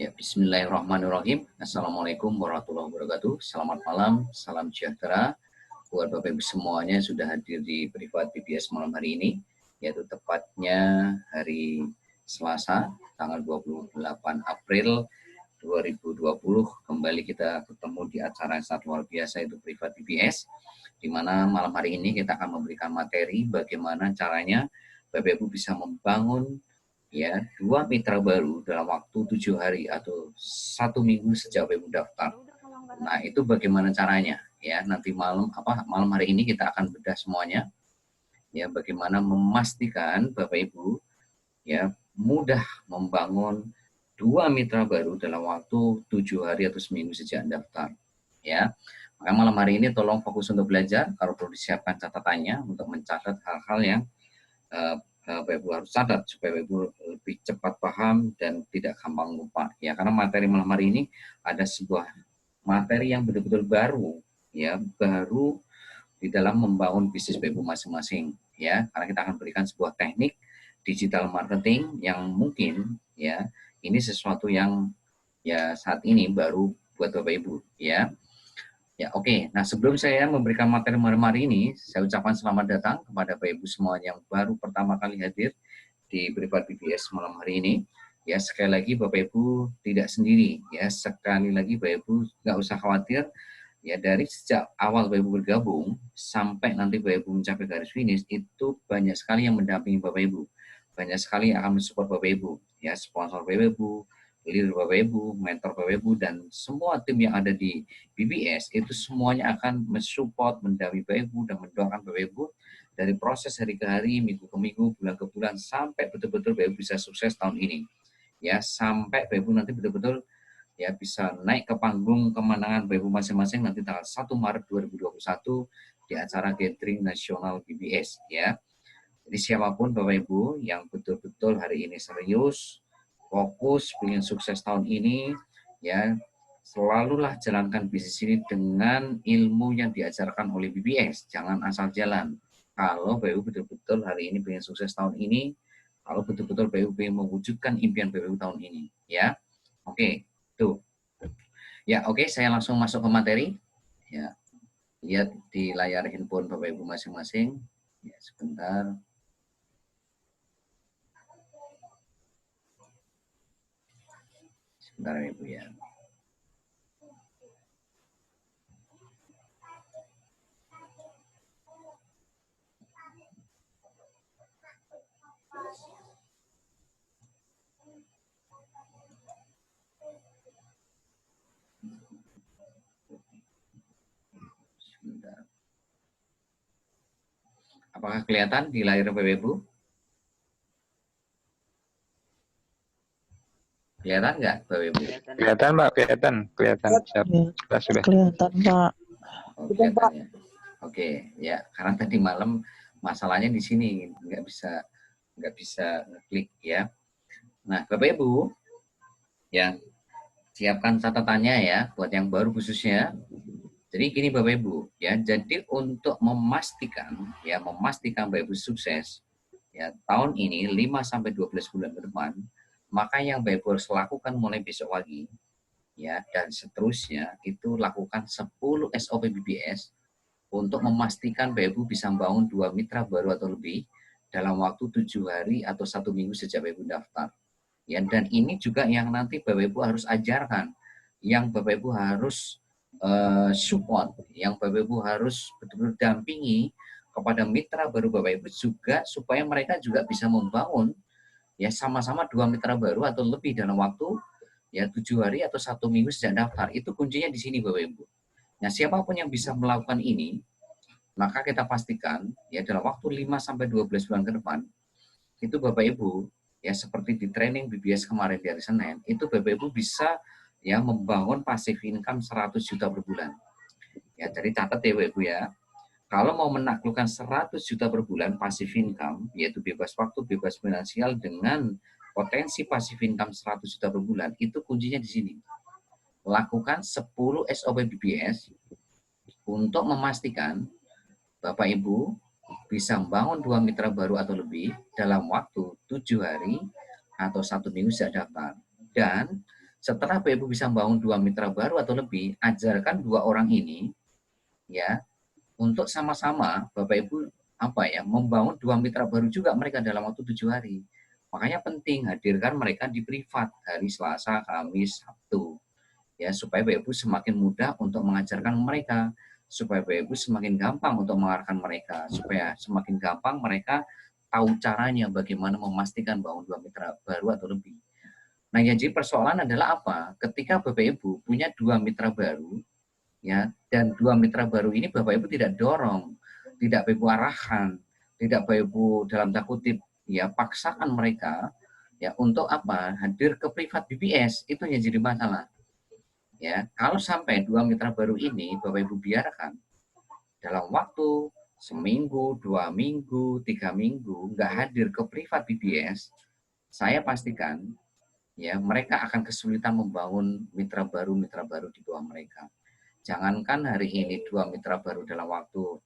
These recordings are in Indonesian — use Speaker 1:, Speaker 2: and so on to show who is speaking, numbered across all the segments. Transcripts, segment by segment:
Speaker 1: Ya, bismillahirrahmanirrahim. Assalamualaikum warahmatullahi wabarakatuh. Selamat malam, salam sejahtera buat Bapak Ibu semuanya sudah hadir di privat PBS malam hari ini, yaitu tepatnya hari Selasa, tanggal 28 April 2020. Kembali kita ketemu di acara yang sangat luar biasa, itu privat PBS, di mana malam hari ini kita akan memberikan materi bagaimana caranya Bapak Ibu bisa membangun ya 2 mitra baru dalam waktu 7 hari atau 1 minggu sejak Bapak Ibu daftar. Nah, itu bagaimana caranya ya, nanti malam hari ini kita akan bedah semuanya ya, bagaimana memastikan Bapak Ibu ya mudah membangun 2 mitra baru dalam waktu 7 hari atau seminggu sejak daftar ya. Maka malam hari ini tolong fokus untuk belajar, kalau perlu disiapkan catatannya untuk mencatat hal-hal yang Bapak Ibu harus catat supaya Bapak Ibu lebih cepat paham dan tidak gampang lupa ya, karena materi malam hari ini ada sebuah materi yang betul-betul baru ya, baru di dalam membangun bisnis Bapak Ibu masing-masing ya, karena kita akan berikan sebuah teknik digital marketing yang mungkin ya ini sesuatu yang ya saat ini baru buat Bapak Ibu ya. Ya, oke. Nah, sebelum saya memberikan materi malam hari ini, saya ucapkan selamat datang kepada Bapak Ibu semua yang baru pertama kali hadir di privat PBS malam hari ini. Ya, sekali lagi Bapak Ibu tidak sendiri. Ya, sekali lagi Bapak Ibu nggak usah khawatir. Ya, dari sejak awal Bapak Ibu bergabung sampai nanti Bapak Ibu mencapai garis finish, itu banyak sekali yang mendampingi Bapak Ibu. Banyak sekali yang akan mensupport Bapak Ibu. Ya, sponsor Bapak Ibu, leader Bapak Ibu, mentor Bapak Ibu, dan semua tim yang ada di BBS itu semuanya akan mensupport, mendampingi Bapak Ibu dan mendoakan Bapak Ibu dari proses hari ke hari, minggu ke minggu, bulan ke bulan, sampai betul-betul Bapak Ibu bisa sukses tahun ini. Ya, sampai Bapak Ibu nanti betul-betul ya bisa naik ke panggung kemenangan Bapak Ibu masing-masing nanti tanggal 1 Maret 2021 di acara gathering nasional BBS ya. Jadi siapapun Bapak Ibu yang betul-betul hari ini serius, fokus, ingin sukses tahun ini, ya selalulah jalankan bisnis ini dengan ilmu yang diajarkan oleh BBS. Jangan asal jalan. Kalau Bapak Ibu betul-betul hari ini ingin sukses tahun ini, kalau betul-betul Bapak Ibu ingin mewujudkan impian Bapak Ibu tahun ini, ya. Oke, tuh. Ya, oke, saya langsung masuk ke materi. Ya, lihat di layar handphone Bapak Ibu masing-masing. Ya, sebentar. Sebentar Ibu ya. Sebentar. Apakah kelihatan di layar Bapak Ibu? Kelihatan nggak Bapak Ibu?
Speaker 2: Kelihatan Pak, kelihatan. Sudah.
Speaker 3: Kelihatan Pak.
Speaker 1: Oh, kelihatan ya. Oke, ya karena tadi malam masalahnya di sini nggak bisa ngeklik ya. Nah, Bapak Ibu ya siapkan catatannya ya buat yang baru khususnya. Jadi gini Bapak Ibu ya, jadi untuk memastikan Bapak Ibu sukses ya tahun ini 5 sampai 12 bulan ke depan, maka yang Bapak Ibu harus lakukan mulai besok pagi ya dan seterusnya itu lakukan 10 SOP BBS untuk memastikan Bapak Ibu bisa membangun 2 mitra baru atau lebih dalam waktu 7 hari atau 1 minggu sejak Bapak Ibu daftar. Ya, dan ini juga yang nanti Bapak Ibu harus ajarkan, yang Bapak Ibu harus support, yang Bapak Ibu harus betul-betul dampingi kepada mitra baru Bapak Ibu juga, supaya mereka juga bisa membangun ya sama-sama 2 mitra baru atau lebih dalam waktu ya 7 hari atau 1 minggu sejak daftar. Itu kuncinya di sini Bapak Ibu. Nah, siapapun yang bisa melakukan ini, maka kita pastikan ya dalam waktu 5 sampai 12 bulan ke depan itu Bapak Ibu ya seperti di training BBS kemarin di hari Senin, itu Bapak Ibu bisa ya membangun passive income 100 juta per bulan. Ya, jadi catat ya Bapak Ibu ya. Kalau mau menaklukkan 100 juta per bulan passive income, yaitu bebas waktu, bebas finansial dengan potensi passive income 100 juta per bulan, itu kuncinya di sini. Lakukan 10 SOP BBS untuk memastikan Bapak Ibu bisa membangun 2 mitra baru atau lebih dalam waktu 7 hari atau 1 minggu sejak daftar. Dan Setelah Bapak Ibu bisa membangun 2 mitra baru atau lebih, ajarkan 2 orang ini ya untuk sama-sama Bapak Ibu membangun 2 mitra baru juga mereka dalam waktu 7 hari. Makanya penting hadirkan mereka di privat hari Selasa, Kamis, Sabtu. Ya, supaya Bapak Ibu semakin mudah untuk mengajarkan mereka, supaya Bapak Ibu semakin gampang untuk mengarahkan mereka, supaya semakin gampang mereka tahu caranya bagaimana memastikan bangun 2 mitra baru atau lebih. Nah, yang jadi persoalan adalah apa? Ketika Bapak Ibu punya 2 mitra baru, ya, dan 2 mitra baru ini Bapak Ibu tidak dorong, tidak Bapak Ibu arahkan, tidak Bapak Ibu dalam tanda kutip ya paksakan mereka ya untuk hadir ke privat BBS, itu yang jadi masalah. Ya, kalau sampai 2 mitra baru ini Bapak Ibu biarkan dalam waktu seminggu, 2 minggu, 3 minggu nggak hadir ke privat BBS, saya pastikan ya mereka akan kesulitan membangun mitra baru di bawah mereka. Jangankan hari ini 2 mitra baru dalam waktu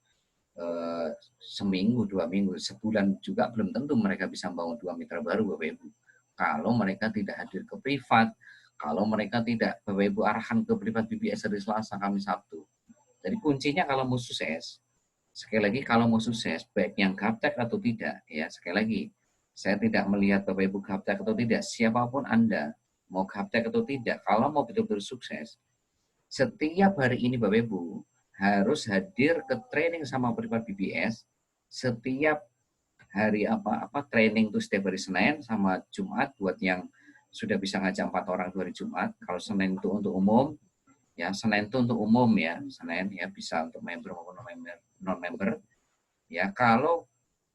Speaker 1: seminggu, 2 minggu, sebulan juga belum tentu mereka bisa membangun 2 mitra baru Bapak Ibu. Kalau mereka tidak hadir ke privat, kalau mereka tidak Bapak Ibu arahkan ke privat BBS hari Selasa, Kamis, Sabtu. Jadi kuncinya kalau mau sukses, sekali lagi kalau mau sukses, baik yang gaptek atau tidak, ya sekali lagi, saya tidak melihat Bapak Ibu gaptek atau tidak, siapapun Anda, mau gaptek atau tidak, kalau mau betul-betul sukses, setiap hari ini Bapak Ibu harus hadir ke training sama privat BBS, setiap hari training itu setiap hari Senin sama Jumat buat yang sudah bisa ngajak 4 orang 2 hari Jumat. Kalau Senin itu untuk umum, ya Senin itu untuk umum ya, Senin ya bisa untuk member maupun non-member. Ya, kalau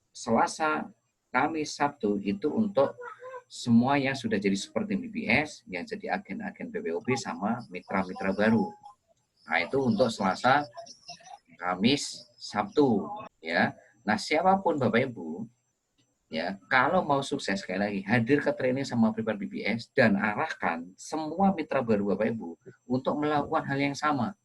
Speaker 1: Selasa, Kamis, Sabtu itu untuk semua yang sudah jadi seperti BBS, yang jadi agen-agen BPOB sama mitra-mitra baru. Nah, itu untuk Selasa, Kamis, Sabtu, ya. Nah, siapapun Bapak Ibu, ya, kalau mau sukses sekali lagi, hadir ke training sama privat BBS dan arahkan semua mitra baru Bapak Ibu untuk melakukan hal yang sama.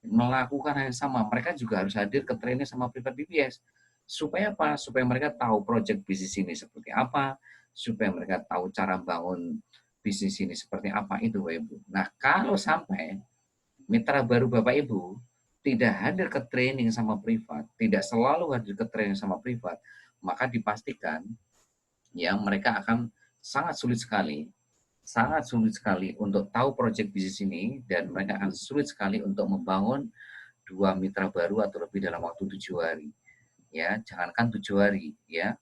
Speaker 1: Mereka juga harus hadir ke training sama privat BBS. Supaya apa? Supaya mereka tahu project bisnis ini seperti apa, supaya mereka tahu cara bangun bisnis ini seperti apa itu Bapak Ibu. Nah, kalau sampai mitra baru Bapak Ibu tidak hadir ke training sama privat, tidak selalu hadir ke training sama privat, maka dipastikan ya mereka akan sangat sulit sekali untuk tahu project bisnis ini, dan mereka akan sulit sekali untuk membangun 2 mitra baru atau lebih dalam waktu 7 hari. Ya, jangankan 7 hari ya,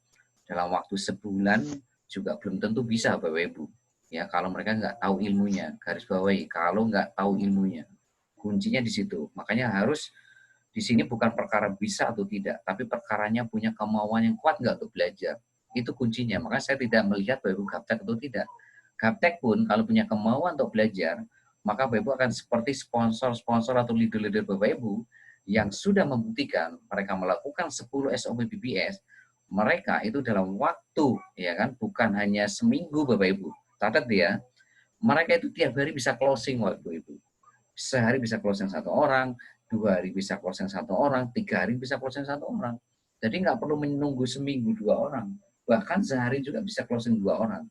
Speaker 1: dalam waktu sebulan juga belum tentu bisa Bapak Ibu. Ya, kalau mereka nggak tahu ilmunya, garis bawahi, kalau nggak tahu ilmunya. Kuncinya di situ. Makanya harus di sini bukan perkara bisa atau tidak, tapi perkaranya punya kemauan yang kuat nggak untuk belajar. Itu kuncinya. Maka saya tidak melihat Bapak Ibu gaptek atau tidak. Gaptek pun kalau punya kemauan untuk belajar, maka Bapak Ibu akan seperti sponsor-sponsor atau leader-leader Bapak Ibu yang sudah membuktikan mereka melakukan 10 SOP BBS, mereka itu dalam waktu, ya kan, bukan hanya seminggu Bapak Ibu. Catat ya, mereka itu tiap hari bisa closing waktu itu. Sehari bisa closing 1 orang, 2 hari bisa closing 1 orang, 3 hari bisa closing 1 orang. Jadi nggak perlu menunggu seminggu 2 orang. Bahkan sehari juga bisa closing 2 orang.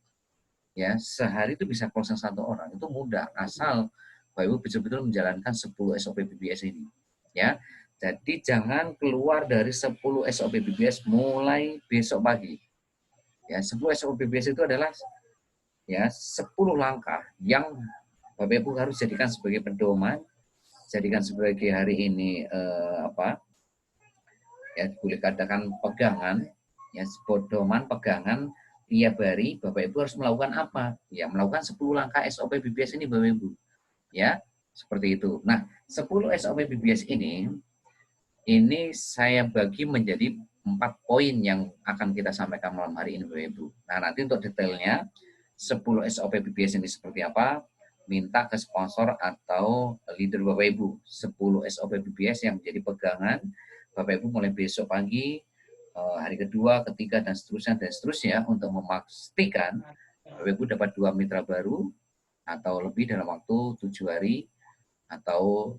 Speaker 1: Ya, sehari itu bisa closing 1 orang. Itu mudah, asal Bapak Ibu betul-betul menjalankan 10 SOP BBS ini. Ya, jadi jangan keluar dari 10 SOP BBS mulai besok pagi. Ya, 10 SOP BBS itu adalah ya 10 langkah yang Bapak Ibu harus jadikan sebagai pedoman, jadikan sebagai hari ini ya boleh katakan pegangan, ya pedoman pegangan tiap hari Bapak Ibu harus melakukan apa? Ya melakukan 10 langkah SOP BBS ini Bapak Ibu. Ya, seperti itu. Nah, 10 SOP BBS ini saya bagi menjadi 4 poin yang akan kita sampaikan malam hari ini Bapak Ibu. Nah, nanti untuk detailnya 10 SOP BBS ini seperti apa, minta ke sponsor atau leader Bapak Ibu. 10 SOP BBS yang menjadi pegangan Bapak Ibu mulai besok pagi, hari kedua, ketiga, dan seterusnya untuk memastikan Bapak Ibu dapat 2 mitra baru atau lebih dalam waktu 7 hari atau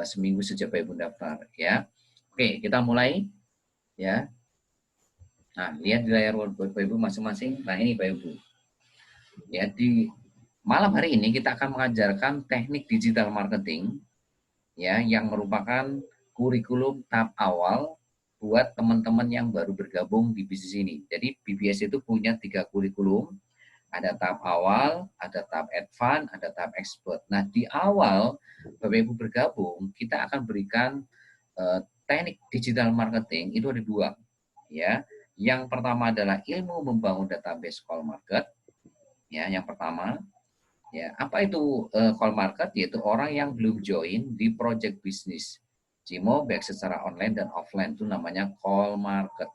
Speaker 1: seminggu sejak Bapak Ibu daftar ya. Oke, kita mulai ya. Nah, lihat di layar Bapak Ibu masing-masing. Nah, ini Bapak Ibu. Ya, di malam hari ini kita akan mengajarkan teknik digital marketing ya yang merupakan kurikulum tahap awal buat teman-teman yang baru bergabung di bisnis ini. Jadi BBS itu punya 3 kurikulum, ada tahap awal, ada tahap advance, ada tahap expert. Nah, di awal Bapak Ibu bergabung, kita akan berikan teknik digital marketing itu ada 2 ya. Yang pertama adalah ilmu membangun database call market. Ya, yang pertama. Ya, apa itu call market? Yaitu orang yang belum join di project bisnis Cimo baik secara online dan offline, itu namanya call market.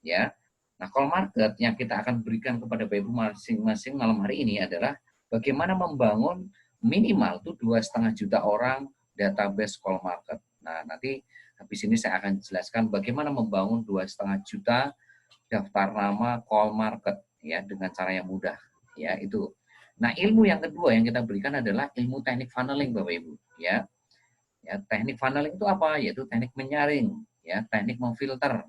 Speaker 1: Ya, nah call market yang kita akan berikan kepada Bapak Ibu masing-masing malam hari ini adalah bagaimana membangun minimal tuh 2,5 juta orang database call market. Nah, nanti habis ini saya akan jelaskan bagaimana membangun 2,5 juta daftar nama call market ya dengan cara yang mudah ya itu. Nah, ilmu yang kedua yang kita berikan adalah ilmu teknik funneling Bapak Ibu ya. Ya, teknik funneling itu apa? Yaitu teknik menyaring, ya, teknik memfilter,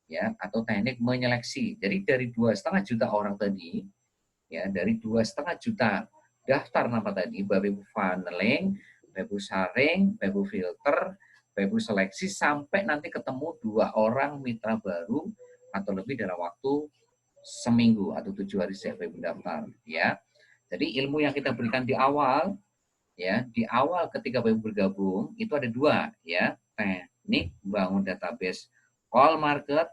Speaker 1: ya, atau teknik menyeleksi. Jadi dari 2,5 juta orang tadi, ya, dari 2,5 juta daftar nama tadi, Bapak Ibu funneling, Bapak Ibu saring, Bapak Ibu filter, Bapak Ibu seleksi sampai nanti ketemu 2 orang mitra baru atau lebih dalam waktu seminggu atau 7 hari saya Bapak Ibu daftar, ya. Jadi ilmu yang kita berikan di awal, ya, di awal ketika Bapak Ibu bergabung itu ada 2, ya, teknik bangun database call market,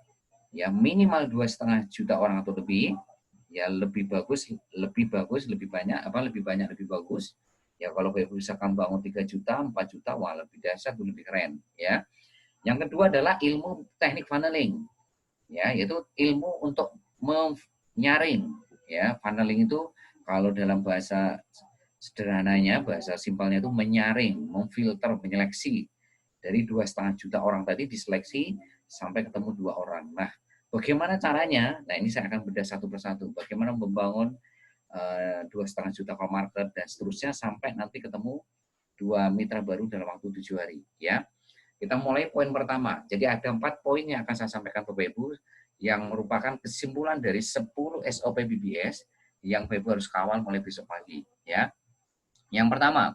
Speaker 1: ya minimal 2,5 juta orang atau lebih, ya lebih bagus, lebih banyak, lebih banyak lebih bagus. Ya kalau Bapak Ibu misalkan bangun 3 juta, 4 juta, wah lebih dahsyat, lebih keren, ya. Yang kedua adalah ilmu teknik funneling, ya, yaitu ilmu untuk menyaring, ya. Funneling itu kalau dalam bahasa sederhananya, bahasa simpelnya itu menyaring, memfilter, menyeleksi dari 2,5 juta orang tadi diseleksi sampai ketemu 2 orang. Nah, bagaimana caranya? Nah, ini saya akan bedah satu persatu. Bagaimana membangun 2,5 juta call market dan seterusnya sampai nanti ketemu 2 mitra baru dalam waktu 7 hari. Ya, kita mulai poin pertama. Jadi ada 4 poin yang akan saya sampaikan Bapak Ibu yang merupakan kesimpulan dari 10 SOP BBS yang Bapak Ibu harus kawal mulai besok pagi. Ya, yang pertama,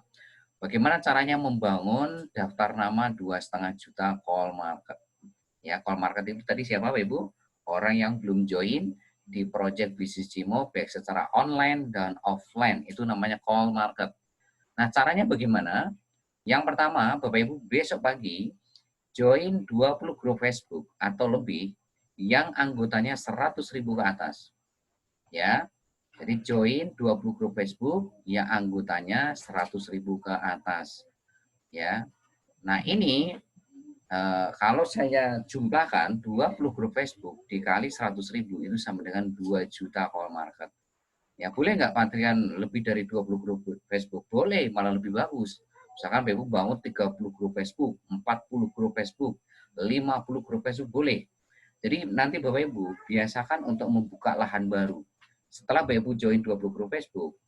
Speaker 1: bagaimana caranya membangun daftar nama 2,5 juta call market. Ya, call market itu tadi siapa Bapak Ibu? Orang yang belum join di project bisnis Cimo baik secara online dan offline. Itu namanya call market. Nah, caranya bagaimana? Yang pertama, Bapak Ibu besok pagi join 20 grup Facebook atau lebih yang anggotanya 100.000 ke atas. Ya. Jadi join 20 grup Facebook yang anggotanya 100.000 ke atas. Ya. Nah, ini kalau saya jumlahkan 20 grup Facebook dikali 100.000 itu sama dengan 2 juta call market. Ya, boleh nggak Patrian lebih dari 20 grup Facebook? Boleh, malah lebih bagus. Misalkan Bapak Ibu bangun 30 grup Facebook, 40 grup Facebook, 50 grup Facebook, boleh. Jadi nanti Bapak Ibu biasakan untuk membuka lahan baru. Setelah Bapak Ibu join 20 grup Facebook,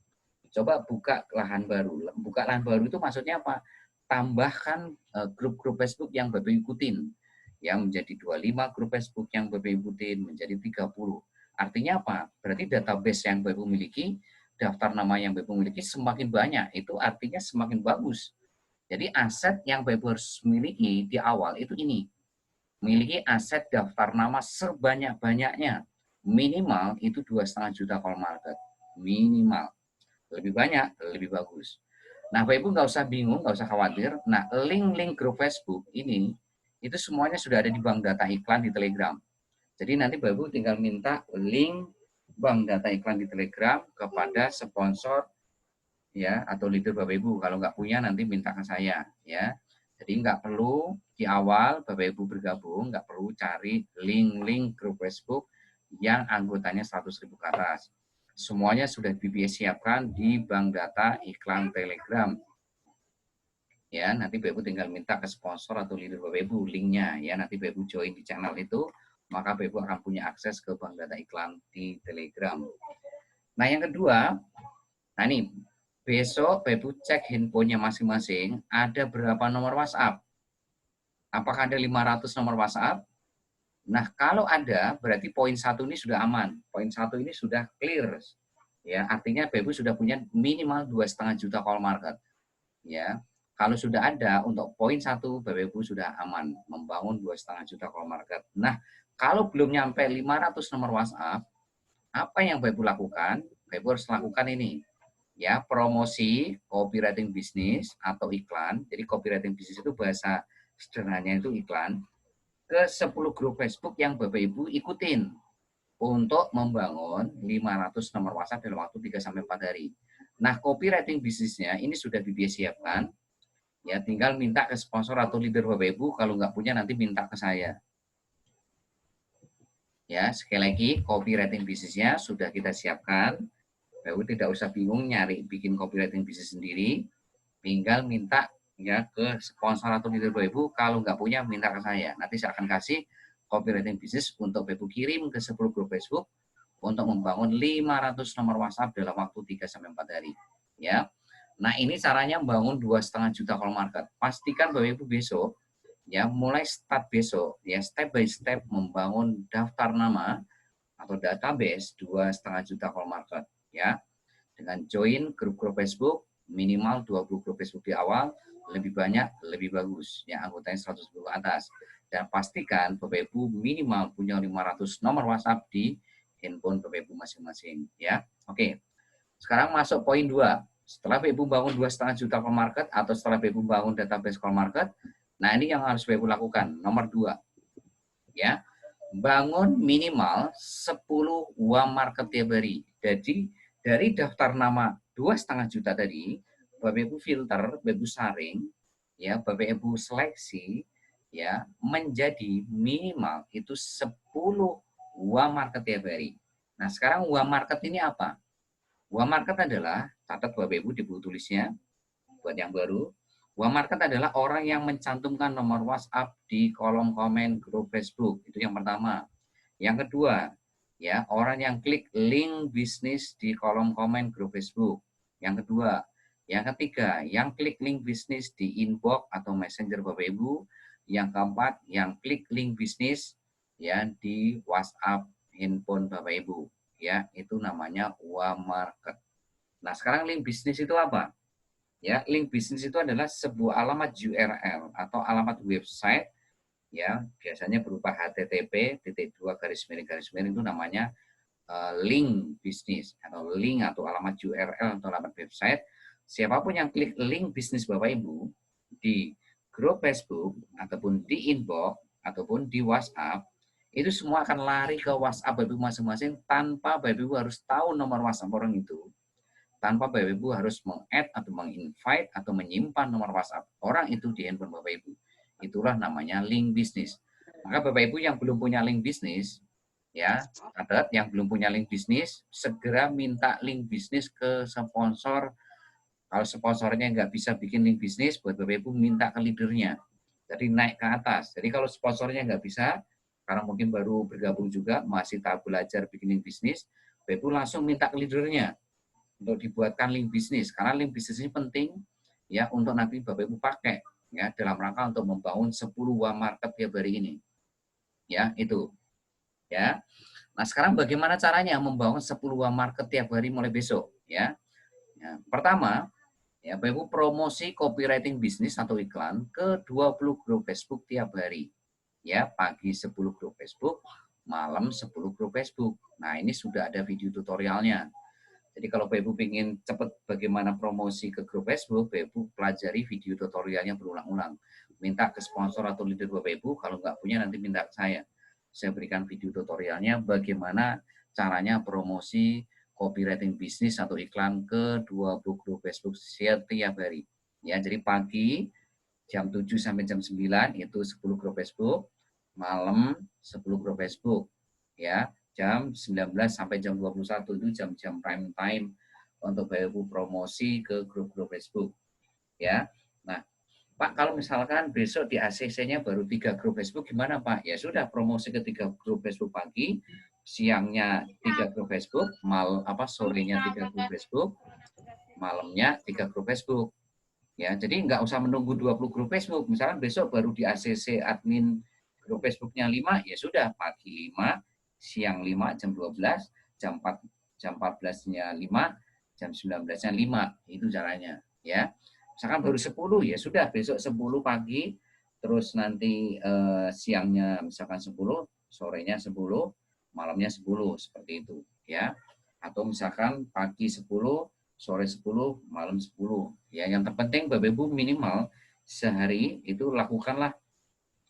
Speaker 1: coba buka lahan baru. Buka lahan baru itu maksudnya apa? Tambahkan grup-grup Facebook yang Bapak Ibu ikutin. Ya, menjadi 25 grup Facebook yang Bapak Ibu ikutin, menjadi 30. Artinya apa? Berarti database yang Bapak Ibu miliki, daftar nama yang Bapak Ibu miliki semakin banyak. Itu artinya semakin bagus. Jadi aset yang Bapak Ibu harus miliki di awal itu ini. Miliki aset daftar nama sebanyak-banyaknya. Minimal itu 2,5 juta call market. Minimal. Lebih banyak, lebih bagus. Nah, Bapak Ibu nggak usah bingung, nggak usah khawatir. Nah, link-link grup Facebook ini, itu semuanya sudah ada di bank data iklan di Telegram. Jadi nanti Bapak Ibu tinggal minta link bank data iklan di Telegram kepada sponsor ya atau leader Bapak Ibu. Kalau nggak punya nanti minta ke saya ya. Jadi nggak perlu di awal Bapak Ibu bergabung, nggak perlu cari link-link grup Facebook yang anggotanya 100.000 ke atas. Semuanya sudah BBS siapkan di bank data iklan Telegram. Ya, nanti Bapak Ibu tinggal minta ke sponsor atau leader Bapak Ibu linknya ya. Nanti Bapak Ibu join di channel itu, maka Bapak Ibu akan punya akses ke bank data iklan di Telegram. Nah, yang kedua, nah ini besok Bapak Ibu cek handphonenya masing-masing, ada berapa nomor WhatsApp? Apakah ada 500 nomor WhatsApp? Nah, kalau ada, berarti poin 1 ini sudah aman. Poin 1 ini sudah clear. Ya, artinya Bapak Ibu sudah punya minimal 2,5 juta call market. Ya, kalau sudah ada untuk poin 1, Bapak Ibu sudah aman membangun 2,5 juta call market. Nah, kalau belum nyampe 500 nomor WhatsApp, apa yang Bapak Ibu lakukan? Bapak Ibu harus lakukan ini. Ya, promosi copywriting bisnis atau iklan. Jadi copywriting bisnis itu bahasa sederhananya itu iklan ke 10 grup Facebook yang Bapak Ibu ikutin untuk membangun 500 nomor WhatsApp dalam waktu 3-4 hari. Nah, copywriting bisnisnya ini sudah BBS siapkan. Ya, tinggal minta ke sponsor atau leader Bapak Ibu, kalau nggak punya nanti minta ke saya. Ya, sekali lagi copywriting bisnisnya sudah kita siapkan. Bapak Ibu tidak usah bingung nyari bikin copywriting bisnis sendiri. Tinggal minta ya ke sponsor atau leader Bapak Ibu, kalau nggak punya minta ke saya. Nanti saya akan kasih copywriting bisnis untuk Bapak Ibu kirim ke 10 grup Facebook untuk membangun 500 nomor WhatsApp dalam waktu 3-4 hari. Ya. Nah, ini caranya membangun 2,5 juta call market. Pastikan Bapak Ibu besok, ya mulai start besok, ya step by step membangun daftar nama atau database 2,5 juta call market. Ya, dengan join grup-grup Facebook, minimal 20 grup Facebook di awal, lebih banyak, lebih bagus. Ya, anggotanya 110 ke atas. Dan pastikan Bapak Ibu minimal punya 500 nomor WhatsApp di handphone Bapak Ibu masing-masing. Ya, oke. Sekarang masuk poin 2. Setelah Bapak Ibu bangun 2,5 juta call market atau setelah Bapak Ibu bangun database call market, nah ini yang harus Bapak Ibu lakukan. Nomor 2. Ya, bangun minimal 10 uang market tiap hari. Jadi dari daftar nama 2,5 juta tadi, Bapak Ibu filter, Bapak Ibu saring, ya Bapak Ibu seleksi, ya menjadi minimal itu 10 uang market tiap hari. Nah, sekarang uang market ini apa? Uang market adalah, catat Bapak Ibu di buku tulisnya, buat yang baru, uang market adalah orang yang mencantumkan nomor WhatsApp di kolom komen grup Facebook. Itu yang pertama. Yang kedua, ya orang yang klik link bisnis di kolom komen grup Facebook. Yang kedua. Yang ketiga, yang klik link bisnis di inbox atau messenger Bapak Ibu. Yang keempat, yang klik link bisnis ya di WhatsApp handphone Bapak Ibu. Ya, itu namanya uang market. Nah, sekarang link bisnis itu apa? Ya, link bisnis itu adalah sebuah alamat URL atau alamat website ya, biasanya berupa http://, itu namanya link bisnis atau link atau alamat URL atau alamat website. Siapapun yang klik link bisnis Bapak Ibu di grup Facebook ataupun di inbox ataupun di WhatsApp, itu semua akan lari ke WhatsApp Bapak Ibu masing-masing tanpa Bapak Ibu harus tahu nomor WhatsApp orang itu. Tanpa Bapak Ibu harus meng-add atau meng-invite atau menyimpan nomor WhatsApp orang itu di handphone Bapak Ibu. Itulah namanya link bisnis. Maka Bapak Ibu yang belum punya link bisnis, ya, catat yang belum punya link bisnis, segera minta link bisnis ke sponsor. Kalau sponsornya nggak bisa bikin link bisnis, buat Bapak Ibu minta ke leadernya. Jadi naik ke atas. Jadi kalau sponsornya nggak bisa, karena mungkin baru bergabung juga, masih tahap belajar bikin link bisnis, Bapak Ibu langsung minta ke leadernya untuk dibuatkan link bisnis. Karena link bisnis ini penting ya untuk nanti Bapak Ibu pakai ya dalam rangka untuk membangun 10 uang market tiap hari ini. Ya, itu. Ya. Nah, sekarang bagaimana caranya membangun 10 uang market tiap hari mulai besok, ya? Ya, pertama, ya Bapak Ibu promosi copywriting bisnis atau iklan ke 20 grup Facebook tiap hari. Ya, pagi 10 grup Facebook, malam 10 grup Facebook. Nah, ini sudah ada video tutorialnya. Jadi kalau Bapak Ibu ingin cepat bagaimana promosi ke grup Facebook, Bapak Ibu pelajari video tutorialnya berulang-ulang. Minta ke sponsor atau leader Bapak Ibu, kalau nggak punya nanti minta ke saya. Saya berikan video tutorialnya bagaimana caranya promosi copywriting bisnis atau iklan ke 20 grup Facebook setiap hari. Ya, jadi pagi jam 7 sampai jam 9 itu 10 grup Facebook, malam 10 grup Facebook. Ya, jam 19 sampai jam 21 itu jam-jam prime time untuk Bapak Ibu promosi ke grup-grup Facebook. Ya. Nah, Pak, kalau misalkan besok di ACC-nya baru 3 grup Facebook gimana, Pak? Ya sudah, promosi ke 3 grup Facebook pagi, siangnya 3 grup Facebook, sorenya 3 grup Facebook, malamnya 3 grup Facebook. Ya, jadi nggak usah menunggu 20 grup Facebook. Misalkan besok baru di ACC admin grup Facebooknya 5, ya sudah, pagi 5, siang 5, jam 12, jam 4 jam 14-nya 5, jam 19-nya 5. Itu caranya, ya. Misalkan baru 10, ya sudah besok 10 pagi, terus nanti siangnya misalkan 10, sorenya 10, malamnya 10, seperti itu, ya. Atau misalkan pagi 10, sore 10, malam 10. Ya, yang terpenting Bapak Ibu minimal sehari itu lakukanlah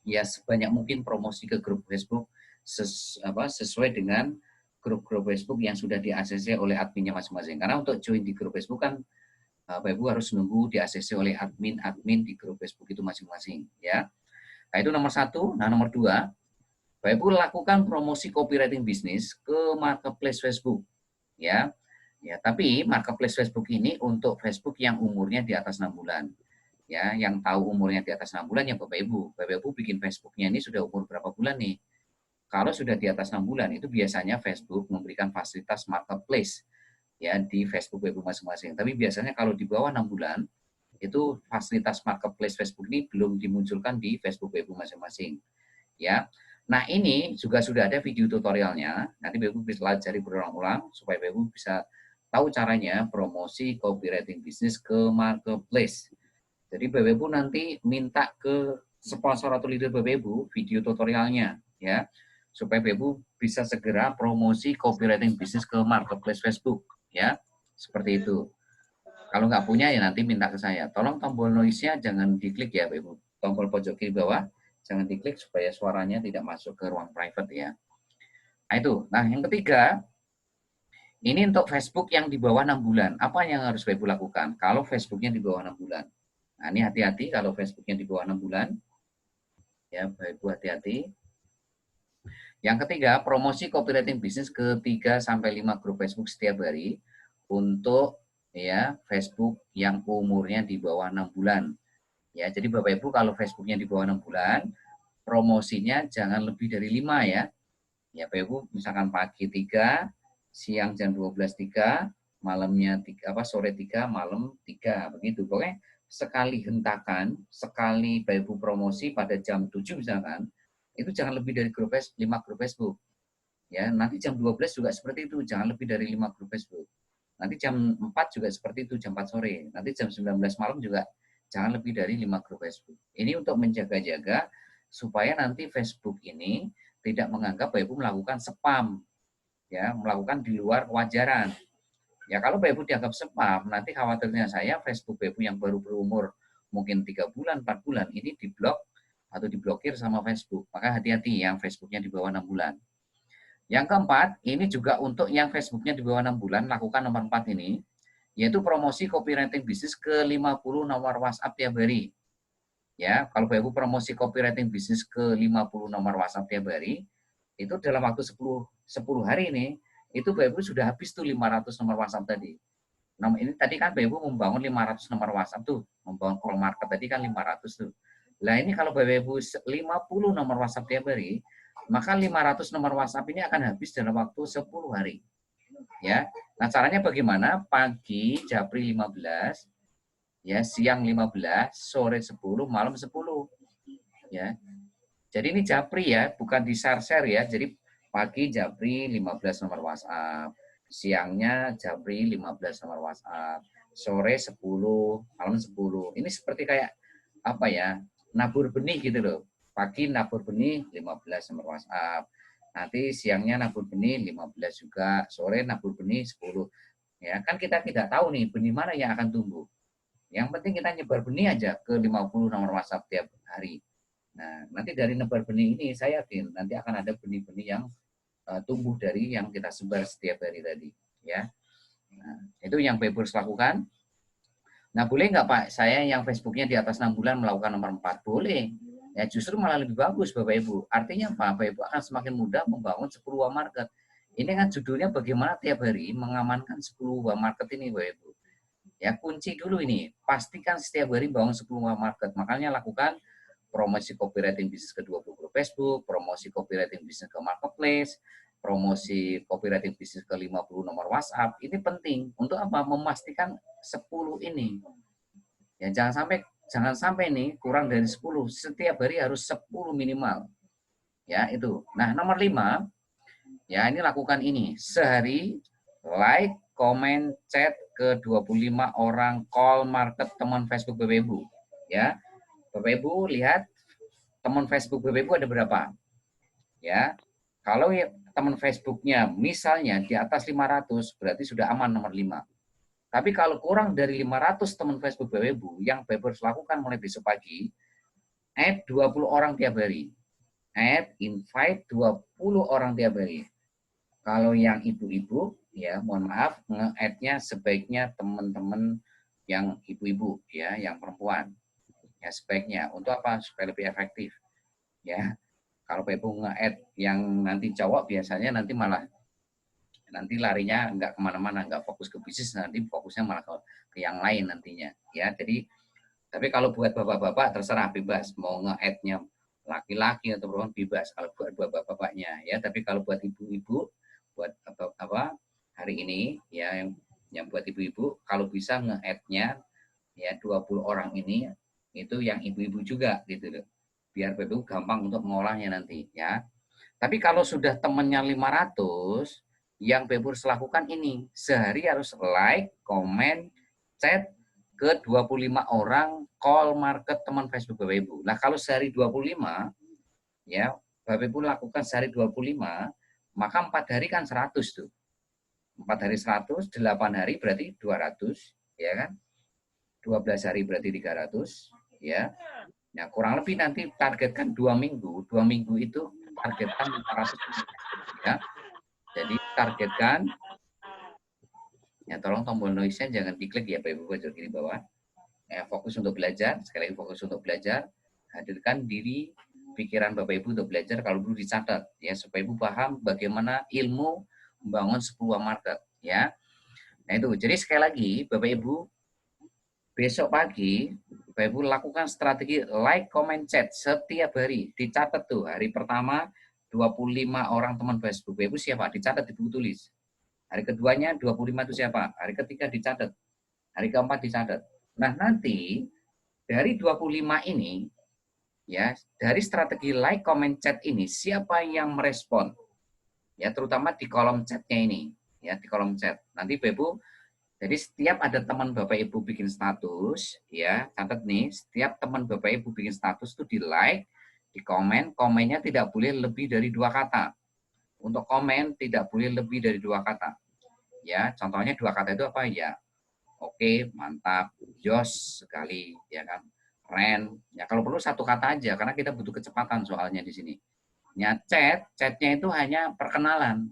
Speaker 1: ya sebanyak mungkin promosi ke grup Facebook sesuai dengan grup-grup Facebook yang sudah di-ACC oleh adminnya masing-masing. Karena untuk join di grup Facebook kan Bapak Ibu harus nunggu di-ACC oleh admin di grup Facebook itu masing-masing, ya. Nah, itu nomor 1. Nah, nomor 2, Bapak Ibu lakukan promosi copywriting bisnis ke marketplace Facebook, ya. Ya, tapi marketplace Facebook ini untuk Facebook yang umurnya di atas 6 bulan. Ya, yang tahu umurnya di atas 6 bulan ya Bapak Ibu. Bapak Ibu bikin Facebooknya ini sudah umur berapa bulan nih? Kalau sudah di atas 6 bulan itu biasanya Facebook memberikan fasilitas marketplace ya di Facebook Bapak Ibu masing-masing. Tapi biasanya kalau di bawah 6 bulan itu fasilitas marketplace Facebook ini belum dimunculkan di Facebook Bapak Ibu masing-masing. Ya. Nah, ini juga sudah ada video tutorialnya. Nanti Bapak Ibu bisa pelajari berulang-ulang supaya Bapak Ibu bisa tahu caranya promosi copywriting bisnis ke marketplace. Jadi Bapak Ibu nanti minta ke sponsor atau leader Bapak Ibu video tutorialnya, ya, supaya Bapak Ibu bisa segera promosi copywriting bisnis ke marketplace Facebook, ya, seperti itu. Kalau nggak punya ya nanti minta ke saya. Tolong tombol noise-nya jangan diklik ya Bapak Ibu. Tombol pojok kiri bawah jangan diklik supaya suaranya tidak masuk ke ruang private ya. Nah itu. Nah yang ketiga, ini untuk Facebook yang di bawah 6 bulan. Apa yang harus Bapak Ibu lakukan kalau Facebooknya di bawah 6 bulan? Nah, ini hati-hati kalau Facebooknya di bawah 6 bulan. Ya, Bapak Ibu hati-hati. Yang ketiga, promosi copywriting bisnis ke 3-5 grup Facebook setiap hari untuk ya Facebook yang umurnya di bawah 6 bulan. Ya, jadi Bapak Ibu kalau Facebooknya di bawah 6 bulan, promosinya jangan lebih dari 5 ya. Ya, Bapak Ibu misalkan pagi 3, siang jam 12.03, malamnya 3, sore 3, malam 3, begitu. Pokoknya sekali hentakan, sekali Bapak Ibu promosi pada jam 7 misalkan, itu jangan lebih dari 5 grup Facebook. Ya, nanti jam 12 juga seperti itu, jangan lebih dari 5 grup Facebook. Nanti jam 4 juga seperti itu, jam 4 sore. Nanti jam 19 malam juga jangan lebih dari 5 grup Facebook. Ini untuk menjaga-jaga supaya nanti Facebook ini tidak menganggap Bapak Ibu melakukan spam, ya, melakukan di luar kewajaran. Ya kalau Bapak Ibu dianggap spam, nanti khawatirnya saya Facebook Bapak Ibu yang baru berumur mungkin 3 bulan, 4 bulan, ini diblok atau diblokir sama Facebook. Maka hati-hati yang Facebooknya di bawah 6 bulan. Yang keempat, ini juga untuk yang Facebooknya di bawah 6 bulan, lakukan nomor 4 ini, yaitu promosi copywriting bisnis ke 50 nomor WhatsApp tiap hari. Ya, kalau Bapak Ibu promosi copywriting bisnis ke 50 nomor WhatsApp tiap hari, itu dalam waktu 10 hari ini, itu Bapak Ibu sudah habis tuh 500 nomor WhatsApp tadi. Nah, ini tadi kan Bapak Ibu membangun 500 nomor WhatsApp tuh, membangun call market tadi kan 500 tuh. Nah, ini kalau Bapak Ibu 50 nomor WhatsApp tiap hari, maka 500 nomor WhatsApp ini akan habis dalam waktu 10 hari. Ya. Nah, caranya bagaimana? Pagi Japri 15, ya, siang 15, sore 10, malam 10. Ya. Jadi ini Japri ya, bukan di share-share ya. Jadi pagi Japri 15 nomor WhatsApp, siangnya Japri 15 nomor WhatsApp, sore 10, malam 10. Ini seperti kayak apa ya? Nabur benih gitu loh. Pagi nabur benih 15 nomor WhatsApp. Nanti siangnya nabur benih 15 juga, sore nabur benih 10. Ya, kan kita tidak tahu nih benih mana yang akan tumbuh. Yang penting kita nyebar benih aja ke 50 nomor WhatsApp tiap hari. Nah, nanti dari nebar benih ini saya yakin nanti akan ada benih-benih yang tumbuh dari yang kita sebar setiap hari tadi, ya. Nah, itu yang Bapak harus lakukan. Nah, boleh nggak Pak, saya yang Facebooknya di atas 6 bulan melakukan nomor 4? Boleh. Ya, justru malah lebih bagus Bapak Ibu. Artinya apa? Bapak Ibu akan semakin mudah membangun 10 UA market. Ini kan judulnya bagaimana tiap hari mengamankan 10 UA market ini Bapak Ibu. Ya, kunci dulu ini. Pastikan setiap hari bangun 10 UA market. Makanya lakukan promosi copywriting bisnis ke 20 grup Facebook, promosi copywriting bisnis ke marketplace, promosi copywriting bisnis ke 50 nomor WhatsApp. Ini penting untuk apa? Memastikan 10 ini. Ya, jangan sampai nih kurang dari 10. Setiap hari harus 10 minimal. Ya, itu. Nah, nomor 5, ya ini lakukan ini. Sehari like, comment, chat ke 25 orang call market teman Facebook Bapak Ibu. Ya, Bapak Ibu lihat teman Facebook Bapak Ibu ada berapa? Ya, kalau teman Facebooknya misalnya di atas 500, berarti sudah aman nomor 5. Tapi kalau kurang dari 500 teman Facebook Bapak Ibu, yang Bapak harus lakukan mulai besok pagi, add 20 orang tiap hari. Add, invite 20 orang tiap hari. Kalau yang ibu-ibu, ya mohon maaf, nge-add-nya sebaiknya teman-teman yang ibu-ibu, ya, yang perempuan. Ya, sebaiknya. Untuk apa? Supaya lebih efektif. Ya, kalau ibu nge-add yang nanti cowok, biasanya nanti malah larinya nggak kemana-mana, nggak fokus ke bisnis, nanti fokusnya malah ke yang lain nantinya. Ya, jadi tapi kalau buat bapak-bapak terserah, bebas mau nge-add-nya laki-laki atau perempuan bebas kalau buat bapak-bapaknya, ya. Tapi kalau buat ibu-ibu, buat apa hari ini, ya, yang buat ibu-ibu, kalau bisa nge-add-nya ya 20 orang ini itu yang ibu-ibu juga gitu loh. Biar ibu gampang untuk mengolahnya nanti, ya. Tapi kalau sudah temennya 500, yang Ibu harus lakukan ini, sehari harus like, comment, chat ke 25 orang call market teman Facebook Bapak Ibu. Nah, kalau sehari 25, ya, Bapak Ibu lakukan sehari 25, maka 4 hari kan 100 tuh. 4 hari 100, 8 hari berarti 200, ya kan? 12 hari berarti 300, ya. Ya, kurang lebih nanti targetkan 2 minggu. 2 minggu itu targetkan 500, ya. Jadi targetkan, ya, tolong tombol noise-nya jangan diklik ya Bapak Ibu pojok kiri bawah. Ya, fokus untuk belajar, sekali lagi fokus untuk belajar. Hadirkan diri, pikiran Bapak Ibu untuk belajar, kalau perlu dicatat, ya, supaya Ibu paham bagaimana ilmu membangun sebuah market, ya. Nah itu, jadi sekali lagi Bapak Ibu, besok pagi Bapak Ibu lakukan strategi like, comment, chat setiap hari. Dicatat tuh, hari pertama 25 orang teman Facebook Bapak Ibu siapa? Dicatat di buku tulis. Hari keduanya 25 itu siapa? Hari ketiga dicatat. Hari keempat dicatat. Nah, nanti dari 25 ini, ya, dari strategi like, comment, chat ini, siapa yang merespon? Ya, terutama di kolom chatnya ini, ya, di kolom chat. Nanti Bapak Ibu, jadi setiap ada teman Bapak Ibu bikin status, ya, catat nih, setiap teman Bapak Ibu bikin status itu di like, di komen, komennya tidak boleh lebih dari 2 kata. Untuk komen tidak boleh lebih dari 2 kata. Ya, contohnya 2 kata itu apa ya? Oke, mantap, jos sekali, ya kan? Keren. Ya kalau perlu 1 kata aja, karena kita butuh kecepatan soalnya di sini. Ya, chatnya itu hanya perkenalan.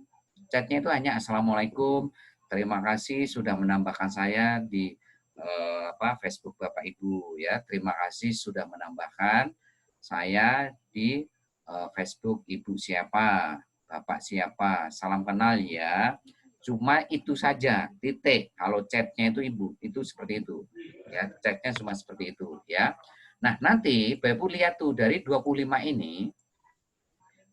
Speaker 1: Chatnya itu hanya assalamualaikum, terima kasih sudah menambahkan saya di Facebook Bapak Ibu, ya. Terima kasih sudah menambahkan saya di Facebook Ibu siapa, Bapak siapa, salam kenal ya. Cuma itu saja, titik. Kalau chatnya itu Ibu, itu seperti itu. Ya, chatnya cuma seperti itu, ya. Nah, nanti Bapak Ibu lihat tuh dari 25 ini,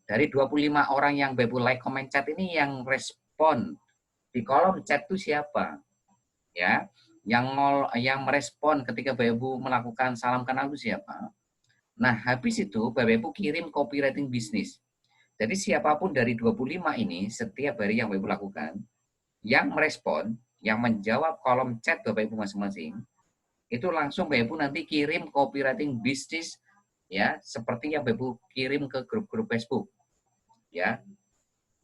Speaker 1: dari 25 orang yang Bapak Ibu like, comment, chat ini, yang respon di kolom chat itu siapa? Ya, yang merespon ketika Bapak Ibu melakukan salam kenal itu siapa? Nah, habis itu Bapak Ibu kirim copywriting bisnis. Jadi siapapun dari 25 ini, setiap hari yang Bapak Ibu lakukan, yang merespon, yang menjawab kolom chat Bapak Ibu masing-masing, itu langsung Bapak Ibu nanti kirim copywriting bisnis, ya, seperti yang Bapak Ibu kirim ke grup-grup Facebook, ya.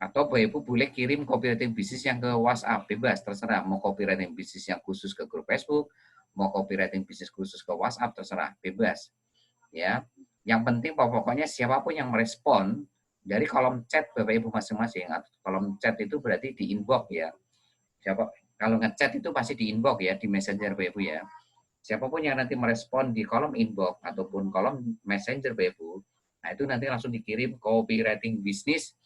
Speaker 1: Atau Bapak Ibu boleh kirim copywriting bisnis yang ke WhatsApp, bebas, terserah. Mau copywriting bisnis yang khusus ke grup Facebook, mau copywriting bisnis khusus ke WhatsApp, terserah, bebas. Ya, yang penting pokoknya siapapun yang merespon dari kolom chat Bapak Ibu masing-masing, atau kolom chat itu berarti di inbox, ya. Siapa kalau ngechat itu pasti di inbox, ya, di messenger Bapak Ibu, ya. Siapapun yang nanti merespon di kolom inbox ataupun kolom messenger Bapak Ibu, nah itu nanti langsung dikirim copywriting bisnis,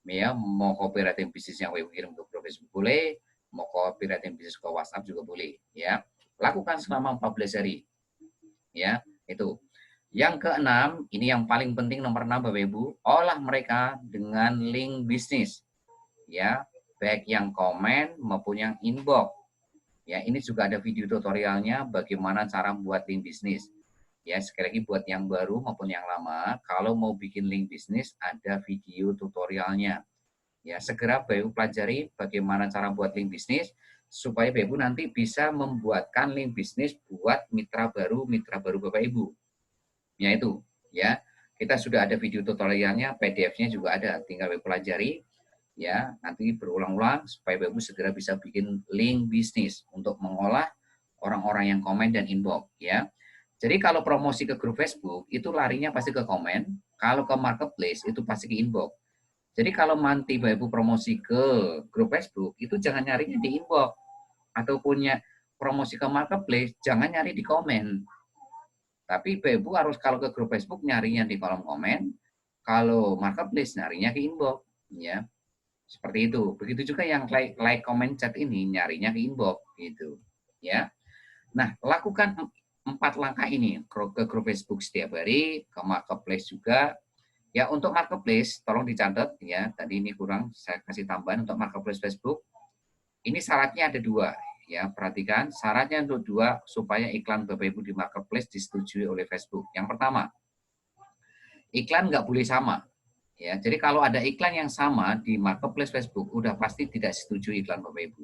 Speaker 1: ya. Mau copywriting bisnis yang Bapak Ibu kirim ke grup Facebook boleh, mau copywriting bisnis ke WhatsApp juga boleh, ya. Lakukan selama 14 hari, ya. Itu. Yang keenam, ini yang paling penting, nomor 6 Bapak Ibu, olah mereka dengan link bisnis, ya, baik yang komen maupun yang inbox. Ya, ini juga ada video tutorialnya bagaimana cara membuat link bisnis. Ya, sekali lagi buat yang baru maupun yang lama, kalau mau bikin link bisnis ada video tutorialnya. Ya, segera Bapak Ibu pelajari bagaimana cara buat link bisnis supaya Bapak Ibu nanti bisa membuatkan link bisnis buat mitra baru Bapak Ibu. Ya itu, ya. Kita sudah ada video tutorialnya, PDF-nya juga ada, tinggal Bapak Ibu pelajari ya, nanti berulang-ulang supaya Bapak Ibu segera bisa bikin link bisnis untuk mengolah orang-orang yang komen dan inbox ya. Jadi kalau promosi ke grup Facebook itu larinya pasti ke komen, kalau ke marketplace itu pasti ke inbox. Jadi kalau nanti Bapak Ibu promosi ke grup Facebook itu jangan nyarinya di inbox, atau punya promosi ke marketplace jangan nyari di komen. Tapi Bapak Ibu harus kalau ke grup Facebook nyarinya di kolom komen, kalau marketplace nyarinya ke inbox ya. Seperti itu. Begitu juga yang like comment chat ini nyarinya ke inbox gitu ya. Nah, lakukan 4 langkah ini ke grup Facebook setiap hari, ke marketplace juga. Ya, untuk marketplace tolong dicatat ya. Tadi ini kurang saya kasih tambahan untuk marketplace Facebook. Ini syaratnya ada 2 ya. Perhatikan syaratnya untuk 2 supaya iklan Bapak Ibu di marketplace disetujui oleh Facebook. Yang pertama, iklan nggak boleh sama. Ya, jadi kalau ada iklan yang sama di marketplace Facebook, udah pasti tidak setuju iklan Bapak Ibu.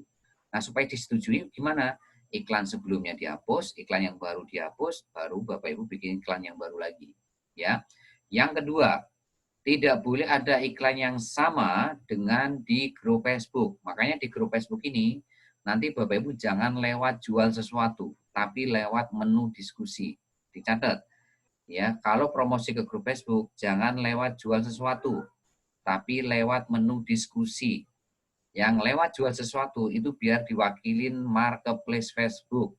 Speaker 1: Nah, supaya disetujui gimana? Iklan sebelumnya dihapus, iklan yang baru dihapus, baru Bapak Ibu bikin iklan yang baru lagi. Ya. Yang kedua, tidak boleh ada iklan yang sama dengan di grup Facebook. Makanya di grup Facebook ini, nanti Bapak Ibu jangan lewat jual sesuatu, tapi lewat menu diskusi. Dicatat, ya, kalau promosi ke grup Facebook, jangan lewat jual sesuatu, tapi lewat menu diskusi. Yang lewat jual sesuatu itu biar diwakilin marketplace Facebook.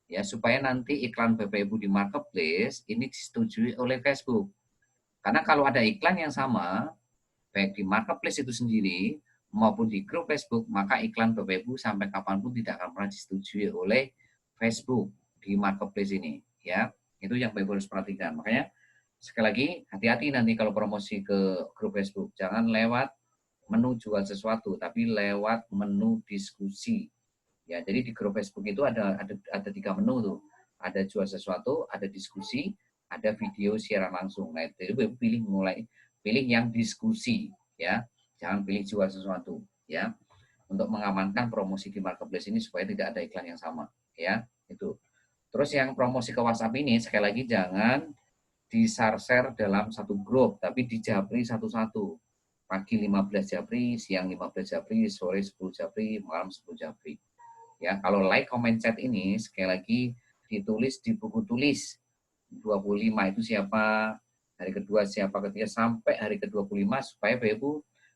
Speaker 1: Ya, supaya nanti iklan Bapak Ibu di marketplace ini disetujui oleh Facebook. Karena kalau ada iklan yang sama, baik di marketplace itu sendiri maupun di grup Facebook, maka iklan Bapak Ibu sampai kapanpun tidak akan pernah disetujui oleh Facebook di marketplace ini. Ya, itu yang Bapak Ibu harus perhatikan. Makanya sekali lagi hati-hati nanti kalau promosi ke grup Facebook, jangan lewat menu jual sesuatu, tapi lewat menu diskusi. Ya, jadi di grup Facebook itu ada 3 menu tuh. Ada jual sesuatu, ada diskusi, ada video siaran langsung. Nah, jadi pilih yang diskusi ya. Jangan pilih jual sesuatu ya. Untuk mengamankan promosi di marketplace ini supaya tidak ada iklan yang sama ya. Itu. Terus yang promosi ke WhatsApp ini sekali lagi jangan di-share dalam satu grup, tapi dijapri satu-satu. Pagi 15 japri, siang 15 japri, sore 10 japri, malam 10 japri. Ya, kalau like, comment, chat ini sekali lagi ditulis di buku tulis. 25 itu siapa, hari kedua siapa, ketiga sampai hari ke-25 supaya Bapak Ibu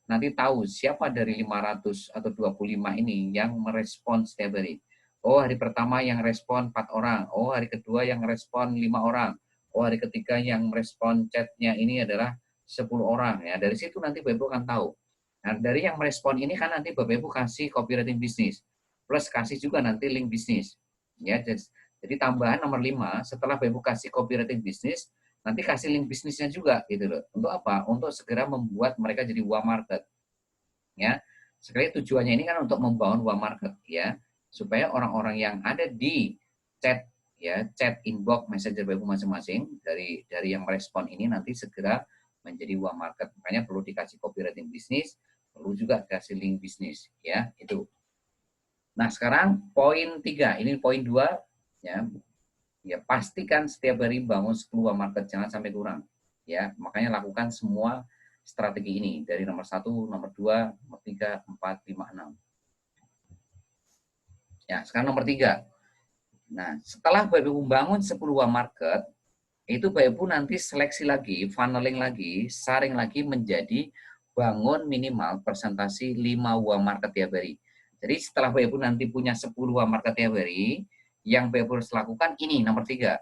Speaker 1: nanti tahu siapa dari 500 atau 25 ini yang merespon setiap hari. Oh, hari pertama yang respon 4 orang. Oh, hari kedua yang respon 5 orang. Oh, hari ketiga yang merespon chatnya ini adalah 10 orang. Ya, dari situ nanti Bapak Ibu akan tahu. Nah, dari yang merespon ini kan nanti Bapak Ibu kasih copywriting bisnis. Plus kasih juga nanti link bisnis. Ya, jadi tambahan nomor 5, setelah Bapak Ibu kasih copywriting bisnis, nanti kasih link bisnisnya juga gitu loh. Untuk apa? Untuk segera membuat mereka jadi UA market. Ya. Sekali tujuannya ini kan untuk membangun UA market ya, supaya orang-orang yang ada di chat ya, chat inbox messenger Bapak Ibu masing-masing dari yang merespon ini nanti segera menjadi UA market. Makanya perlu dikasih copywriting bisnis, perlu juga kasih link bisnis ya, itu. Nah, sekarang poin 3, ini poin 2 ya. Ya, pastikan setiap hari bangun 10 market, jangan sampai kurang. Ya, makanya lakukan semua strategi ini dari nomor 1, nomor 2, nomor 3, 4, 5, 6. Ya, sekarang nomor 3. Nah, setelah Bapak Ibu membangun 10 market, itu Bapak Ibu nanti seleksi lagi, funneling lagi, saring lagi menjadi bangun minimal presentasi 5 market tiap hari. Jadi setelah Bapak Ibu nanti punya 10 market tiap hari, yang Bapak Ibu harus lakukan ini nomor 3.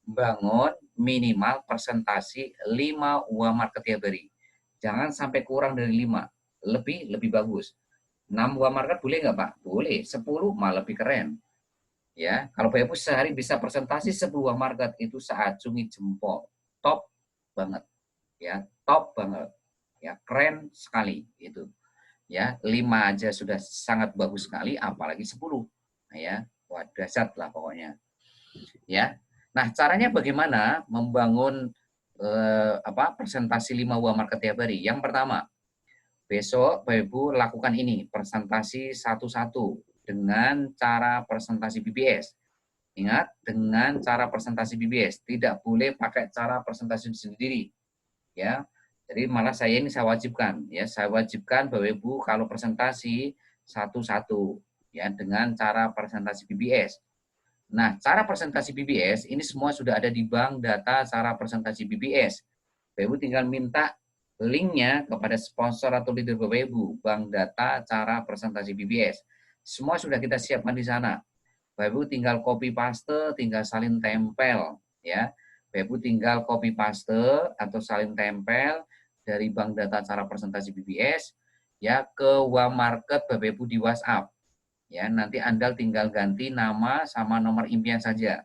Speaker 1: Bangun minimal presentasi 5 market tiap hari. Jangan sampai kurang dari 5. Lebih bagus. 6 market boleh nggak Pak? Boleh. 10 malah lebih keren. Ya, kalau Bapak Ibu sehari bisa presentasi 10 market itu seacungi jempol. Top banget. Ya, top banget. Ya, keren sekali itu. Ya, 5 aja sudah sangat bagus sekali, apalagi 10. Nah, ya, wah dahsyat lah pokoknya. Ya. Nah, caranya bagaimana membangun presentasi 5 market tiap hari? Yang pertama, besok Bapak Ibu lakukan ini, presentasi satu-satu dengan cara presentasi BBS. Ingat, dengan cara presentasi BBS, tidak boleh pakai cara presentasi sendiri. Ya, jadi malah saya wajibkan, ya, saya wajibkan Bapak Ibu kalau presentasi satu-satu, ya, dengan cara presentasi BBS. Nah, cara presentasi BBS ini semua sudah ada di bank data cara presentasi BBS. Bapak Ibu tinggal minta linknya kepada sponsor atau leader Bapak Ibu, bank data cara presentasi BBS. Semua sudah kita siapkan di sana. Bapak Ibu tinggal copy paste, tinggal salin tempel, ya. Bapak Ibu tinggal copy paste atau salin tempel dari bank data cara presentasi BBS ya ke Market Bapak Ibu di WhatsApp. Ya, nanti Anda tinggal ganti nama sama nomor impian saja.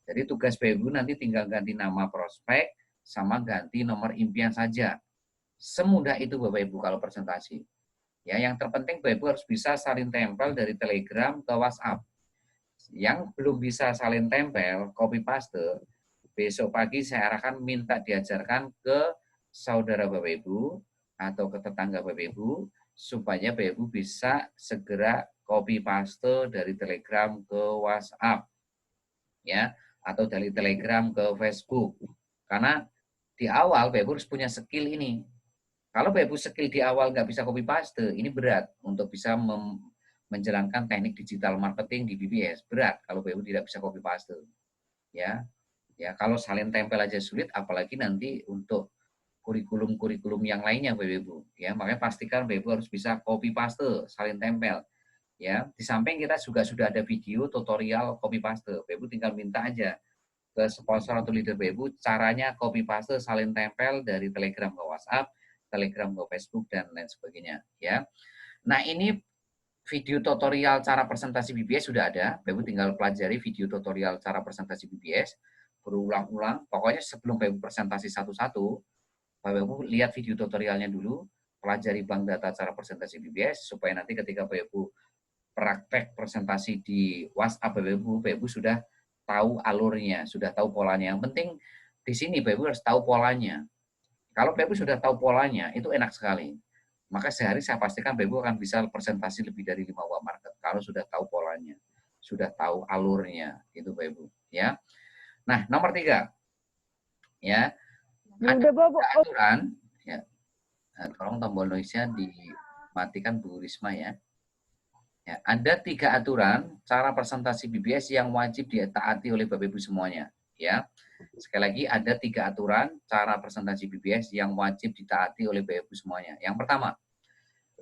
Speaker 1: Jadi tugas Bapak Ibu nanti tinggal ganti nama prospek sama ganti nomor impian saja. Semudah itu Bapak Ibu kalau presentasi. Ya, yang terpenting Bapak Ibu harus bisa salin tempel dari Telegram ke WhatsApp. Yang belum bisa salin tempel, copy paste, besok pagi saya arahkan minta diajarkan ke saudara Bapak Ibu atau ke tetangga Bapak Ibu supaya Bapak Ibu bisa segera copy paste dari Telegram ke WhatsApp, ya, atau dari Telegram ke Facebook. Karena di awal Bapak Ibu harus punya skill ini. Kalau Bapak Ibu skill di awal nggak bisa copy paste, ini berat untuk bisa menjalankan teknik digital marketing di BBS. Berat kalau Bapak Ibu tidak bisa copy paste. Ya, ya kalau salin tempel aja sulit, apalagi nanti untuk kurikulum-kurikulum yang lainnya Bapak Ibu. Ya, makanya pastikan Bapak Ibu harus bisa copy paste, salin tempel. Ya, di samping kita juga sudah ada video tutorial copy paste. Bapak Ibu tinggal minta aja ke sponsor atau leader Bapak Ibu caranya copy paste, salin tempel dari Telegram ke WhatsApp, Telegram ke Facebook dan lain sebagainya. Ya, nah ini video tutorial cara presentasi BBS sudah ada. Bapak Ibu tinggal pelajari video tutorial cara presentasi BBS berulang-ulang. Pokoknya sebelum Bapak Ibu presentasi satu-satu, Bapak Ibu lihat video tutorialnya dulu, pelajari bank data cara presentasi BBS supaya nanti ketika Bapak Ibu praktek presentasi di WhatsApp Bapak Ibu sudah tahu alurnya, sudah tahu polanya. Yang penting di sini Bapak Ibu harus tahu polanya. Kalau Bapak Ibu sudah tahu polanya, itu enak sekali. Maka sehari saya pastikan Bapak Ibu akan bisa presentasi lebih dari 5 market kalau sudah tahu polanya, sudah tahu alurnya, itu Bapak Ibu, ya. Nah, nomor 3, ya, ada aturan, ya. Nah, tolong tombol noise-nya dimatikan Bu Risma ya. Ya, ada 3 aturan cara presentasi BBS yang wajib ditaati oleh Bapak Ibu semuanya, ya. Sekali lagi ada 3 aturan cara presentasi BBS yang wajib ditaati oleh Bapak Ibu semuanya. Yang pertama,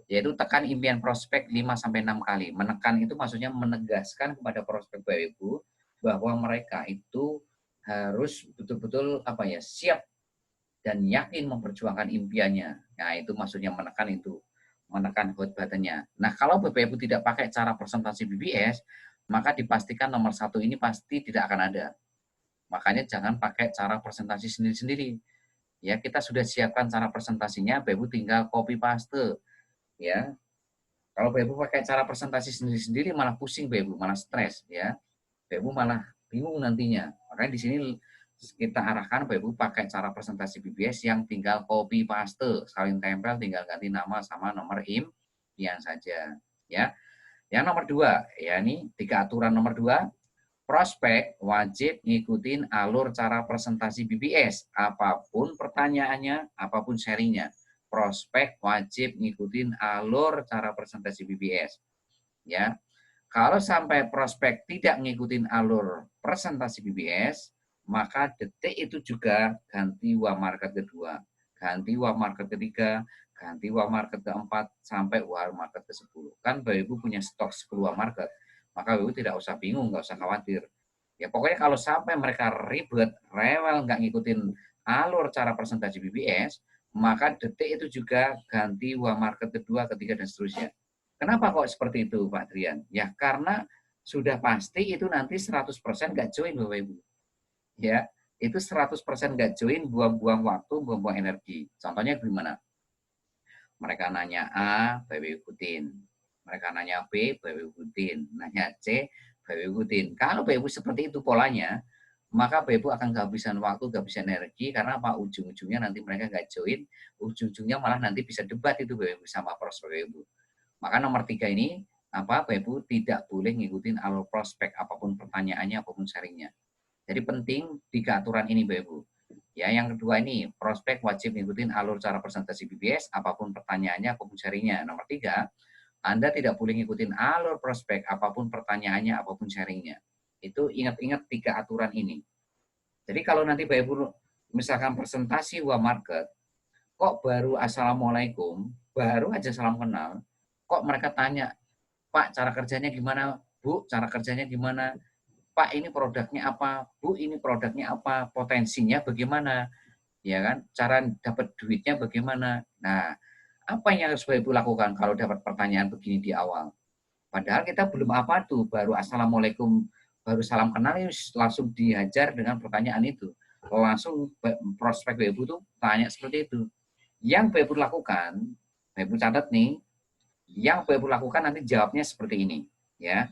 Speaker 1: yaitu tekan impian prospek 5-6 kali. Menekan itu maksudnya menegaskan kepada prospek Bapak Ibu bahwa mereka itu harus betul-betul siap dan yakin memperjuangkan impiannya. Nah, itu maksudnya menekan itu. Menekan hot button-nya. Nah, kalau Bapak Ibu tidak pakai cara presentasi BBS, maka dipastikan nomor 1 ini pasti tidak akan ada. Makanya jangan pakai cara presentasi sendiri-sendiri. Ya, kita sudah siapkan cara presentasinya, Bapak Ibu tinggal copy paste. Ya, kalau Bapak Ibu pakai cara presentasi sendiri-sendiri malah pusing Bapak Ibu, malah stres ya. Bapak Ibu malah bingung nantinya. Makanya di sini kita arahkan Bapak Ibu pakai cara presentasi BBS yang tinggal copy paste, salin tempel, tinggal ganti nama sama nomor impian saja ya. Yang nomor 2, ya ini 3 aturan nomor 2, prospek wajib ngikutin alur cara presentasi BBS, apapun pertanyaannya, apapun sharingnya. Prospek wajib ngikutin alur cara presentasi BBS. Ya, kalau sampai prospek tidak ngikutin alur presentasi BBS, maka detik itu juga ganti market kedua, ganti market ketiga, ganti market keempat, sampai market ke-10. Kan Bapak Ibu punya stok 10 market, maka Bapak Ibu tidak usah bingung, nggak usah khawatir. Ya pokoknya kalau sampai mereka ribet, rewel, nggak ngikutin alur cara presentasi BBS, maka detik itu juga ganti market kedua, ketiga, dan seterusnya. Kenapa kok seperti itu, Pak Trian? Ya karena sudah pasti itu nanti 100% nggak join, Bapak Ibu. Ya, itu 100% nggak join, buang-buang waktu, buang-buang energi. Contohnya gimana? Mereka nanya A, Bapak Ibu ikutin. Mereka nanya B, Bapak Ibu ikutin. Nanya C, Bapak Ibu ikutin. Kalau Bapak Ibu seperti itu polanya, maka Bapak Ibu akan kehabisan waktu, kehabisan energi, karena apa? Ujung-ujungnya nanti mereka nggak join, ujung-ujungnya malah nanti bisa debat itu Bapak Ibu sama prospek Bapak Ibu. Maka nomor 3 ini, apa Bapak Ibu tidak boleh ngikutin alur prospek, apapun pertanyaannya, apapun sharingnya. Jadi penting 3 aturan ini Bapak Ibu. Ya, yang kedua ini, prospek wajib ngikutin alur cara presentasi BBS, apapun pertanyaannya, apapun sharingnya. Nomor 3, Anda tidak boleh ngikutin alur prospek, apapun pertanyaannya, apapun sharingnya. Itu ingat-ingat 3 aturan ini. Jadi kalau nanti Bapak Ibu misalkan presentasi market, kok baru assalamualaikum, baru aja salam kenal, kok mereka tanya, Pak cara kerjanya gimana, Bu cara kerjanya gimana, Pak ini produknya apa, Bu ini produknya apa, potensinya bagaimana, ya kan, cara dapat duitnya bagaimana. Nah, apa yang harus Bapak Ibu lakukan kalau dapat pertanyaan begini di awal? Padahal kita belum apa tuh, baru assalamualaikum, baru salam kenal, langsung dihajar dengan pertanyaan itu. Langsung prospek Bapak Ibu tuh tanya seperti itu. Yang Bapak Ibu lakukan, Bapak Ibu catat nih, yang Bapak Ibu lakukan nanti jawabnya seperti ini, ya.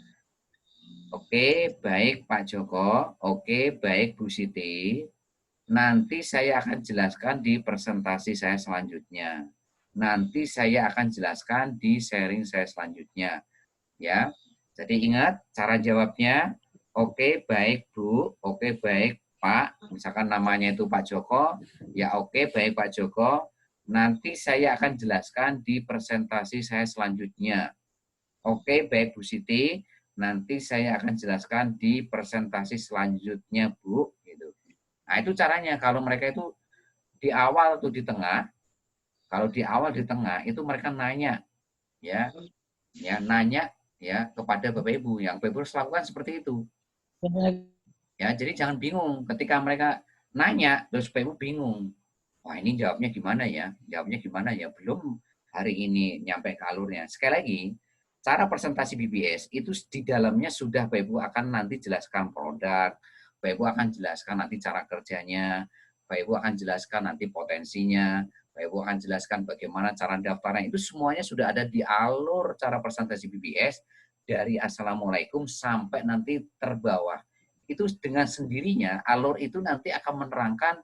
Speaker 1: Oke, baik Pak Joko. Oke, baik Bu Siti. Nanti saya akan jelaskan di presentasi saya selanjutnya. Nanti saya akan jelaskan di sharing saya selanjutnya. Ya, jadi ingat cara jawabnya. Oke, baik Bu. Oke, baik Pak. Misalkan namanya itu Pak Joko. Ya, oke, baik Pak Joko. Nanti saya akan jelaskan di presentasi saya selanjutnya. Oke, baik Bu Siti. Nanti saya akan jelaskan di presentasi selanjutnya, Bu. Gitu. Nah, itu caranya. Kalau mereka itu di awal atau di tengah, kalau di awal di tengah itu mereka nanya, ya, nanya ya kepada Bapak Ibu. Yang Bapak Ibu harus lakukan seperti itu. Ya, jadi jangan bingung ketika mereka nanya, terus Bapak Ibu bingung. Wah, ini jawabnya gimana ya? Jawabnya gimana ya? Belum hari ini nyampe ke alurnya. Sekali lagi, cara presentasi BBS itu di dalamnya sudah Bapak Ibu akan nanti jelaskan produk, Bapak Ibu akan jelaskan nanti cara kerjanya, Bapak Ibu akan jelaskan nanti potensinya, Bapak Ibu akan jelaskan bagaimana cara daftarnya. Itu semuanya sudah ada di alur cara presentasi BBS dari Assalamualaikum sampai nanti terbawah. Itu dengan sendirinya alur itu nanti akan menerangkan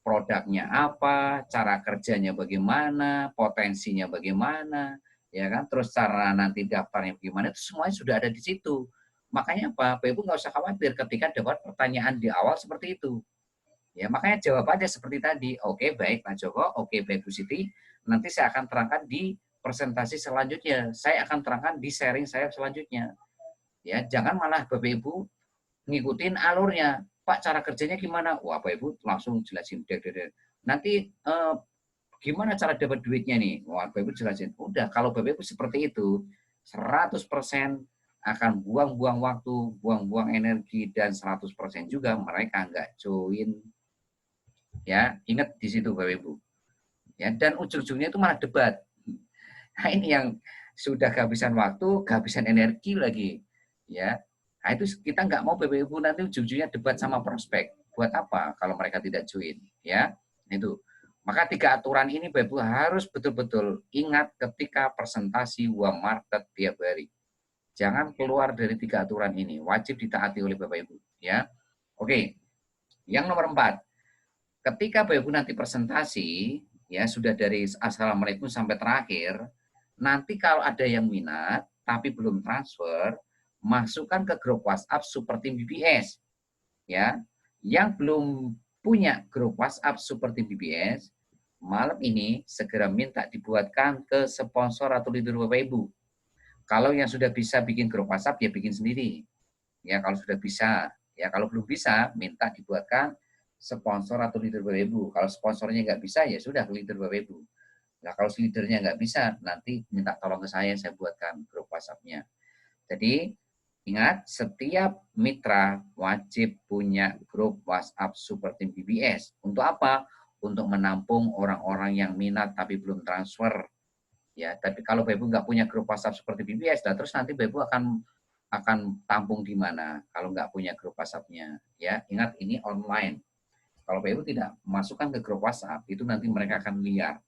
Speaker 1: produknya apa, cara kerjanya bagaimana, potensinya bagaimana, ya kan? Terus cara nanti daftarnya bagaimana, itu semuanya sudah ada di situ. Makanya apa? Bapak Ibu nggak usah khawatir ketika dapat pertanyaan di awal seperti itu. Ya, makanya jawab aja seperti tadi. Oke, baik Pak Joko, oke baik Bu Siti. Nanti saya akan terangkan di presentasi selanjutnya. Saya akan terangkan di sharing saya selanjutnya. Ya, jangan malah Bapak Ibu ngikutin alurnya. Pak cara kerjanya gimana? Wah, Bapak Ibu langsung jelasin. Nanti gimana cara dapat duitnya nih? Wah, Bapak Ibu jelasin. Udah, kalau Bapak Ibu seperti itu, 100% akan buang-buang waktu, buang-buang energi, dan 100% juga mereka nggak join. Ya, ingat di situ Bapak Ibu. Ya, dan ujung-ujungnya itu malah debat. Nah, ini yang sudah kehabisan waktu, kehabisan energi lagi. Ya, nah, itu kita nggak mau Bapak Ibu nanti ujung-ujungnya debat sama prospek. Buat apa kalau mereka tidak join? Ya, itu. Maka 3 aturan ini Bapak Ibu harus betul-betul ingat ketika presentasi market tiap hari. Jangan keluar dari 3 aturan ini. Wajib ditaati oleh Bapak Ibu. Ya, oke. Yang nomor 4, ketika Bapak Ibu nanti presentasi, ya sudah dari Assalamualaikum sampai terakhir, nanti kalau ada yang minat tapi belum transfer, masukkan ke grup WhatsApp Super Team BBS. Ya, yang belum punya grup WhatsApp Super Team BBS, malam ini segera minta dibuatkan ke sponsor atau leader Bapak Ibu. Kalau yang sudah bisa bikin grup WhatsApp, ya bikin sendiri. Ya, kalau sudah bisa. Ya, kalau belum bisa, minta dibuatkan sponsor atau leader Bapak Ibu. Kalau sponsornya nggak bisa, ya sudah leader Bapak Ibu. Nah, kalau leadernya nggak bisa, nanti minta tolong ke saya buatkan grup WhatsApp-nya. Jadi, ingat, setiap mitra wajib punya grup WhatsApp Super Team BBS. Untuk apa? Untuk menampung orang-orang yang minat tapi belum transfer. Ya, tapi kalau Bapak Ibu nggak punya grup WhatsApp seperti BBS, nah terus nanti Bapak Ibu akan tampung di mana kalau nggak punya grup WhatsApp-nya. Ya, ingat ini online. Kalau Bapak Ibu tidak masukkan ke grup WhatsApp, itu nanti mereka akan liar.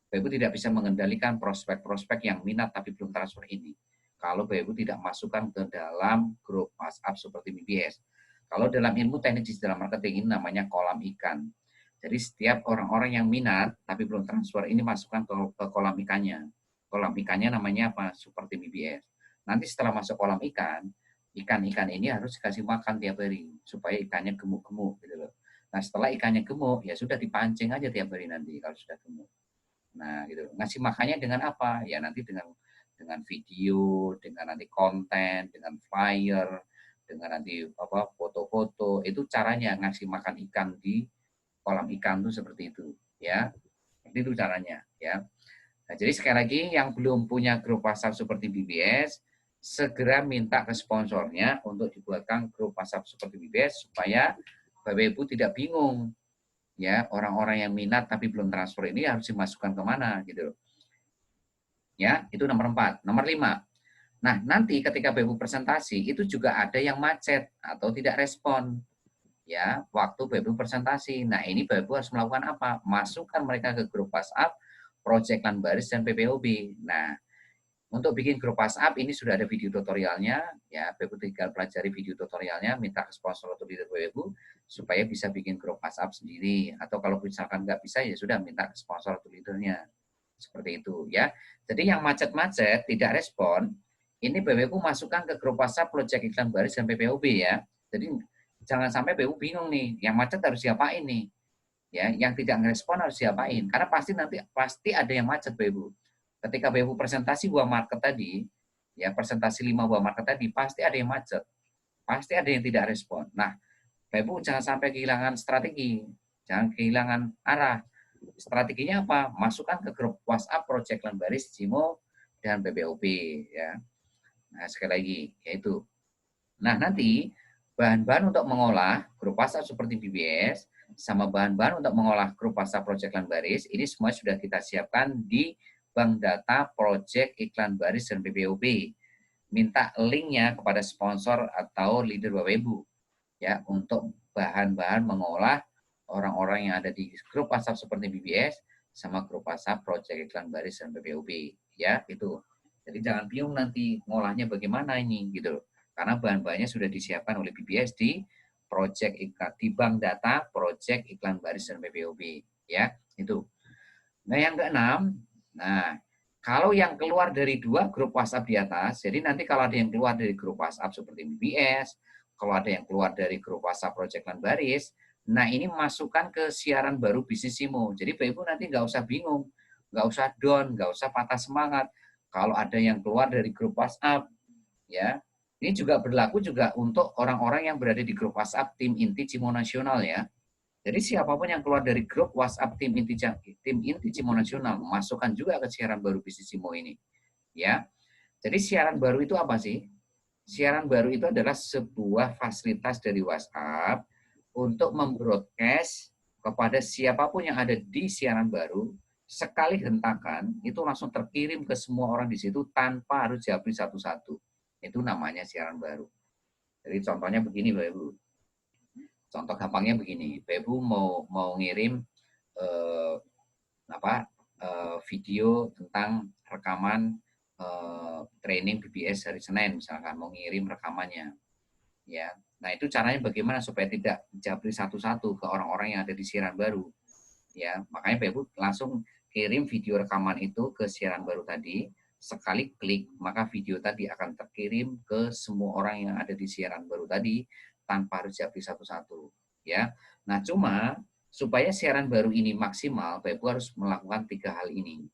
Speaker 1: Bapak Ibu tidak bisa mengendalikan prospek-prospek yang minat tapi belum transfer ini. Kalau Bapak Ibu tidak masukkan ke dalam grup WhatsApp seperti BBS. Kalau dalam ilmu teknik digital marketing ini namanya kolam ikan. Jadi setiap orang-orang yang minat tapi belum transfer ini masukkan ke kolam ikannya. Kolam ikannya namanya apa? Seperti BBS. Nanti setelah masuk kolam ikan, ikan-ikan ini harus dikasih makan tiap hari supaya ikannya gemuk-gemuk gitu loh. Nah, setelah ikannya gemuk ya sudah dipancing aja tiap hari nanti kalau sudah gemuk. Nah, gitu. Ngasih makannya dengan apa? Ya nanti dengan video, dengan nanti konten, dengan flyer, dengan nanti apa foto-foto. Itu caranya ngasih makan ikan di kolam ikan tuh seperti itu, ya. Itu caranya, ya. Nah, jadi sekali lagi yang belum punya grup WhatsApp seperti BBS, segera minta ke sponsornya untuk dibuatkan grup WhatsApp seperti BBS supaya Bapak Ibu tidak bingung, ya, orang-orang yang minat tapi belum transfer ini harus dimasukkan kemana gitu loh. Ya, itu nomor 4. Nomor 5. Nah, nanti ketika Bapak Ibu presentasi itu juga ada yang macet atau tidak respon. Ya, waktu Bapak Ibu presentasi. Nah, ini Bapak Ibu harus melakukan apa? Masukkan mereka ke grup WhatsApp Project Lanbaris dan PPOB. Nah, untuk bikin grup WhatsApp ini sudah ada video tutorialnya, ya. Bapak Ibu tinggal pelajari video tutorialnya, minta ke sponsor atau leader Bapak Ibu supaya bisa bikin grup WhatsApp sendiri. Atau kalau misalkan nggak bisa ya sudah minta ke sponsor atau leadernya. Seperti itu, ya. Jadi yang macet-macet tidak respon, ini Bapak Ibu masukkan ke grup WhatsApp Project Iklan Baris dan PPOB ya. Jadi jangan sampai BU bingung nih, yang macet harus diapain nih? Ya, yang tidak ngerespon harus diapain? Karena pasti ada yang macet BU. Ketika BU presentasi buah market tadi, ya presentasi 5 buah market tadi, pasti ada yang macet. Pasti ada yang tidak respon. Nah, BU jangan sampai kehilangan strategi, jangan kehilangan arah. Strateginya apa? Masukkan ke grup WhatsApp Project Lanbaris, Cimo, dan PPOB ya. Nah, sekali lagi, yaitu. Nah, nanti bahan-bahan untuk mengolah grup WhatsApp seperti BBS sama bahan-bahan untuk mengolah grup WhatsApp Project Iklan Baris ini semua sudah kita siapkan di bank data Project Iklan Baris dan PPOB. Minta linknya kepada sponsor atau leader Bapak Ibu ya untuk bahan-bahan mengolah orang-orang yang ada di grup WhatsApp seperti BBS sama grup WhatsApp Project Iklan Baris dan PPOB ya itu. Jadi jangan bingung nanti ngolahnya bagaimana ini gitu loh. Karena bahan-bahannya sudah disiapkan oleh BBS di project di bank data project iklan baris dan PPOB ya itu. Nah yang keenam, nah kalau yang keluar dari 2 grup WhatsApp di atas, jadi nanti kalau ada yang keluar dari grup WhatsApp seperti BBS, kalau ada yang keluar dari grup WhatsApp project iklan baris, nah ini masukkan ke siaran baru bisnis Simo. Jadi Bapak Ibu nanti nggak usah bingung, nggak usah down, nggak usah patah semangat. Kalau ada yang keluar dari grup WhatsApp, ya ini juga berlaku juga untuk orang-orang yang berada di grup WhatsApp tim inti Cimo Nasional ya. Jadi siapapun yang keluar dari grup WhatsApp tim inti Cimo Nasional, masukkan juga ke siaran baru bisnis Cimo ini. Ya. Jadi siaran baru itu apa sih? Siaran baru itu adalah sebuah fasilitas dari WhatsApp untuk membroadcast kepada siapapun yang ada di siaran baru, sekali hentakan itu langsung terkirim ke semua orang di situ tanpa harus diupload satu-satu. Itu namanya siaran baru. Jadi contohnya begini Bapak Ibu. Contoh gampangnya begini, Bapak Ibu mau ngirim video tentang rekaman training BBS hari Senin misalkan mau ngirim rekamannya. Ya. Nah, itu caranya bagaimana supaya tidak japri satu-satu ke orang-orang yang ada di siaran baru. Ya, makanya Bapak Ibu langsung kirim video rekaman itu ke siaran baru tadi. Sekali klik, maka video tadi akan terkirim ke semua orang yang ada di siaran baru tadi tanpa harus japri satu-satu. Ya, nah cuma supaya siaran baru ini maksimal, Bapak Ibu harus melakukan 3 hal ini.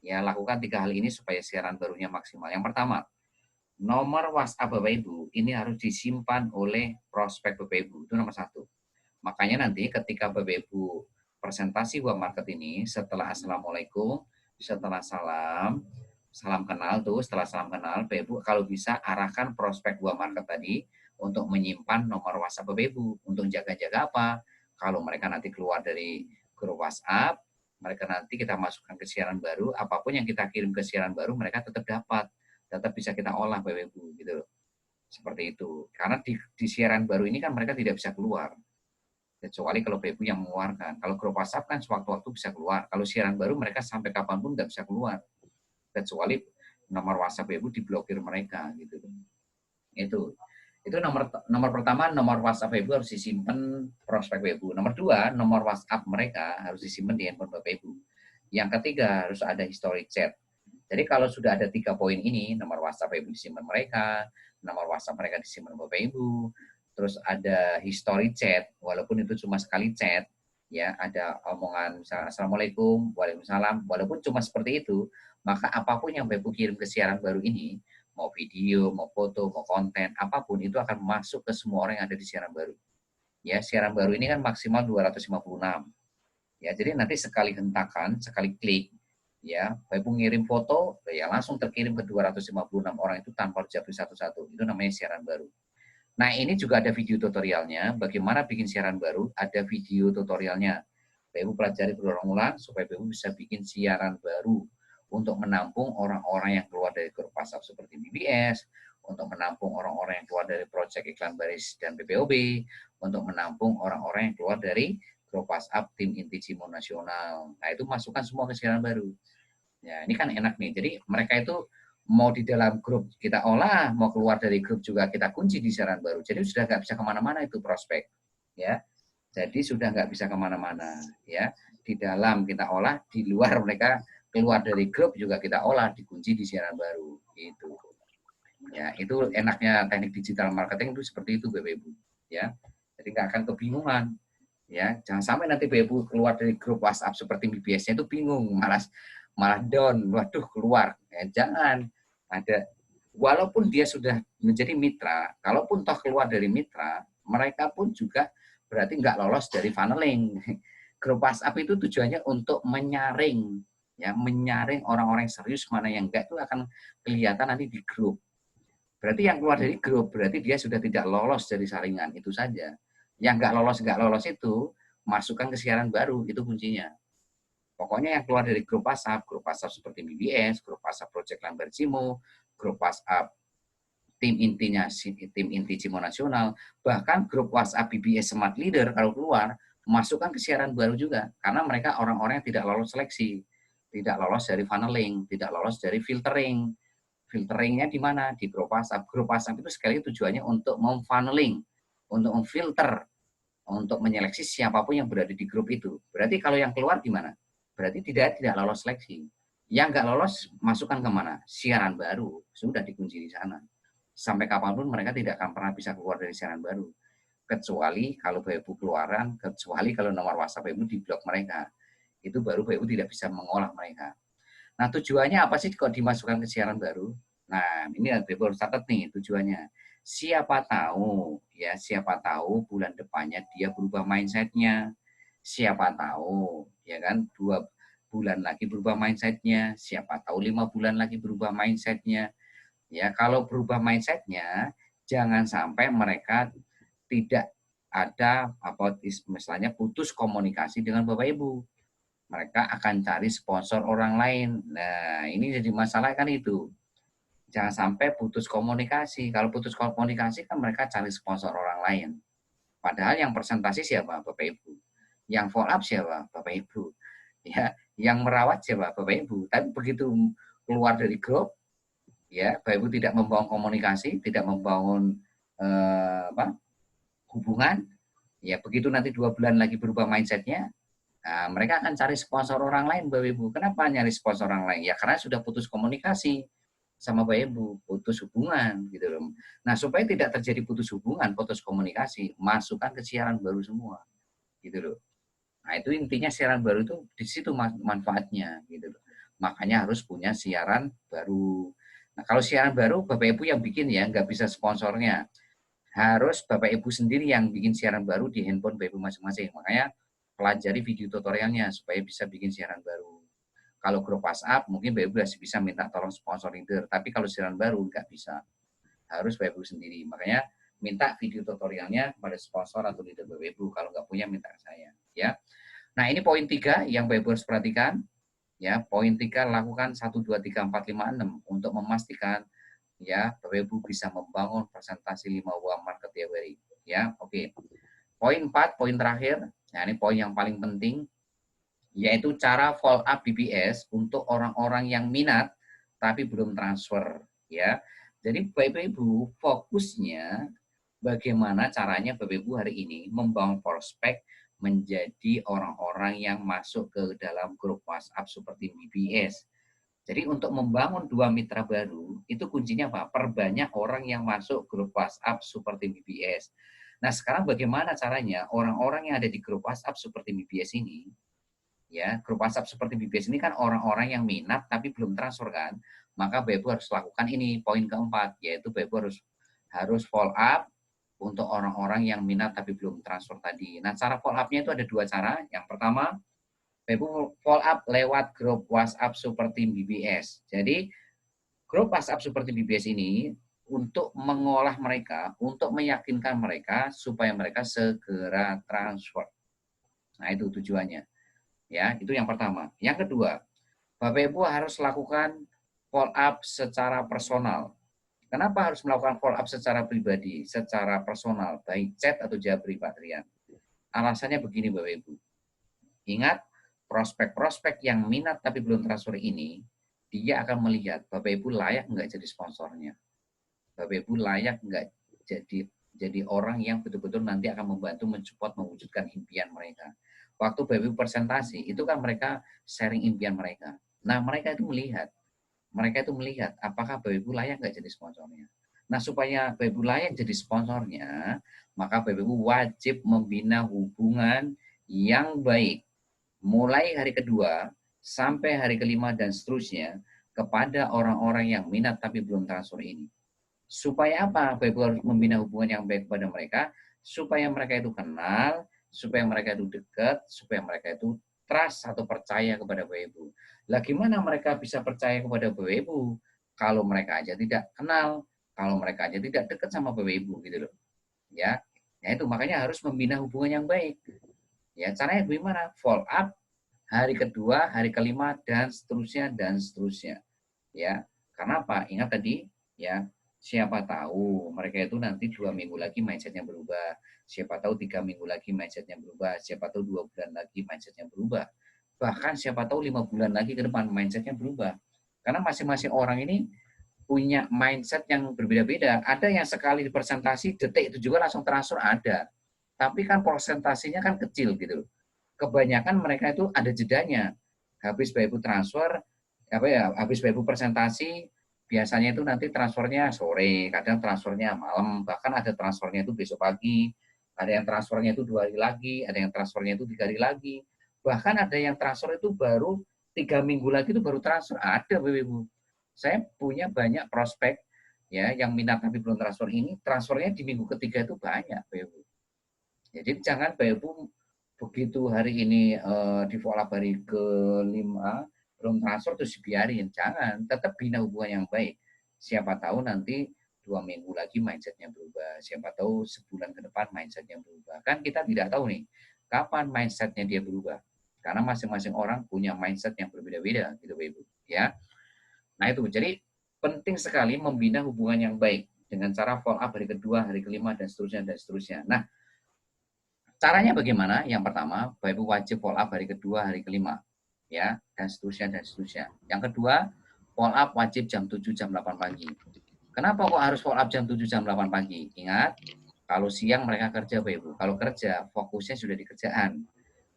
Speaker 1: Ya, lakukan 3 hal ini supaya siaran barunya maksimal. Yang pertama, nomor WhatsApp Bapak Ibu ini harus disimpan oleh prospek Bapak Ibu. Itu nomor 1. Makanya nanti ketika Bapak Ibu presentasi web market ini, setelah Assalamualaikum, setelah salam kenal tuh, setelah salam kenal, Bapak Ibu kalau bisa arahkan prospek web market tadi untuk menyimpan nomor WhatsApp Bapak Ibu. Untuk jaga-jaga apa? Kalau mereka nanti keluar dari grup WhatsApp, mereka nanti kita masukkan ke siaran baru, apapun yang kita kirim ke siaran baru, mereka tetap dapat. Tetap bisa kita olah Bapak Ibu gitu loh. Seperti itu. Karena di siaran baru ini kan mereka tidak bisa keluar. Kecuali kalau Bapak Ibu yang mengeluarkan. Kalau grup WhatsApp kan sewaktu-waktu bisa keluar. Kalau siaran baru mereka sampai kapanpun nggak bisa keluar. Kecuali nomor WhatsApp Bapak Ibu diblokir mereka gitu. Itu. Itu nomor pertama, nomor WhatsApp Ibu harus disimpan prospek Ibu. Nomor dua, nomor WhatsApp mereka harus disimpan di handphone Bapak Ibu. Yang ketiga, harus ada history chat. Jadi kalau sudah ada 3 poin ini, nomor WhatsApp Ibu disimpan mereka, nomor WhatsApp mereka disimpan Bapak Ibu, terus ada history chat, walaupun itu cuma sekali chat, ya ada omongan misalnya Assalamualaikum, Waalaikumsalam, walaupun cuma seperti itu, maka apapun yang Bapak Ibu kirim ke siaran baru ini, mau video, mau foto, mau konten, apapun itu akan masuk ke semua orang yang ada di siaran baru. Ya, siaran baru ini kan maksimal 256. Ya, jadi nanti sekali hentakan, sekali klik, ya, Bapak Ibu ngirim foto, ya langsung terkirim ke 256 orang itu tanpa dijabri satu-satu. Itu namanya siaran baru. Nah, ini juga ada video tutorialnya, bagaimana bikin siaran baru, ada video tutorialnya. Bapak Ibu pelajari berulang-ulang supaya Bapak Ibu bisa bikin siaran baru untuk menampung orang-orang yang keluar dari grup WhatsApp seperti BBS, untuk menampung orang-orang yang keluar dari proyek iklan baris dan PPOB, untuk menampung orang-orang yang keluar dari grup WhatsApp tim inti Cimo Nasional. Nah, itu masukkan semua ke siaran baru. Ya, ini kan enak nih. Jadi mereka itu mau di dalam grup kita olah, mau keluar dari grup juga kita kunci di siaran baru. Jadi sudah nggak bisa kemana-mana itu prospek. Ya, jadi sudah nggak bisa kemana-mana. Ya, di dalam kita olah, di luar mereka keluar dari grup juga kita olah, dikunci di siaran baru. Itu. Ya, itu enaknya teknik digital marketing itu seperti itu, Bapak Ibu. Ya, jadi nggak akan kebingungan. Ya, jangan sampai nanti Bapak Ibu keluar dari grup WhatsApp seperti BBS-nya itu bingung, malah down, waduh keluar. Ya, jangan. Ada, walaupun dia sudah menjadi mitra, kalaupun toh keluar dari mitra, mereka pun juga berarti nggak lolos dari funneling. Grup WhatsApp itu tujuannya untuk menyaring, ya, menyaring orang-orang yang serius mana yang enggak itu akan kelihatan nanti di grup. Berarti yang keluar dari grup, berarti dia sudah tidak lolos dari saringan, itu saja. Yang nggak lolos itu, masukkan ke siaran baru, itu kuncinya. Pokoknya yang keluar dari grup WhatsApp seperti BBS, grup WhatsApp Project Lamber Cimo, grup WhatsApp tim inti Cimo Nasional, bahkan grup WhatsApp BBS Smart Leader kalau keluar, masukkan ke siaran baru juga. Karena mereka orang-orang yang tidak lolos seleksi, tidak lolos dari funneling, tidak lolos dari filtering. Filteringnya di mana? Di grup WhatsApp. Grup WhatsApp itu sekali tujuannya untuk memfunneling, untuk memfilter, untuk menyeleksi siapapun yang berada di grup itu. Berarti kalau yang keluar gimana? Berarti tidak lolos seleksi. Yang nggak lolos, masukkan kemana? Siaran baru. Sudah dikunci di sana. Sampai kapanpun mereka tidak akan pernah bisa keluar dari siaran baru. Kecuali kalau Bapak Ibu keluaran, kecuali kalau nomor WhatsApp Bapak Ibu diblok mereka. Itu baru Bapak Ibu tidak bisa mengolah mereka. Nah, tujuannya apa sih kalau dimasukkan ke siaran baru? Nah, ini harus catat nih tujuannya. Siapa tahu, ya, siapa tahu bulan depannya dia berubah mindset-nya. Siapa tahu, ya kan, 2 bulan lagi berubah mindset-nya. Siapa tahu 5 bulan lagi berubah mindset-nya. Ya, kalau berubah mindset-nya, jangan sampai mereka tidak ada apa misalnya putus komunikasi dengan Bapak Ibu. Mereka akan cari sponsor orang lain. Nah, ini jadi masalah kan itu. Jangan sampai putus komunikasi. Kalau putus komunikasi kan mereka cari sponsor orang lain. Padahal yang presentasi siapa? Bapak Ibu. Yang follow up siapa? Bapak Ibu. Ya, yang merawat siapa? Bapak Ibu. Tapi begitu keluar dari grup, ya, Bapak Ibu tidak membangun komunikasi, tidak membangun hubungan, ya begitu nanti 2 bulan lagi berubah mindsetnya, nah, mereka akan cari sponsor orang lain, Bapak Ibu. Kenapa nyari sponsor orang lain? Ya karena sudah putus komunikasi sama Bapak Ibu, putus hubungan gitu loh. Nah, supaya tidak terjadi putus hubungan, putus komunikasi, masukkan ke siaran baru semua. Gitu loh. Nah, itu intinya siaran baru itu di situ manfaatnya gitu loh. Makanya harus punya siaran baru. Nah, kalau siaran baru Bapak Ibu yang bikin ya, nggak bisa sponsornya. Harus Bapak Ibu sendiri yang bikin siaran baru di handphone Bapak Ibu masing-masing. Makanya pelajari video tutorialnya supaya bisa bikin siaran baru. Kalau grup WhatsApp mungkin Bapak Ibu bisa minta tolong sponsor leader, tapi kalau siaran baru nggak bisa. Harus Bapak Ibu sendiri. Makanya minta video tutorialnya kepada sponsor atau leader Bapak Ibu. Kalau nggak punya minta ke saya. Ya. Nah, ini poin 3 yang Bapak Ibu harus perhatikan. Ya, poin 3 lakukan 1, 2, 3, 4, 5, 6 untuk memastikan ya Bapak Ibu bisa membangun presentasi 5 buah market theory. Ya, oke. Poin 4, poin terakhir. Nah, ini poin yang paling penting, yaitu cara follow up BBS untuk orang-orang yang minat tapi belum transfer. Ya, jadi Bapak Ibu fokusnya bagaimana caranya Bapak Ibu hari ini membangun prospek menjadi orang-orang yang masuk ke dalam grup WhatsApp seperti BBS. Jadi untuk membangun 2 mitra baru, itu kuncinya apa? Perbanyak orang yang masuk grup WhatsApp seperti BBS. Nah, sekarang bagaimana caranya orang-orang yang ada di grup WhatsApp seperti BBS ini, ya, grup WhatsApp seperti BBS ini kan orang-orang yang minat tapi belum transfer kan? Maka Bapak Ibu harus lakukan ini, poin keempat, yaitu Bapak Ibu harus follow up untuk orang-orang yang minat tapi belum transfer tadi. Nah, cara follow up-nya itu ada 2 cara. Yang pertama, Ibu follow up lewat grup WhatsApp seperti BBS. Jadi, grup WhatsApp seperti BBS ini untuk mengolah mereka, untuk meyakinkan mereka supaya mereka segera transfer. Nah, itu tujuannya. Ya, itu yang pertama. Yang kedua, Bapak Ibu harus lakukan follow up secara personal. Kenapa harus melakukan follow up secara pribadi, secara personal, baik chat atau japri, Pak Trian? Alasannya begini, Bapak Ibu. Ingat, prospek-prospek yang minat tapi belum transfer ini, dia akan melihat Bapak Ibu layak nggak jadi sponsornya. Bapak Ibu layak nggak jadi orang yang betul-betul nanti akan membantu mensupport mewujudkan impian mereka. Waktu Bapak Ibu presentasi, itu kan mereka sharing impian mereka. Nah, mereka itu melihat apakah Bapak Ibu layak nggak jadi sponsornya. Nah, supaya Bapak Ibu layak jadi sponsornya, maka Bapak Ibu wajib membina hubungan yang baik mulai hari kedua sampai hari kelima dan seterusnya kepada orang-orang yang minat tapi belum transfer ini. Supaya apa? Bapak Ibu harus membina hubungan yang baik kepada mereka, supaya mereka itu kenal, supaya mereka itu dekat, supaya mereka itu trust atau percaya kepada Bapak Ibu. Lah gimana mereka bisa percaya kepada Bapak Ibu kalau mereka aja tidak kenal, kalau mereka aja tidak dekat sama Bapak Ibu gitu loh. Ya. Ya itu makanya harus membina hubungan yang baik. Ya, caranya bagaimana? Follow up hari kedua, hari kelima, dan seterusnya. Ya, karena apa? Ingat tadi, ya, siapa tahu mereka itu nanti 2 minggu lagi mindsetnya berubah. Siapa tahu 3 minggu lagi mindsetnya berubah. Siapa tahu 2 bulan lagi mindsetnya berubah. Bahkan siapa tahu 5 bulan lagi ke depan mindsetnya berubah. Karena masing-masing orang ini punya mindset yang berbeda-beda. Ada yang sekali presentasi detik itu juga langsung transfer ada. Tapi kan presentasinya kan kecil gitu. Kebanyakan mereka itu ada jedanya. Habis Bapak Ibu transfer, habis Bapak Ibu presentasi, biasanya itu nanti transfernya sore, kadang transfernya malam, bahkan ada transfernya itu besok pagi, ada yang transfernya itu 2 hari lagi, ada yang transfernya itu 3 hari lagi, bahkan ada yang transfer itu baru 3 minggu lagi itu baru transfer, ada Bapak Ibu. Saya punya banyak prospek ya yang minat tapi belum transfer ini, transfernya di minggu ketiga itu banyak Bapak Ibu. Jadi jangan Bapak Ibu begitu hari ini di follow up hari ke-5 belum transfer terus dibiarin. Jangan, tetap bina hubungan yang baik. Siapa tahu nanti 2 minggu lagi mindsetnya berubah. Siapa tahu sebulan ke depan mindsetnya berubah. Kan kita tidak tahu nih kapan mindsetnya dia berubah. Karena masing-masing orang punya mindset yang berbeda-beda gitu Bapak Ibu. Ya. Nah itu, jadi penting sekali membina hubungan yang baik dengan cara follow up hari kedua, hari kelima, dan seterusnya, dan seterusnya. Nah, caranya bagaimana? Yang pertama, Bapak Ibu wajib follow up hari kedua, hari kelima. Ya, dan seterusnya, dan seterusnya. Yang kedua, follow up wajib jam 7, jam 8 pagi. Kenapa kok harus follow up jam 7, jam 8 pagi? Ingat, kalau siang mereka kerja, Bapak Ibu. Kalau kerja, fokusnya sudah di kerjaan.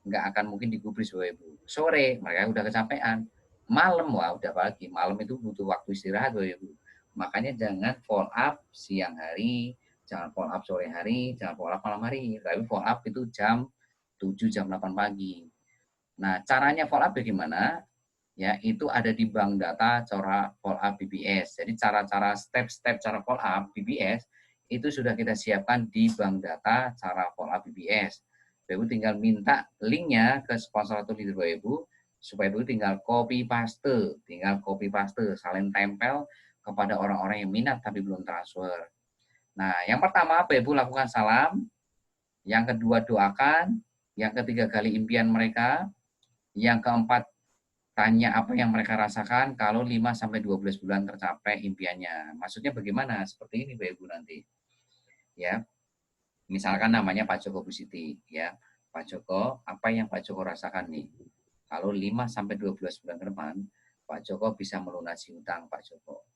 Speaker 1: Nggak akan mungkin digubris, Bapak Ibu. Sore, mereka udah kecapean. Malam, wah udah pagi. Malam itu butuh waktu istirahat, Bapak Ibu. Makanya jangan follow up siang hari, jangan follow up sore hari, jangan follow up malam hari. Tapi follow up itu jam 7, jam 8 pagi. Nah, caranya follow up bagaimana? Ya, itu ada di bank data cara follow up BBS. Jadi cara-cara step-step cara follow up BBS itu sudah kita siapkan di bank data cara follow up BBS. Bapak Ibu tinggal minta linknya ke sponsor atau leader Bapak Ibu, supaya Bapak Ibu tinggal copy paste, saling tempel kepada orang-orang yang minat tapi belum transfer. Nah, yang pertama Bapak Ibu lakukan salam, yang kedua doakan, yang ketiga gali impian mereka, yang keempat tanya apa yang mereka rasakan kalau 5-12 bulan tercapai impiannya. Maksudnya bagaimana? Seperti ini Bapak Ibu nanti. Ya. Misalkan namanya Pak Joko Busiti, ya. Pak Joko, apa yang Pak Joko rasakan nih? Kalau 5-12 bulan ke depan, Pak Joko bisa melunasi hutang Pak Joko.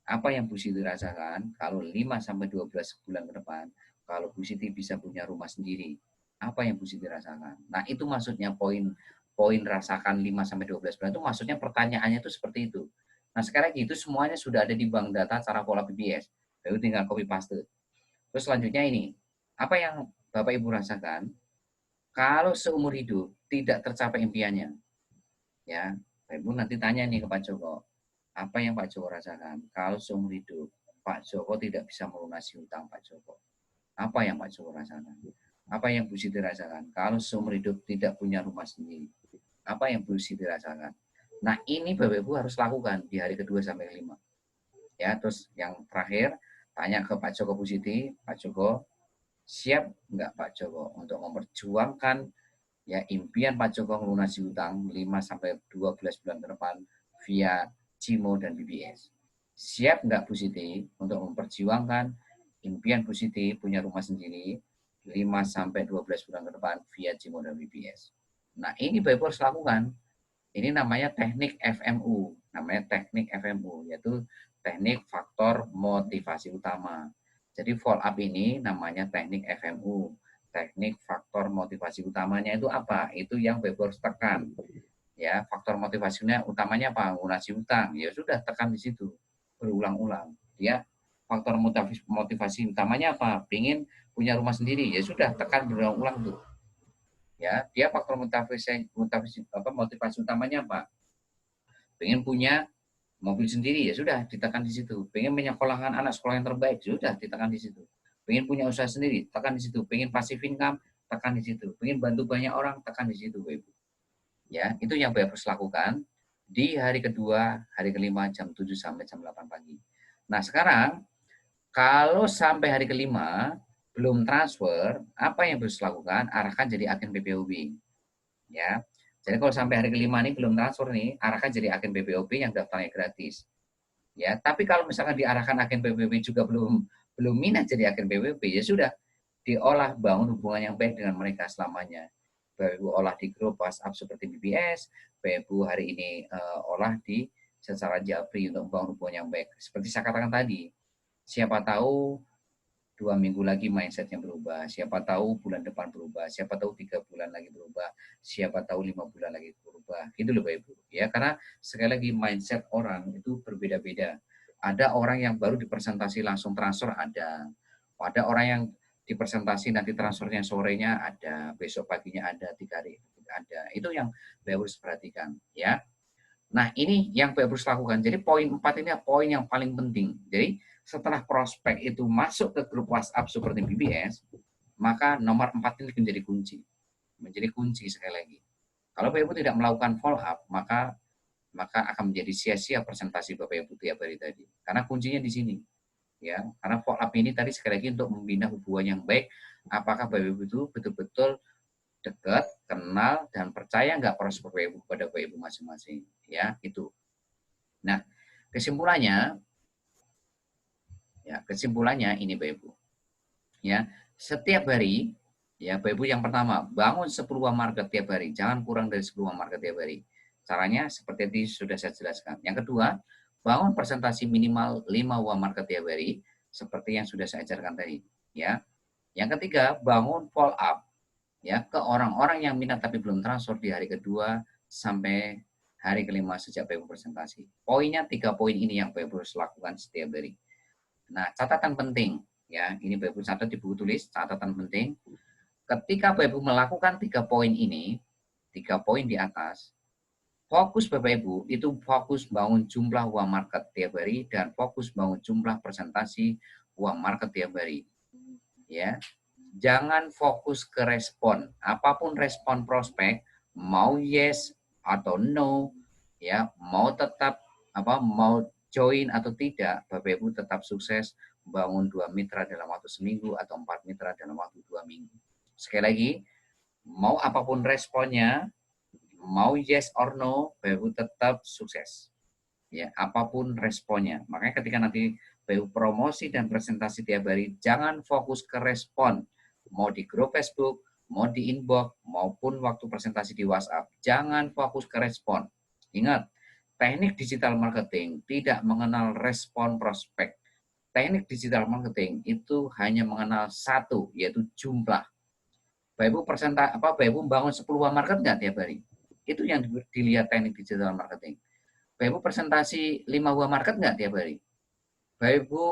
Speaker 1: Apa yang Bu Siti rasakan kalau 5-12 bulan ke depan, kalau Bu Siti bisa punya rumah sendiri, apa yang Bu Siti rasakan? Nah, itu maksudnya poin rasakan 5-12 bulan itu maksudnya pertanyaannya itu seperti itu. Nah, sekarang itu semuanya sudah ada di bank data cara pola PBS. Baru tinggal copy paste. Terus selanjutnya ini, apa yang Bapak Ibu rasakan kalau seumur hidup tidak tercapai impiannya? Ya, Bapak Ibu nanti tanya nih ke Pak Joko, apa yang Pak Joko rasakan kalau seumur hidup Pak Joko tidak bisa melunasi hutang Pak Joko? Apa yang Pak Joko rasakan? Apa yang Bu Siti rasakan kalau seumur hidup tidak punya rumah sendiri? Apa yang Bu Siti rasakan? Nah, ini Bapak Ibu harus lakukan di hari kedua sampai kelima. Ya, terus yang terakhir tanya ke Pak Joko Bu Siti, Pak Joko siap nggak Pak Joko untuk memperjuangkan ya impian Pak Joko melunasi hutang 5-12 bulan ke depan via Cimo dan BBS. Siap nggak Bu Siti untuk memperjuangkan impian Bu Siti punya rumah sendiri 5-12 bulan ke depan via Cimo dan BBS. Nah, ini Bapak Ibu harus lakukan. Ini namanya teknik FMU, yaitu teknik faktor motivasi utama. Jadi follow up ini namanya teknik FMU, teknik faktor motivasi utamanya itu apa? Itu yang Bapak harus tekan. Ya, faktor motivasinya utamanya apa? Lunasi utang. Ya sudah, tekan di situ berulang-ulang. Ya, faktor motivasi utamanya apa? Pengen punya rumah sendiri. Ya sudah, tekan berulang-ulang tuh. Ya, dia faktor motivasi utamanya apa? Pengen punya mobil sendiri, ya sudah ditekan di situ. Pengen menyekolahkan anak sekolah yang terbaik, sudah ditekan di situ. Pengen punya usaha sendiri, tekan di situ. Pengen passive income, tekan di situ. Pengen bantu banyak orang, tekan di situ, Ibu. Ya, itu yang Bapak harus lakukan di hari kedua, hari kelima jam 7 sampai jam 8 pagi. Nah, sekarang kalau sampai hari kelima belum transfer, apa yang harus lakukan? Arahkan jadi agen PPOB. Ya, jadi kalau sampai hari kelima ini belum transfer nih, arahkan jadi agen PPOB yang daftarnya gratis. Ya, tapi kalau misalkan diarahkan agen PPOB juga belum minat jadi agen PPOB, ya sudah diolah, bangun hubungan yang baik dengan mereka selamanya. Bapak Ibu olah di grup WhatsApp seperti BBS, Bapak Ibu hari ini olah di secara Japri untuk membangun hubungan yang baik. Seperti saya katakan tadi, siapa tahu 2 minggu lagi mindsetnya berubah, siapa tahu bulan depan berubah, siapa tahu 3 bulan lagi berubah, siapa tahu 5 bulan lagi berubah, gitu loh Bapak Ibu. Ya, karena sekali lagi mindset orang itu berbeda-beda. Ada orang yang baru dipresentasi langsung transfer, ada orang yang dipresentasi nanti transfernya sorenya ada, besok paginya ada, 3 hari ada. Itu yang Bapak Ibu harus perhatikan, ya. Nah, ini yang Bapak Ibu harus lakukan. Jadi poin 4 ini poin yang paling penting. Jadi setelah prospek itu masuk ke grup WhatsApp seperti BBS, maka nomor 4 ini menjadi kunci. Menjadi kunci sekali lagi. Kalau Bapak Ibu tidak melakukan follow up, maka akan menjadi sia-sia presentasi Bapak Ibu tiap hari tadi. Karena kuncinya di sini. Ya, karena follow up ini tadi sekali lagi untuk membina hubungan yang baik. Apakah Bapak Ibu itu betul-betul dekat, kenal, dan percaya nggak proses Bapak Ibu kepada Bapak Ibu masing-masing. Ya, itu. Nah, kesimpulannya ini Bapak Ibu. Ya, setiap hari ya Bapak Ibu, yang pertama, bangun 10 uang market tiap hari, jangan kurang dari 10 uang market tiap hari. Caranya seperti tadi sudah saya jelaskan. Yang kedua, bangun presentasi minimal 5 uang market tiap hari seperti yang sudah saya ajarkan tadi, ya. Yang ketiga, bangun follow up ya ke orang-orang yang minat tapi belum transfer di hari kedua sampai hari kelima sejak Bapak Ibu presentasi. Poinnya 3 poin ini yang Bapak Ibu harus lakukan setiap hari. Nah, catatan penting ya, ini Bapak Ibu catat di buku tulis, catatan penting. Ketika Bapak Ibu melakukan 3 poin ini, 3 poin di atas, fokus Bapak Ibu itu fokus bangun jumlah uang market tiap hari dan fokus bangun jumlah presentasi uang market tiap hari. Ya. Jangan fokus ke respon. Apapun respon prospek, mau yes atau no, ya, mau tetap mau join atau tidak, Bapak Ibu tetap sukses bangun 2 mitra dalam waktu seminggu atau 4 mitra dalam waktu 2 minggu. Sekali lagi, mau apapun responnya, mau yes or no, Bapak Ibu tetap sukses. Ya, apapun responnya. Makanya ketika nanti Bapak Ibu promosi dan presentasi tiap hari, jangan fokus ke respon. Mau di grup Facebook, mau di inbox, maupun waktu presentasi di WhatsApp. Jangan fokus ke respon. Ingat, teknik digital marketing tidak mengenal respon prospek. Teknik digital marketing itu hanya mengenal satu, yaitu jumlah. Bapak Ibu Bapak Ibu membangun 10 market nggak tiap hari? Itu yang dilihat teknik digital marketing. Bapak Ibu presentasi 5 market nggak tiap hari? Bapak Ibu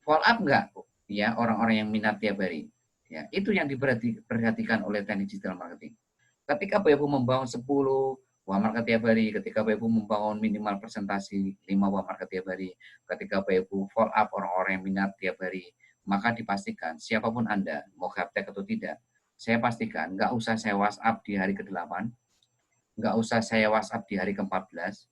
Speaker 1: follow up nggak? Ya, orang-orang yang minat tiap hari. Ya, itu yang diperhatikan oleh teknik digital marketing. Ketika Bapak Ibu membangun 10 market tiap hari, ketika Bapak Ibu membangun minimal presentasi 5 market tiap hari, ketika Bapak Ibu follow up orang-orang yang minat tiap hari, maka dipastikan siapapun Anda, mau gaptek atau tidak, saya pastikan nggak usah saya WhatsApp di hari ke-8, nggak usah saya WhatsApp di hari ke-14,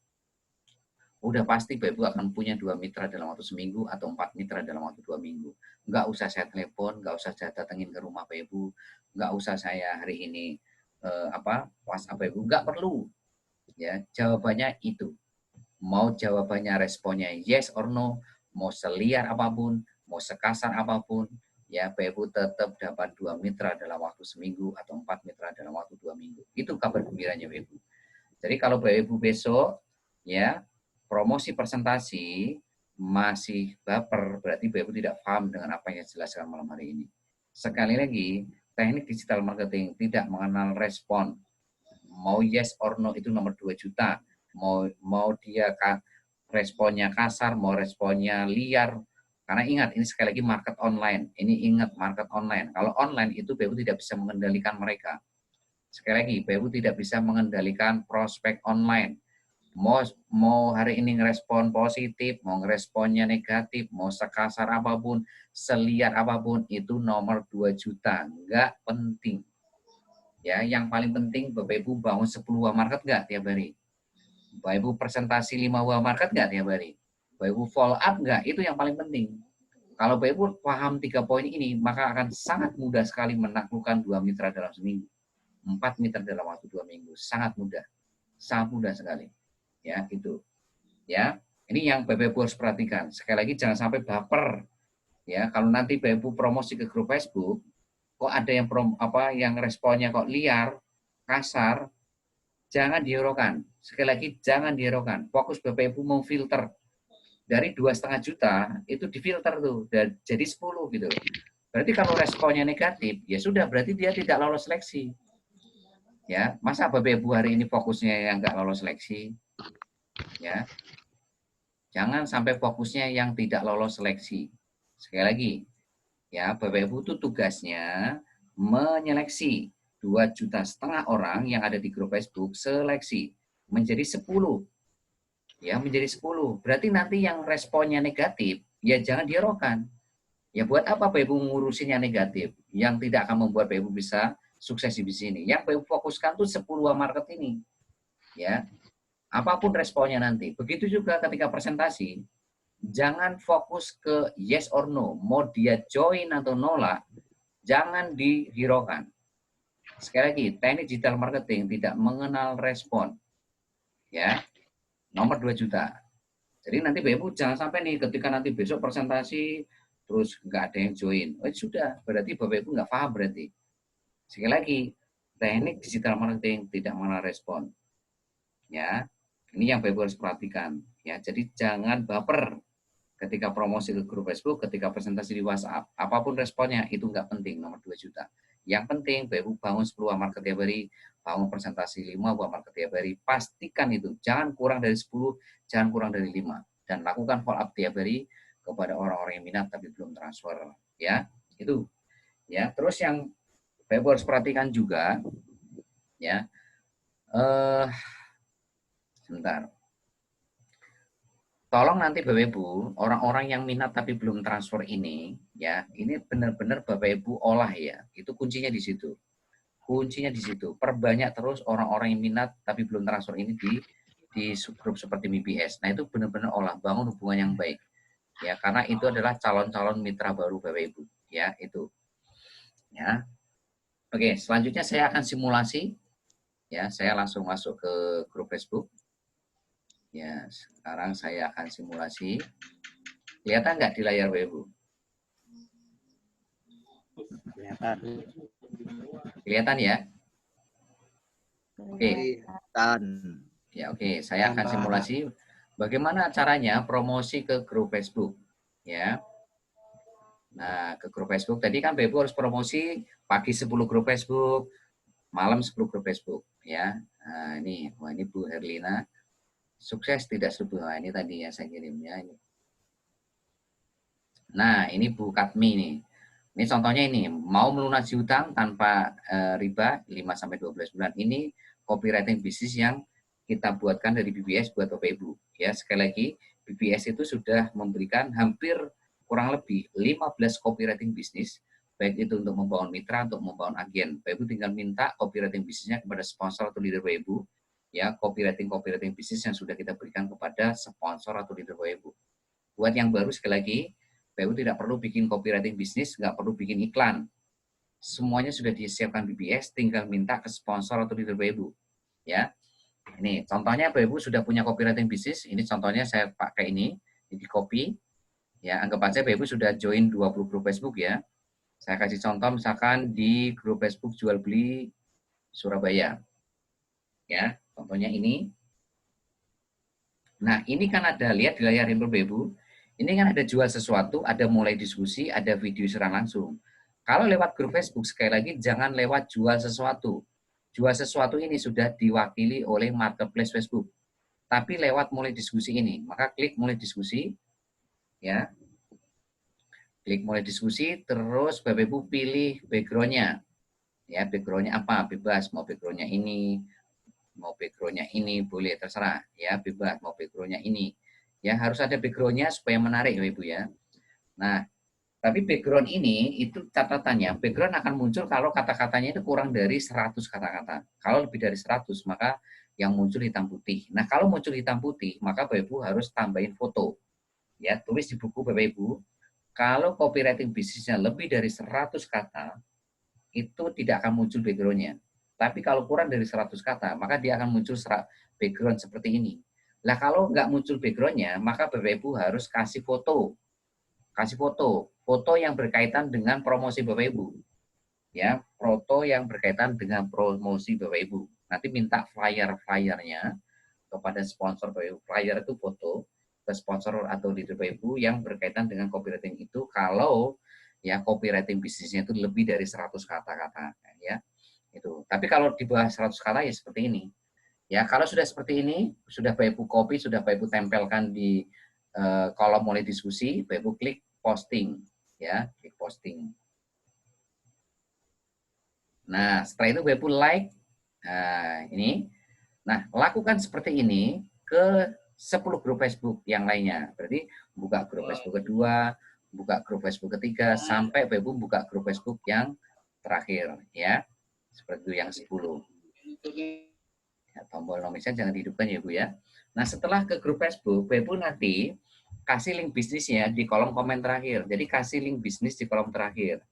Speaker 1: udah pasti Bapak Ibu akan punya 2 mitra dalam waktu seminggu atau 4 mitra dalam waktu 2 minggu. Nggak usah saya telepon, nggak usah saya datengin ke rumah Bapak Ibu, nggak usah saya hari ini WhatsApp Bapak Ibu, nggak perlu. Ya, jawabannya itu. Mau jawabannya responnya yes or no, mau seliar apapun, mau sekasar apapun, ya Bapak Ibu tetap dapat 2 mitra dalam waktu seminggu atau 4 mitra dalam waktu 2 minggu. Itu kabar gembiranya Bapak Ibu. Jadi kalau Bapak Ibu besok ya promosi presentasi masih baper, berarti Bapak Ibu tidak paham dengan apa yang saya jelaskan malam hari ini. Sekali lagi, teknik digital marketing tidak mengenal respon. Mau yes or no itu nomor 2 juta. Mau dia responnya kasar, mau responnya liar. Karena ingat, ini sekali lagi market online. Ini ingat market online. Kalau online itu Bapak Ibu tidak bisa mengendalikan mereka. Sekali lagi, Bapak Ibu tidak bisa mengendalikan prospek online. Mau hari ini ngerespon positif, mau ngeresponnya negatif, mau sekasar apapun, seliar apapun, itu nomor 2 juta. Nggak penting. Ya, yang paling penting Bapak Ibu bangun 10 market nggak tiap hari? Bapak Ibu presentasi 5 market nggak tiap hari? Bapak Ibu follow up nggak? Itu yang paling penting. Kalau Bapak Ibu paham 3 poin ini, maka akan sangat mudah sekali menaklukkan 2 mitra dalam seminggu. 4 mitra dalam waktu 2 minggu. Sangat mudah sekali. Ya, itu. Ya, ini yang Bapak Ibu harus perhatikan. Sekali lagi jangan sampai baper. Ya, kalau nanti Bapak Ibu promosi ke grup Facebook, kok ada yang responnya kok liar, kasar, jangan dihiraukan. Sekali lagi jangan dihiraukan. Fokus Bapak Ibu mau filter dari 2,5 juta itu difilter tuh jadi 10 gitu. Berarti kalau responnya negatif, ya sudah berarti dia tidak lolos seleksi. Ya, masa Bapak Ibu hari ini fokusnya yang nggak lolos seleksi? Ya, jangan sampai fokusnya yang tidak lolos seleksi. Sekali lagi, ya Bapak Ibu itu tugasnya menyeleksi 2,5 juta orang yang ada di grup Facebook, seleksi menjadi 10. Ya, menjadi 10. Berarti nanti yang responnya negatif, ya jangan dihiraukan. Ya buat apa Bapak Ibu ngurusin yang negatif, yang tidak akan membuat Bapak Ibu bisa sukses di sini. Yang Bapak Ibu fokuskan tuh 10 market ini. Ya, apapun responnya nanti. Begitu juga ketika presentasi, jangan fokus ke yes or no, mau dia join atau nolak, jangan dihiraukan. Sekali lagi, teknik digital marketing tidak mengenal respon. Ya, nomor 2 juta. Jadi nanti Bapak Ibu jangan sampai nih ketika nanti besok presentasi terus nggak ada yang join. Oh, sudah, berarti Bapak Ibu nggak paham berarti. Sekali lagi, teknik digital marketing tidak mengenal respon. Ya, ini yang Bapak Ibu harus perhatikan. Ya, jadi jangan baper ketika promosi ke grup Facebook, ketika presentasi di WhatsApp, apapun responnya itu nggak penting, nomor 2 juta. Yang penting, Bapak Ibu bangun 10 market tiap hari, bangun presentasi 5 market tiap hari, pastikan itu, jangan kurang dari 10, jangan kurang dari 5. Dan lakukan follow up tiap hari kepada orang-orang yang minat tapi belum transfer. Ya, itu. Ya, terus yang Bapak Ibu harus perhatikan juga, ya, sebentar. Tolong nanti Bapak Ibu, orang-orang yang minat tapi belum transfer ini, ya, ini benar-benar Bapak Ibu olah ya. Itu kuncinya di situ. Kuncinya di situ. Perbanyak terus orang-orang yang minat tapi belum transfer ini di subgrup seperti BBS. Nah, itu benar-benar olah, bangun hubungan yang baik. Ya, karena itu adalah calon-calon mitra baru Bapak Ibu, ya, itu. Ya. Oke, selanjutnya saya akan simulasi. Ya, saya langsung masuk ke grup Facebook. Ya, sekarang saya akan simulasi. Kelihatan nggak di layar Bapak Ibu?
Speaker 3: Kelihatan.
Speaker 1: Kelihatan ya? Oke.
Speaker 3: Kelihatan.
Speaker 1: Ya, oke. Saya akan simulasi bagaimana caranya promosi ke grup Facebook. Ya. Nah, ke grup Facebook tadi kan Ibu harus promosi pagi 10 grup Facebook, malam 10 grup Facebook. Ya. Nah, ini, wah ini Bu Herlina. Sukses tidak setuju. Nah, ini tadi yang saya kirimnya. Ini. Nah, ini Bu Katmi nih. Ini contohnya ini, mau melunasi hutang tanpa riba 5-12 bulan. Ini copywriting bisnis yang kita buatkan dari BBS buat Bapak Ibu. Ya, sekali lagi, BBS itu sudah memberikan hampir kurang lebih 15 copywriting bisnis, baik itu untuk membangun mitra, untuk membangun agen. Bapak Ibu tinggal minta copywriting bisnisnya kepada sponsor atau leader Bapak Ibu. Ya, copywriting bisnis yang sudah kita berikan kepada sponsor atau leader Bapak Ibu. Buat yang baru sekali lagi, BU tidak perlu bikin copywriting bisnis, nggak perlu bikin iklan. Semuanya sudah disiapkan BBS, tinggal minta ke sponsor atau leader BU. Ya, ini contohnya BU sudah punya copywriting bisnis. Ini contohnya saya pakai ini di copy. Ya, anggap aja BU sudah join 20 grup Facebook ya. Saya kasih contoh misalkan di grup Facebook jual beli Surabaya. Ya, contohnya ini. Nah, ini kan ada, lihat di layar handphone BU. Ini kan ada jual sesuatu, ada mulai diskusi, ada video serang langsung. Kalau lewat grup Facebook, sekali lagi jangan lewat jual sesuatu. Jual sesuatu ini sudah diwakili oleh marketplace Facebook. Tapi lewat mulai diskusi ini, maka klik mulai diskusi, ya. Klik mulai diskusi, terus Bapak Ibu pilih background-nya. Ya, background-nya apa? Bebas, mau background-nya ini, mau background-nya ini, boleh, terserah. Ya, bebas, mau background-nya ini. Ya, harus ada background-nya supaya menarik, Bapak Ibu ya. Nah, tapi background ini, itu catatannya, background akan muncul kalau kata-katanya itu kurang dari 100 kata-kata. Kalau lebih dari 100, maka yang muncul hitam putih. Nah, kalau muncul hitam putih, maka Bapak Ibu harus tambahin foto. Ya, tulis di buku Bapak Ibu, kalau copywriting bisnisnya lebih dari 100 kata, itu tidak akan muncul background-nya. Tapi kalau kurang dari 100 kata, maka dia akan muncul background seperti ini. Nah, kalau nggak muncul background-nya, maka Bapak Ibu harus kasih foto. Kasih foto. Foto yang berkaitan dengan promosi Bapak Ibu. Ya, foto yang berkaitan dengan promosi Bapak Ibu. Nanti minta flyer-flyernya kepada sponsor Bapak Ibu. Flyer itu foto ke sponsor atau leader Bapak Ibu yang berkaitan dengan copywriting itu kalau ya copywriting bisnisnya itu lebih dari 100 kata-kata ya. Itu. Tapi kalau di bawah 100 kata ya seperti ini. Ya, kalau sudah seperti ini, sudah Bapak Ibu copy, sudah Bapak Ibu tempelkan di kolom mulai diskusi, Bapak Ibu klik posting ya, klik posting. Nah, setelah itu Bapak Ibu like. Nah, ini. Nah, lakukan seperti ini ke 10 grup Facebook yang lainnya. Berarti buka grup Facebook kedua, buka grup Facebook ketiga, sampai Bapak Ibu buka grup Facebook yang terakhir ya. Seperti itu yang 10. Ya, tombol nomisnya jangan dihidupkan ya Bu ya. Nah, setelah ke grup Facebook, Bapak Ibu nanti kasih link bisnisnya di kolom komen terakhir. Jadi kasih link bisnis di kolom terakhir.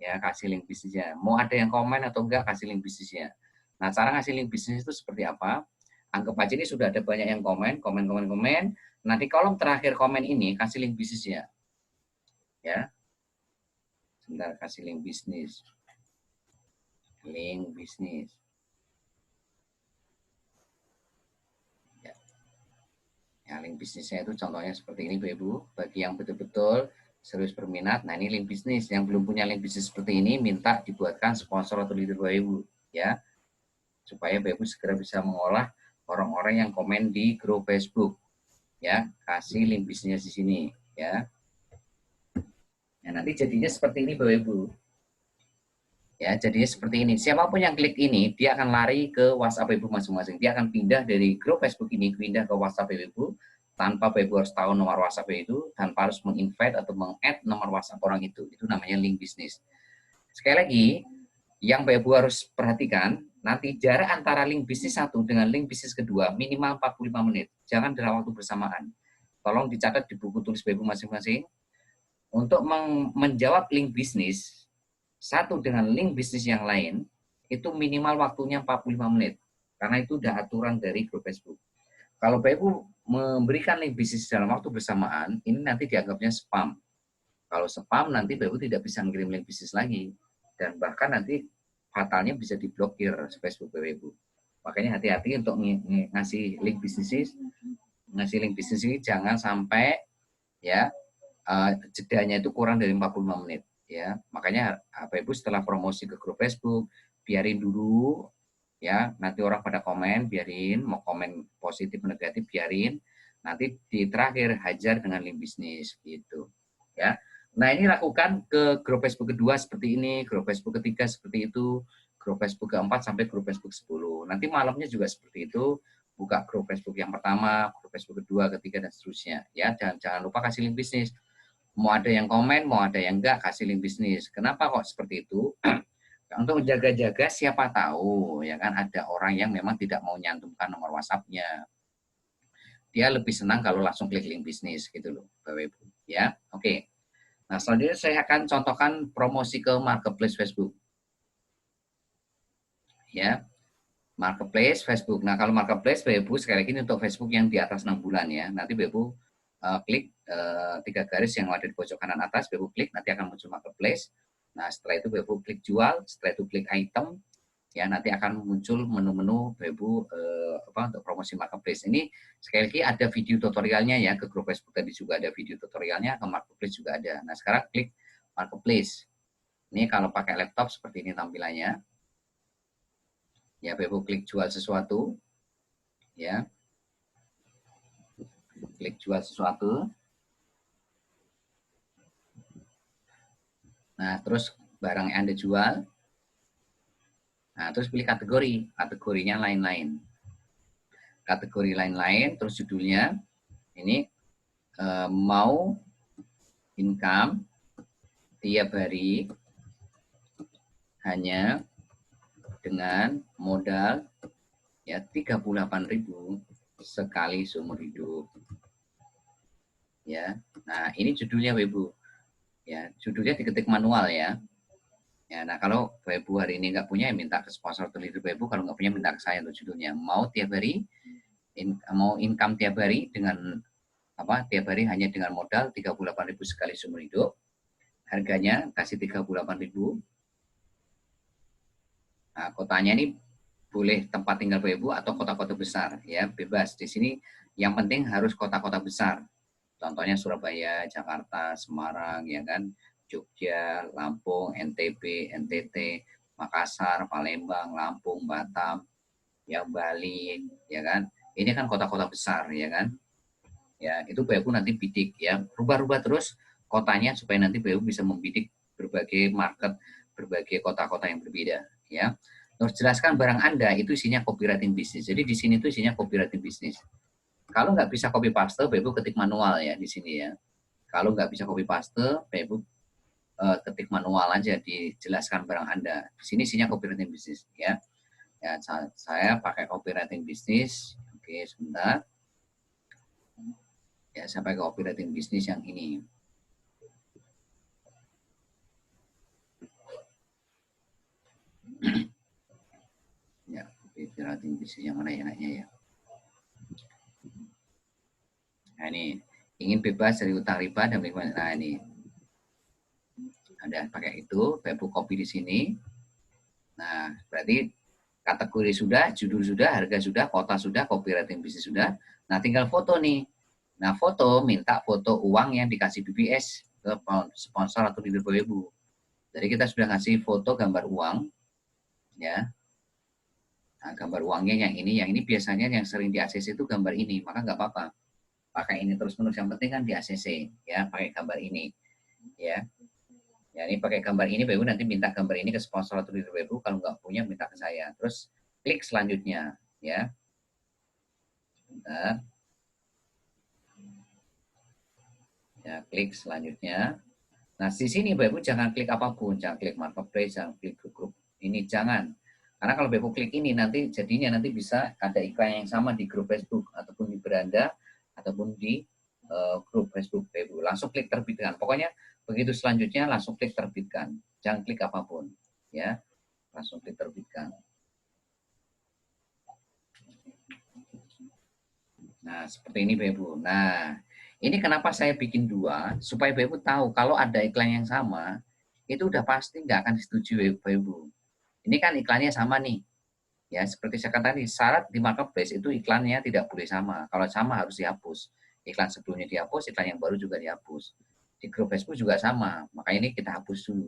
Speaker 1: Ya, kasih link bisnisnya. Mau ada yang komen atau enggak, kasih link bisnisnya. Nah, cara ngasih link bisnis itu seperti apa? Anggap aja ini sudah ada banyak yang komen. Nanti kolom terakhir komen ini kasih link bisnisnya. Ya. Sebentar, kasih link bisnis. Link bisnis. Ya, link bisnisnya itu contohnya seperti ini, Bapak Ibu. Bagi yang betul-betul serius berminat, nah ini link bisnis. Yang belum punya link bisnis seperti ini, minta dibuatkan sponsor atau leader Bapak Ibu. Ya, supaya Bapak Ibu segera bisa mengolah orang-orang yang komen di grup Facebook. Ya, kasih link bisnisnya di sini. Ya, nah, nanti jadinya seperti ini, Bapak Ibu. Ya, jadinya seperti ini. Siapapun yang klik ini, dia akan lari ke WhatsApp Ibu masing-masing. Dia akan pindah dari grup Facebook ini, pindah ke WhatsApp Ibu, tanpa Ibu harus tahu nomor WhatsApp itu, tanpa harus menginvite atau meng-add nomor WhatsApp orang itu. Itu namanya link bisnis. Sekali lagi, yang Ibu harus perhatikan, nanti jarak antara link bisnis satu dengan link bisnis kedua minimal 45 menit. Jangan dalam waktu bersamaan. Tolong dicatat di buku tulis Ibu masing-masing. Untuk menjawab link bisnis, satu dengan link bisnis yang lain, itu minimal waktunya 45 menit. Karena itu udah aturan dari grup Facebook. Kalau Bapak Ibu memberikan link bisnis dalam waktu bersamaan, ini nanti dianggapnya spam. Kalau spam, nanti Bapak Ibu tidak bisa mengirim link bisnis lagi. Dan bahkan nanti fatalnya bisa diblokir Facebook Bapak Ibu. Makanya hati-hati untuk ngasih link bisnis ini jangan sampai ya jedanya itu kurang dari 45 menit ya. Makanya Bapak Ibu setelah promosi ke grup Facebook, biarin dulu ya, nanti orang pada komen, biarin, mau komen positif negatif biarin, nanti di terakhir hajar dengan link bisnis gitu ya. Nah, ini lakukan ke grup Facebook kedua seperti ini, grup Facebook ketiga seperti itu, grup Facebook keempat sampai grup Facebook 10. Nanti malamnya juga seperti itu, buka grup Facebook yang pertama, grup Facebook kedua, ketiga, dan seterusnya ya. Jangan lupa kasih link bisnis. Mau ada yang komen, mau ada yang enggak, kasih link bisnis. Kenapa kok seperti itu? Untuk menjaga-jaga siapa tahu ya kan ada orang yang memang tidak mau nyantumkan nomor WhatsApp-nya. Dia lebih senang kalau langsung klik link bisnis gitu loh, Bapak Ibu. Ya, oke. Nah, selanjutnya saya akan contohkan promosi ke marketplace Facebook. Ya, marketplace Facebook. Nah, kalau marketplace Bapak Ibu sekali lagi untuk Facebook yang di atas 6 bulan ya. Nanti Bapak Ibu klik 3 garis yang ada di pojok kanan atas, Bapak Ibu klik, nanti akan muncul marketplace. Nah, setelah itu Bapak Ibu klik jual, setelah itu klik item, ya nanti akan muncul menu-menu Bapak Ibu untuk promosi marketplace. Ini sekali lagi ada video tutorialnya ya, ke grup Facebook tadi juga ada video tutorialnya, ke marketplace juga ada. Nah, sekarang klik marketplace. Ini kalau pakai laptop seperti ini tampilannya. Ya, Bapak Ibu klik jual sesuatu. Ya. Klik jual sesuatu. Nah, terus barang yang Anda jual. Nah, terus pilih kategori. Kategorinya lain-lain. Kategori lain-lain, terus judulnya. Ini mau income tiap hari hanya dengan modal ya 38.000 sekali seumur hidup. Ya. Nah, ini judulnya Bapak Ibu. Ya, judulnya diketik manual ya. Ya, nah kalau Bapak Ibu hari ini nggak punya, ya minta ke sponsor terlibat Bapak Ibu. Kalau nggak punya, minta ke saya untuk judulnya. Mau tiap hari, mau income tiap hari dengan apa? Tiap hari hanya dengan modal 38.000 sekali seumur hidup. Harganya kasih 38.000. Nah, kotanya ini boleh tempat tinggal Bapak Ibu atau kota-kota besar ya, bebas. Di sini yang penting harus kota-kota besar. Contohnya Surabaya, Jakarta, Semarang, ya kan, Jogja, Lampung, NTB, NTT, Makassar, Palembang, Lampung, Batam, ya Bali, ya kan. Ini kan kota-kota besar, ya kan. Ya, itu Bapak Ibu nanti bidik ya, rubah-rubah terus kotanya supaya nanti Bapak Ibu bisa membidik berbagai market, berbagai kota-kota yang berbeda, ya. Terus jelaskan barang Anda itu isinya copywriting bisnis. Jadi di sini itu isinya copywriting bisnis. Kalau nggak bisa copy paste, Bapak Ibu ketik manual ya di sini ya. Kalau nggak bisa copy paste, Bapak Ibu ketik manual aja, dijelaskan barang Anda. Di sini isinya copywriting bisnis ya. Ya, saya pakai copywriting bisnis. Oke, sebentar. Ya, saya pakai copywriting bisnis yang ini. Ya, copywriting bisnis yang mana enaknya ya? Nah, ini ingin bebas dari utang riba dan bagaimana? Nah, ini ada pakai itu, Bapak Ibu copy di sini. Nah, berarti kategori sudah, judul sudah, harga sudah, kota sudah, copywriting bisnis sudah. Nah, tinggal foto nih. Nah, foto, minta foto uang yang dikasih BBS ke sponsor atau leader Bapak Ibu. Jadi kita sudah ngasih foto gambar uang, ya. Nah, gambar uangnya yang ini biasanya yang sering di ACC itu gambar ini, maka nggak apa-apa. Pakai ini terus-menerus, yang penting kan di ACC, ya, pakai gambar ini, ya. Ya, ini pakai gambar ini, Bapak Ibu nanti minta gambar ini ke sponsor atau leader Bapak Ibu, kalau nggak punya minta ke saya. Terus klik selanjutnya, ya. Bentar. Ya, klik selanjutnya. Nah, di sini Bapak Ibu jangan klik apapun, jangan klik marketplace, jangan klik grup ini, jangan. Karena kalau Bapak Ibu klik ini, nanti jadinya nanti bisa ada iklan yang sama di grup Facebook, ataupun di beranda, ataupun di grup Facebook Bapak Ibu. Langsung klik terbitkan. Pokoknya begitu selanjutnya langsung klik terbitkan. Jangan klik apapun, ya. Langsung klik terbitkan. Nah, seperti ini Bapak Ibu. Nah, ini kenapa saya bikin dua, supaya Bapak Ibu tahu kalau ada iklan yang sama, itu udah pasti nggak akan disetujui Bapak Ibu. Ini kan iklannya sama nih. Ya, seperti saya katakan tadi, syarat di marketplace itu iklannya tidak boleh sama. Kalau sama harus dihapus. Iklan sebelumnya dihapus, iklan yang baru juga dihapus. Di grup Facebook juga sama. Makanya ini kita hapus dulu.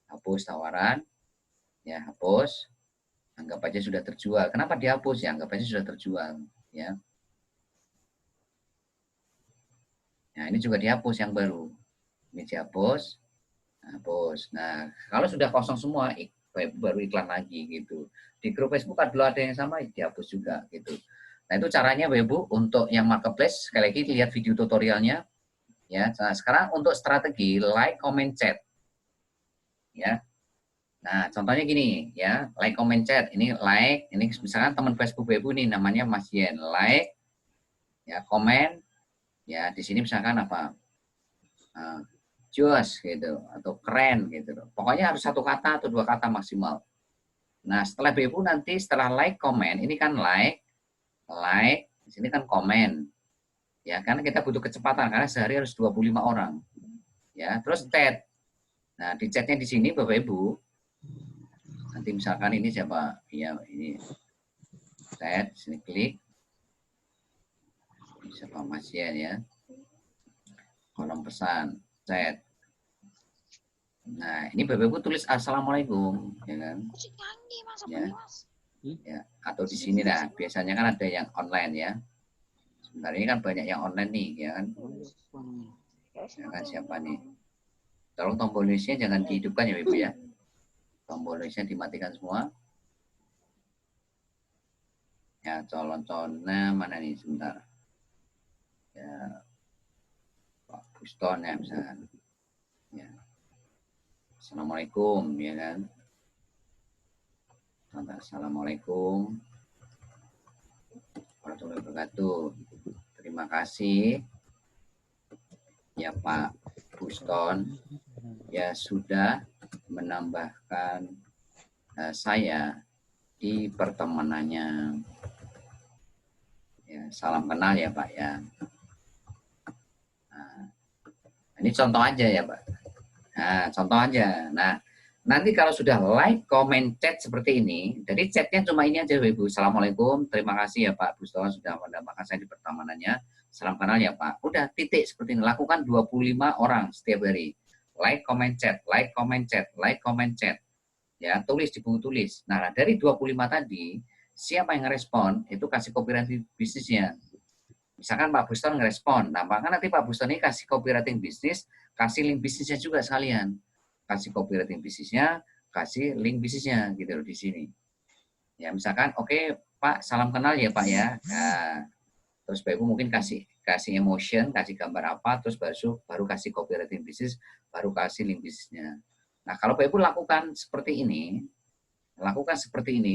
Speaker 1: Hapus tawaran, ya hapus. Anggap aja sudah terjual. Kenapa dihapus? Ya anggap aja sudah terjual. Ya. Nah, ini juga dihapus yang baru. Ini dihapus, hapus. Nah, kalau sudah kosong semua, baru iklan lagi gitu. Di grup Facebook kalau ada yang sama, dihapus juga gitu. Nah, itu caranya Bapak Ibu untuk yang marketplace. Sekali lagi lihat video tutorialnya. Ya, nah, sekarang untuk strategi like, comment, chat. Ya. Nah, contohnya gini ya, like, comment, chat. Ini like, ini misalkan teman Facebook Bapak Ibu nih namanya Mas Yen. Like, ya, comment, ya di sini misalkan apa? Jos gitu atau keren gitu. Pokoknya harus satu kata atau dua kata maksimal. Nah, setelah Ibu nanti setelah like, comment, ini kan like, di sini kan komen. Ya, karena kita butuh kecepatan karena sehari harus 25 orang. Ya, terus chat. Nah, di chatnya di sini Bapak Ibu, nanti misalkan ini siapa? Ya, ini chat, sini klik. Ini siapa Mas Yen ya. Kolom pesan, chat. Nah, ini Bapak Ibu tulis Assalamualaikum, ya kan? Ya. Ya, atau di sini lah. Biasanya kan ada yang online ya. Sebentar ini kan banyak yang online nih, ya kan? Ya kan siapa nih? Tolong tombol Indonesia jangan dihidupkan ya Ibu ya. Tombol Indonesia dimatikan semua. Ya, calon-calonnya mana nih sebentar. Ya, Pak Buston ya misalkan. Ya. Assalamualaikum, ya kan? Assalamualaikum warahmatullahi wabarakatuh. Terima kasih ya Pak Buston ya sudah menambahkan saya di pertemanannya. Ya, salam kenal ya Pak ya. Nah, ini contoh aja ya Pak. Nah, contoh aja. Nah, nanti kalau sudah like, comment, chat seperti ini, jadi chatnya cuma ini aja Ibu. Assalamualaikum, terima kasih ya Pak Buston sudah menambahkan saya di pertemanannya. Salam kenal ya Pak. Udah titik seperti ini. Lakukan 25 orang setiap hari. Like, comment, chat, like, comment, chat, like, comment, chat. Ya, tulis di buku tulis. Nah, dari 25 tadi, siapa yang ngerespon, itu kasih copywriting bisnisnya. Misalkan Pak Buston ngerespon, nah maka nanti Pak Buston ini kasih copywriting bisnis, kasih link bisnisnya juga sekalian. Kasih copywriting bisnisnya, kasih link bisnisnya gitu loh di sini. Ya, misalkan oke, Pak, salam kenal ya Pak ya. Nah, terus Pak Ibu mungkin kasih emotion, kasih gambar apa, terus baru kasih copywriting bisnis, baru kasih link bisnisnya. Nah, kalau Pak Ibu lakukan seperti ini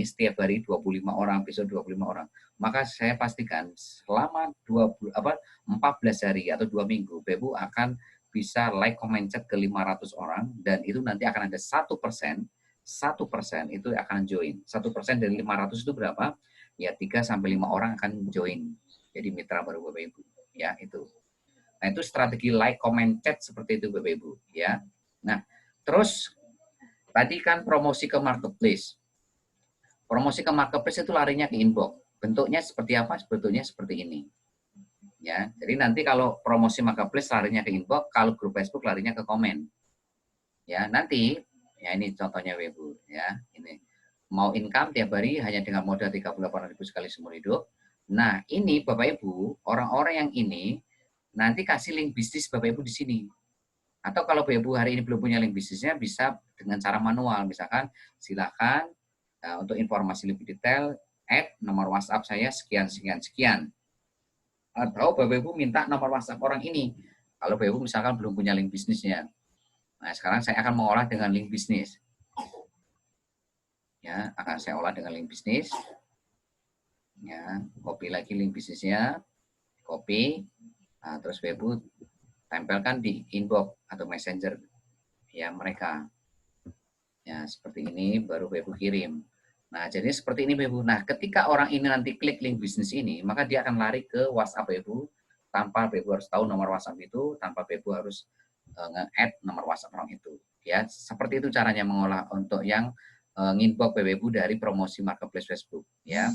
Speaker 1: setiap hari 25 orang, besok 25 orang, maka saya pastikan selama 14 hari atau 2 minggu, Ibu akan bisa like, comment, chat ke 500 orang, dan itu nanti akan ada 1% itu akan join. 1% dari 500 itu berapa? Ya 3-5 orang akan join. Jadi mitra baru Bapak Ibu. Ya, itu. Nah, itu strategi like, comment, chat seperti itu Bapak Ibu. Ya. Nah, terus tadi kan promosi ke marketplace. Promosi ke marketplace itu larinya ke inbox. Bentuknya seperti apa? Sebetulnya seperti ini. Ya, jadi nanti kalau promosi marketplace larinya ke inbox, kalau grup Facebook larinya ke komen. Ya, nanti ya ini contohnya Ibu ya. Ini mau income tiap hari hanya dengan modal 38.000 sekali seumur hidup. Nah, ini Bapak Ibu, orang-orang yang ini nanti kasih link bisnis Bapak Ibu di sini. Atau kalau Bapak Ibu hari ini belum punya link bisnisnya, bisa dengan cara manual. Misalkan silakan untuk informasi lebih detail, add nomor WhatsApp saya sekian, sekian, sekian. Atau Bapak Ibu minta nomor WhatsApp orang ini. Kalau Bapak Ibu misalkan belum punya link bisnisnya. Nah, sekarang saya akan mengolah dengan link bisnis. Ya, akan saya olah dengan link bisnis. Ya, copy lagi link bisnisnya. Copy. Nah, terus Bapak Ibu tempelkan di inbox atau messenger ya mereka. Ya, seperti ini baru Bapak Ibu kirim. Nah, jadi seperti ini Bapak Ibu. Nah, ketika orang ini nanti klik link bisnis ini, maka dia akan lari ke WhatsApp Bapak Ibu tanpa Bapak Ibu harus tahu nomor WhatsApp itu, tanpa Bapak Ibu harus nge-add nomor WhatsApp orang itu. Ya, seperti itu caranya mengolah untuk yang nginbox Bapak Ibu dari promosi marketplace Facebook ya.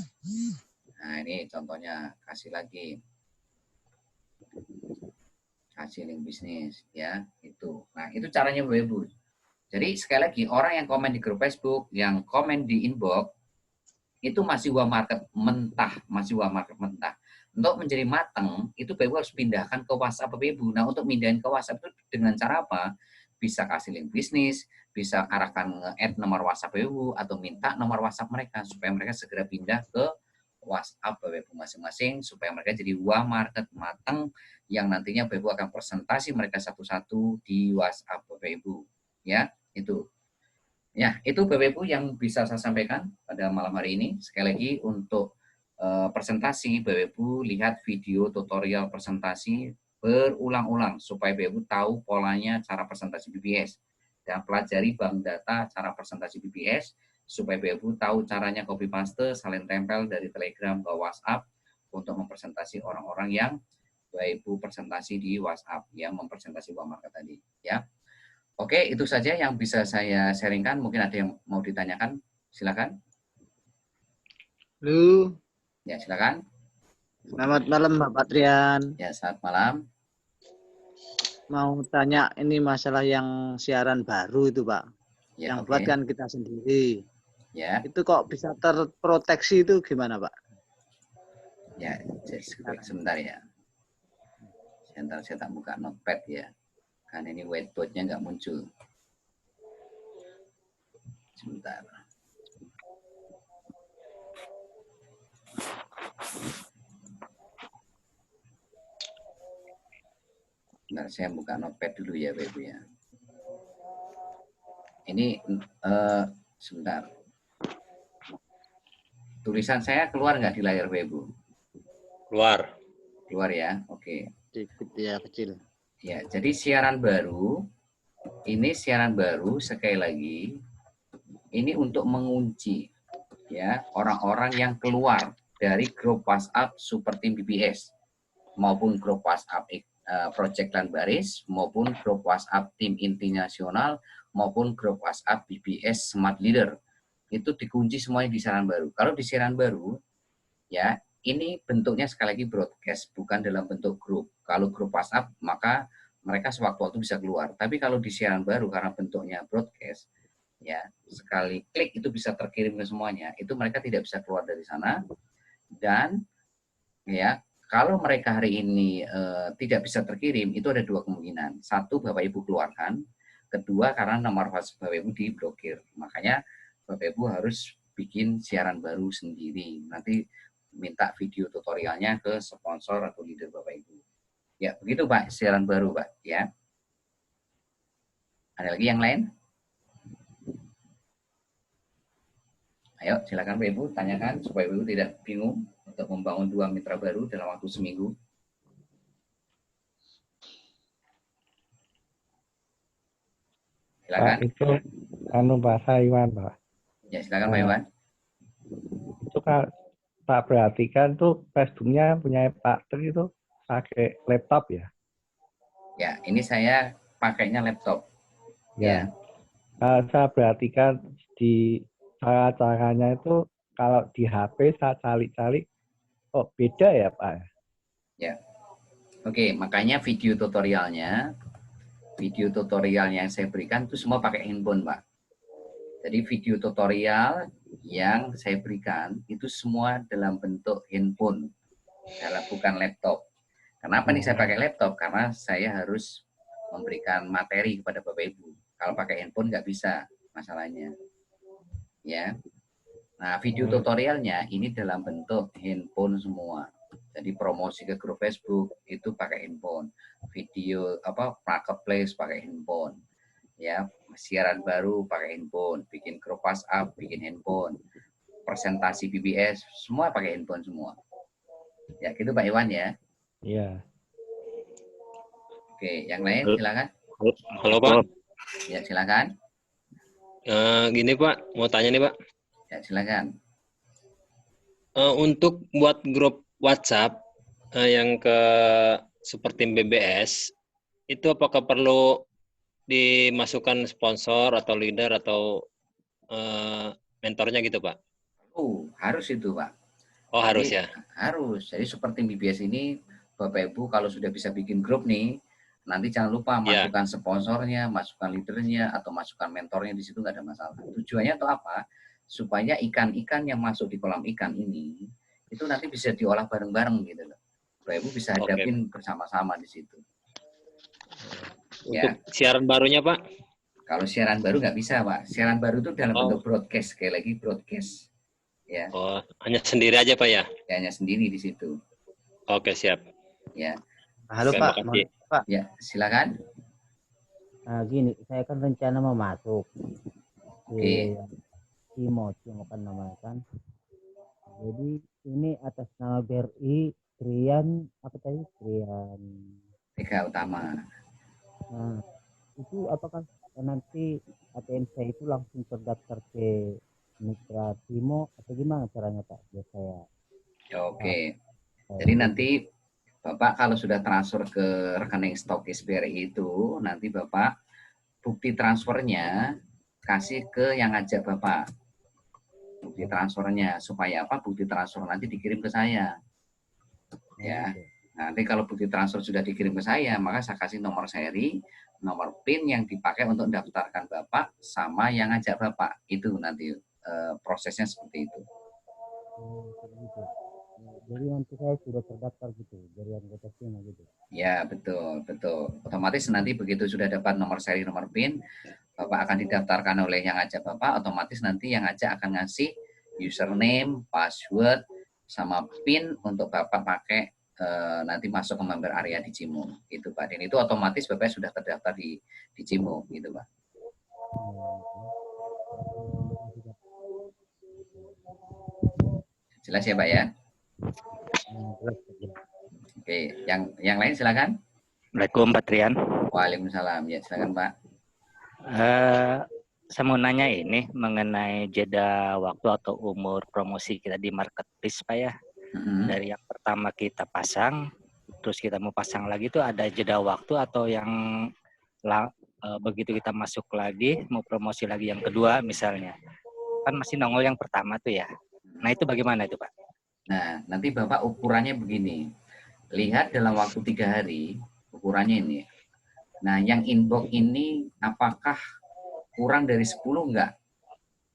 Speaker 1: Nah, ini contohnya, kasih lagi. Kasih link bisnis ya, itu. Nah, itu caranya Bapak Ibu. Jadi sekali lagi, orang yang komen di grup Facebook, yang komen di inbox, itu masih market mentah, masih market mentah. Untuk menjadi matang, itu Bapak Ibu harus pindahkan ke WhatsApp Bapak Ibu. Nah, untuk pindahin ke WhatsApp itu dengan cara apa? Bisa kasih link bisnis, bisa arahkan nge-add nomor WhatsApp Bapak Ibu, atau minta nomor WhatsApp mereka, supaya mereka segera pindah ke WhatsApp Bapak Ibu masing-masing, supaya mereka jadi market matang, yang nantinya Bapak Ibu akan presentasi mereka satu-satu di WhatsApp Bapak Ibu. Ya, itu. Ya, itu Bapak Ibu yang bisa saya sampaikan pada malam hari ini. Sekali lagi untuk presentasi, Bapak Ibu lihat video tutorial presentasi berulang-ulang supaya Bapak Ibu tahu polanya cara presentasi BBS, dan pelajari bank data cara presentasi BBS supaya Bapak Ibu tahu caranya copy paste, salin tempel dari Telegram ke WhatsApp untuk mempresentasi orang-orang yang Bapak Ibu presentasi di WhatsApp, yang mempresentasi uang market tadi ya. Oke, itu saja yang bisa saya sharingkan. Mungkin ada yang mau ditanyakan, silakan.
Speaker 3: Halo.
Speaker 1: Ya, silakan.
Speaker 3: Selamat malam, Pak Patrian.
Speaker 1: Ya, selamat malam.
Speaker 3: Mau tanya ini masalah yang siaran baru itu, Pak.
Speaker 1: Ya,
Speaker 3: yang buat kan kita sendiri.
Speaker 1: Ya.
Speaker 3: Itu kok bisa terproteksi itu gimana, Pak?
Speaker 1: Ya, sebentar ya. Sebentar, saya tak buka notepad ya. Kan ini whiteboard-nya nggak muncul. Sebentar. Bentar, saya buka notepad dulu ya, Bapak Ibu ya. Ini sebentar. Tulisan saya keluar nggak di layar Bapak Ibu?
Speaker 4: Keluar.
Speaker 1: Keluar ya, oke.
Speaker 3: Dikit ya, kecil.
Speaker 1: Ya, jadi siaran baru, ini siaran baru sekali lagi, ini untuk mengunci ya orang-orang yang keluar dari grup WhatsApp Super Team BBS, maupun grup WhatsApp Project Lan Baris, maupun grup WhatsApp Tim Inti Nasional, maupun grup WhatsApp BBS Smart Leader. Itu dikunci semuanya di siaran baru. Kalau di siaran baru, ya ini bentuknya sekali lagi broadcast, bukan dalam bentuk grup. Kalau grup WhatsApp, maka mereka sewaktu-waktu bisa keluar. Tapi kalau di siaran baru, karena bentuknya broadcast, ya sekali klik itu bisa terkirim ke semuanya, itu mereka tidak bisa keluar dari sana. Dan ya kalau mereka hari ini tidak bisa terkirim, itu ada dua kemungkinan. Satu, Bapak Ibu keluarkan. Kedua, karena nomor WhatsApp Bapak Ibu diblokir. Makanya Bapak Ibu harus bikin siaran baru sendiri. Nanti minta video tutorialnya ke sponsor atau leader Bapak Ibu. Ya, begitu Pak, siaran baru Pak ya. Ada lagi yang lain? Ayo, silakan Bapak Ibu tanyakan supaya Bapak Ibu tidak bingung untuk membangun 2 mitra baru dalam waktu seminggu. Silakan.
Speaker 5: Pak, itu Pak Iwan, Pak.
Speaker 1: Ya, silakan Pak Iwan.
Speaker 5: Itu kan tak perhatikan tuh Facebooknya punya Pak Tri itu pakai laptop ya?
Speaker 1: Ya, ini saya pakainya laptop.
Speaker 5: Ya. Saya perhatikan di cara-caranya itu kalau di HP saya cari-cari, oh beda ya Pak?
Speaker 1: Ya. Oke, makanya video tutorial yang saya berikan itu semua pakai handphone, Pak. Jadi video tutorial yang saya berikan itu semua dalam bentuk handphone, bukan laptop. Kenapa nih saya pakai laptop? Karena saya harus memberikan materi kepada Bapak Ibu. Kalau pakai handphone nggak bisa masalahnya. Ya. Nah, video tutorialnya ini dalam bentuk handphone semua. Jadi promosi ke grup Facebook itu pakai handphone. Video marketplace pakai handphone. Ya, siaran baru pakai handphone, bikin grup WhatsApp, bikin handphone. Presentasi BBS semua pakai handphone semua. Ya, gitu Pak Iwan ya.
Speaker 5: Iya.
Speaker 1: Oke, yang lain silakan.
Speaker 4: Halo Pak.
Speaker 1: Ya, silakan.
Speaker 4: Gini Pak, mau tanya nih Pak.
Speaker 1: Ya, silakan.
Speaker 4: Untuk buat grup WhatsApp yang seperti BBS, itu apakah perlu dimasukkan sponsor atau leader atau mentornya gitu, Pak?
Speaker 1: Oh, harus itu, Pak.
Speaker 4: Oh, harus
Speaker 1: Jadi,
Speaker 4: ya.
Speaker 1: harus. Jadi seperti BBS ini, Bapak Ibu kalau sudah bisa bikin grup nih, nanti jangan lupa
Speaker 4: Ya.
Speaker 1: masukkan sponsornya, masukkan leadernya, atau masukkan mentornya di situ nggak ada masalah. Tujuannya untuk apa? Supaya ikan-ikan yang masuk di kolam ikan ini itu nanti bisa diolah bareng-bareng gitu loh. Bapak Ibu bisa
Speaker 4: Oke.
Speaker 1: hadapin bersama-sama di situ.
Speaker 4: Untuk
Speaker 1: Ya,
Speaker 4: siaran barunya, Pak?
Speaker 1: kalau siaran baru nggak bisa, Pak. Siaran baru itu dalam
Speaker 4: Oh.
Speaker 1: bentuk broadcast, sekali lagi broadcast. Ya,
Speaker 4: Oh, hanya sendiri aja, Pak ya?
Speaker 1: hanya sendiri di situ.
Speaker 4: Oke, siap.
Speaker 1: Ya,
Speaker 3: Halo
Speaker 4: Oke,
Speaker 3: Pak,
Speaker 4: makasih.
Speaker 3: Pak.
Speaker 1: ya silakan.
Speaker 6: Nah, gini, saya kan rencana mau masuk
Speaker 1: Oke.
Speaker 6: di Mochi apa namanya kan. Jadi ini atas nama BRI Trian apa tadi? Trian.
Speaker 1: Tiga utama.
Speaker 6: Nah, itu apakah nanti ATM saya itu langsung terdaftar ke Mitra Timo atau gimana caranya Pak? Biar saya.
Speaker 1: Oke. Jadi nanti Bapak kalau sudah transfer ke rekening stokis BRI itu, nanti Bapak bukti transfernya kasih ke yang ngajak Bapak. Bukti transfernya supaya apa? Bukti transfer nanti dikirim ke saya. Ya. Nanti kalau bukti transfer sudah dikirim ke saya, maka saya kasih nomor seri, nomor PIN yang dipakai untuk mendaftarkan Bapak sama yang ngajak Bapak. Itu nanti prosesnya seperti itu.
Speaker 6: Gitu. Jadi nanti saya sudah terdaftar gitu, dari anggota Timo gitu.
Speaker 1: Ya, betul, betul. Otomatis nanti begitu sudah dapat nomor seri, nomor PIN, Bapak akan didaftarkan oleh yang ngajak Bapak, otomatis nanti yang ngajak akan ngasih username, password, sama PIN untuk Bapak pakai nanti masuk ke member area di Cimo. Itu Pak. Dan itu otomatis Bapak sudah terdaftar di Cimo, gitu Pak. Jelas ya Pak ya? Oke, yang lain silakan.
Speaker 2: Assalamualaikum Pak Trian.
Speaker 1: Waalaikumsalam. Ya, silakan Pak.
Speaker 2: Saya mau nanya ini mengenai jeda waktu atau umur promosi kita di marketplace Pak ya. Dari yang pertama kita pasang, terus kita mau pasang lagi itu ada jeda waktu atau yang begitu kita masuk lagi mau promosi lagi yang kedua misalnya. Kan masih nongol yang pertama tuh ya. Nah itu bagaimana itu Pak?
Speaker 1: Nah, nanti Bapak ukurannya begini. Lihat dalam waktu 3 hari, ukurannya ini. Nah, yang inbox ini apakah kurang dari 10 enggak?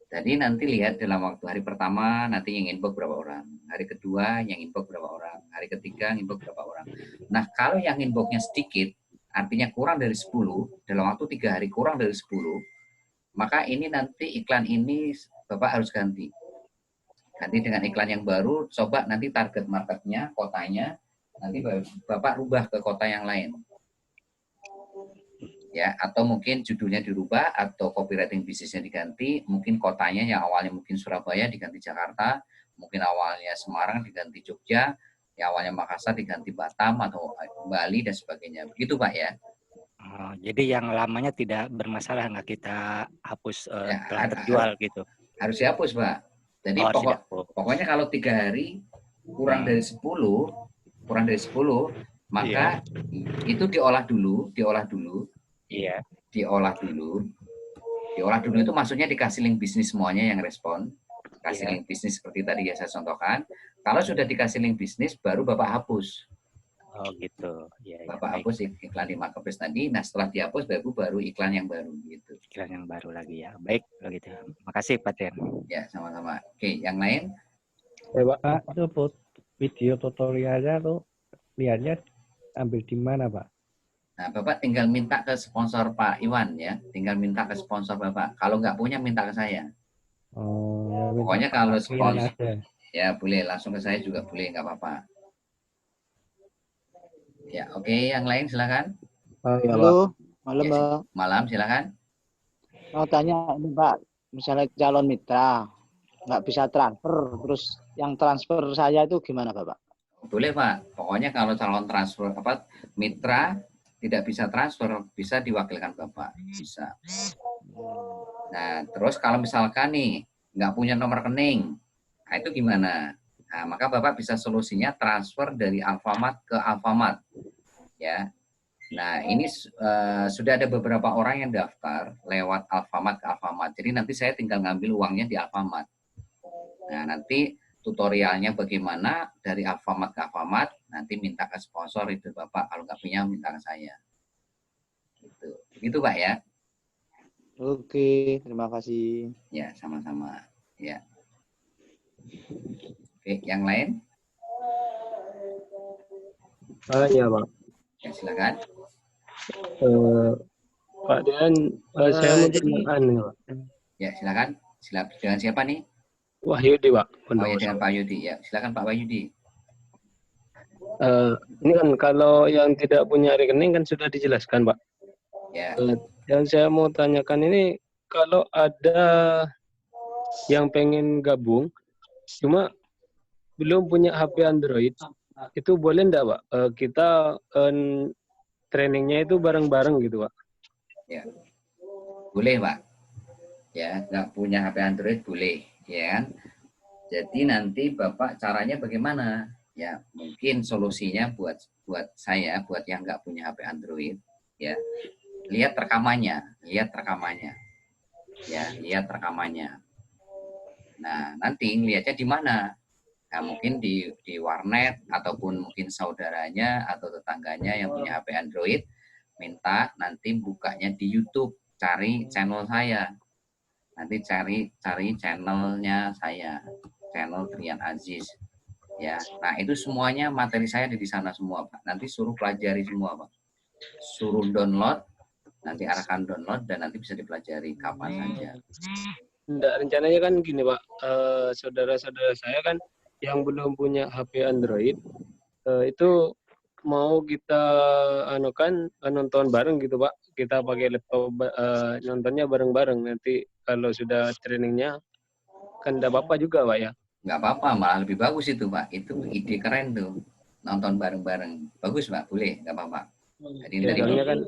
Speaker 1: Jadi nanti lihat dalam waktu hari pertama nanti yang inbox berapa orang. Hari kedua yang inbox berapa orang. Hari ketiga yang inbox berapa orang. Nah, kalau yang inboxnya sedikit, artinya kurang dari 10, dalam waktu 3 hari kurang dari 10, maka ini nanti iklan ini Bapak harus ganti. Ganti dengan iklan yang baru, coba nanti target marketnya, kotanya, nanti Bapak rubah ke kota yang lain. Ya, atau mungkin judulnya dirubah, atau copywriting bisnisnya diganti, mungkin kotanya yang awalnya mungkin Surabaya diganti Jakarta, mungkin awalnya Semarang diganti Jogja, yang awalnya Makassar diganti Batam atau Bali dan sebagainya. Begitu Pak ya.
Speaker 2: Jadi yang lamanya tidak bermasalah, nggak kita hapus
Speaker 1: Ya,
Speaker 2: telah terjual gitu.
Speaker 1: Harus dihapus Pak. Jadi pokoknya kalau 3 hari kurang dari 10, maka itu diolah dulu.
Speaker 2: Iya.
Speaker 1: Diolah dulu itu maksudnya dikasih link bisnis semuanya yang respon. Kasih link bisnis seperti tadi ya saya contohkan. Kalau sudah dikasih link bisnis, baru Bapak hapus.
Speaker 2: Oh gitu. Ya,
Speaker 1: Bapak hapus iklan di marketplace tadi. Nah setelah dihapus, baru iklan yang baru gitu.
Speaker 2: Iklan yang baru lagi ya. Baik, begitu. Makasih Pak Trian.
Speaker 1: Ya sama-sama. Oke, yang lain?
Speaker 5: Pak, itu video tutorialnya tuh lihatnya ambil di mana Pak?
Speaker 1: Nah, Bapak tinggal minta ke sponsor Pak Iwan ya. Tinggal minta ke sponsor Bapak. Kalau nggak punya, minta ke saya.
Speaker 5: Oh,
Speaker 1: Pokoknya kalau sponsor,
Speaker 5: aja.
Speaker 1: ya boleh. Langsung ke saya juga boleh, nggak apa-apa. Ya, oke. Yang lain silakan.
Speaker 3: Halo, malam
Speaker 1: Ya,
Speaker 3: Bang.
Speaker 1: malam silakan.
Speaker 3: Mau tanya ini Pak, misalnya calon mitra nggak bisa transfer, terus yang transfer saya itu gimana Bapak?
Speaker 1: Boleh Pak. Pokoknya kalau calon transfer mitra tidak bisa transfer, bisa diwakilkan Bapak. Bisa. Nah, terus kalau misalkan nih nggak punya nomor rekening, nah itu gimana? Nah, maka Bapak bisa solusinya transfer dari Alfamart ke Alfamart. Ya. Nah, ini sudah ada beberapa orang yang daftar lewat Alfamart ke Alfamart. Jadi nanti saya tinggal ngambil uangnya di Alfamart. Nah, nanti tutorialnya bagaimana dari Alfamart ke Alfamart, nanti minta ke sponsor itu Bapak. Kalau nggak punya, minta ke saya. Gitu. Begitu Pak ya?
Speaker 3: Oke, terima kasih.
Speaker 1: Ya, sama-sama. Ya. Oke, yang lain?
Speaker 7: Ya Pak.
Speaker 1: Ya, silakan.
Speaker 7: Pak Dian, saya mau bertanya nih Pak.
Speaker 1: Ya, silakan. Dengan siapa nih?
Speaker 7: Wahyudi Pak.
Speaker 1: Oh ya, dengan Pak Yudi. Ya, silakan Pak Wahyudi.
Speaker 7: Ini kan kalau yang tidak punya rekening kan sudah dijelaskan Pak.
Speaker 1: Ya.
Speaker 7: Yang saya mau tanyakan ini, kalau ada yang pengen gabung, cuma belum punya HP Android, itu boleh enggak Pak? Kita trainingnya itu bareng-bareng gitu Pak?
Speaker 1: Ya, boleh Pak. Ya, nggak punya HP Android boleh, ya kan? Jadi nanti Bapak caranya bagaimana? Ya, mungkin solusinya buat saya, buat yang nggak punya HP Android, ya, lihat rekamannya. Ya, lihat rekamannya. Nah, nanti ngelihatnya di mana? Nah, mungkin di warnet, ataupun mungkin saudaranya atau tetangganya yang punya HP Android, minta nanti bukanya di YouTube, cari channel saya. Nanti cari channelnya saya, channel Trian Aziz. Ya, nah itu semuanya materi saya ada di sana semua Pak. Nanti suruh pelajari semua Pak. Suruh download, nanti arahkan download dan nanti bisa dipelajari kapan saja.
Speaker 7: Enggak, rencananya kan gini Pak, saudara-saudara saya kan yang belum punya HP Android, itu mau kita nonton bareng gitu Pak. Kita pakai laptop, nontonnya bareng-bareng. Nanti kalau sudah trainingnya, kan enggak apa-apa juga Pak ya?
Speaker 1: Nggak apa-apa, malah lebih bagus itu Pak. Itu ide keren tuh, nonton bareng-bareng. Bagus Pak, boleh, nggak apa-apa. Jadi
Speaker 7: Ya, soalnya kan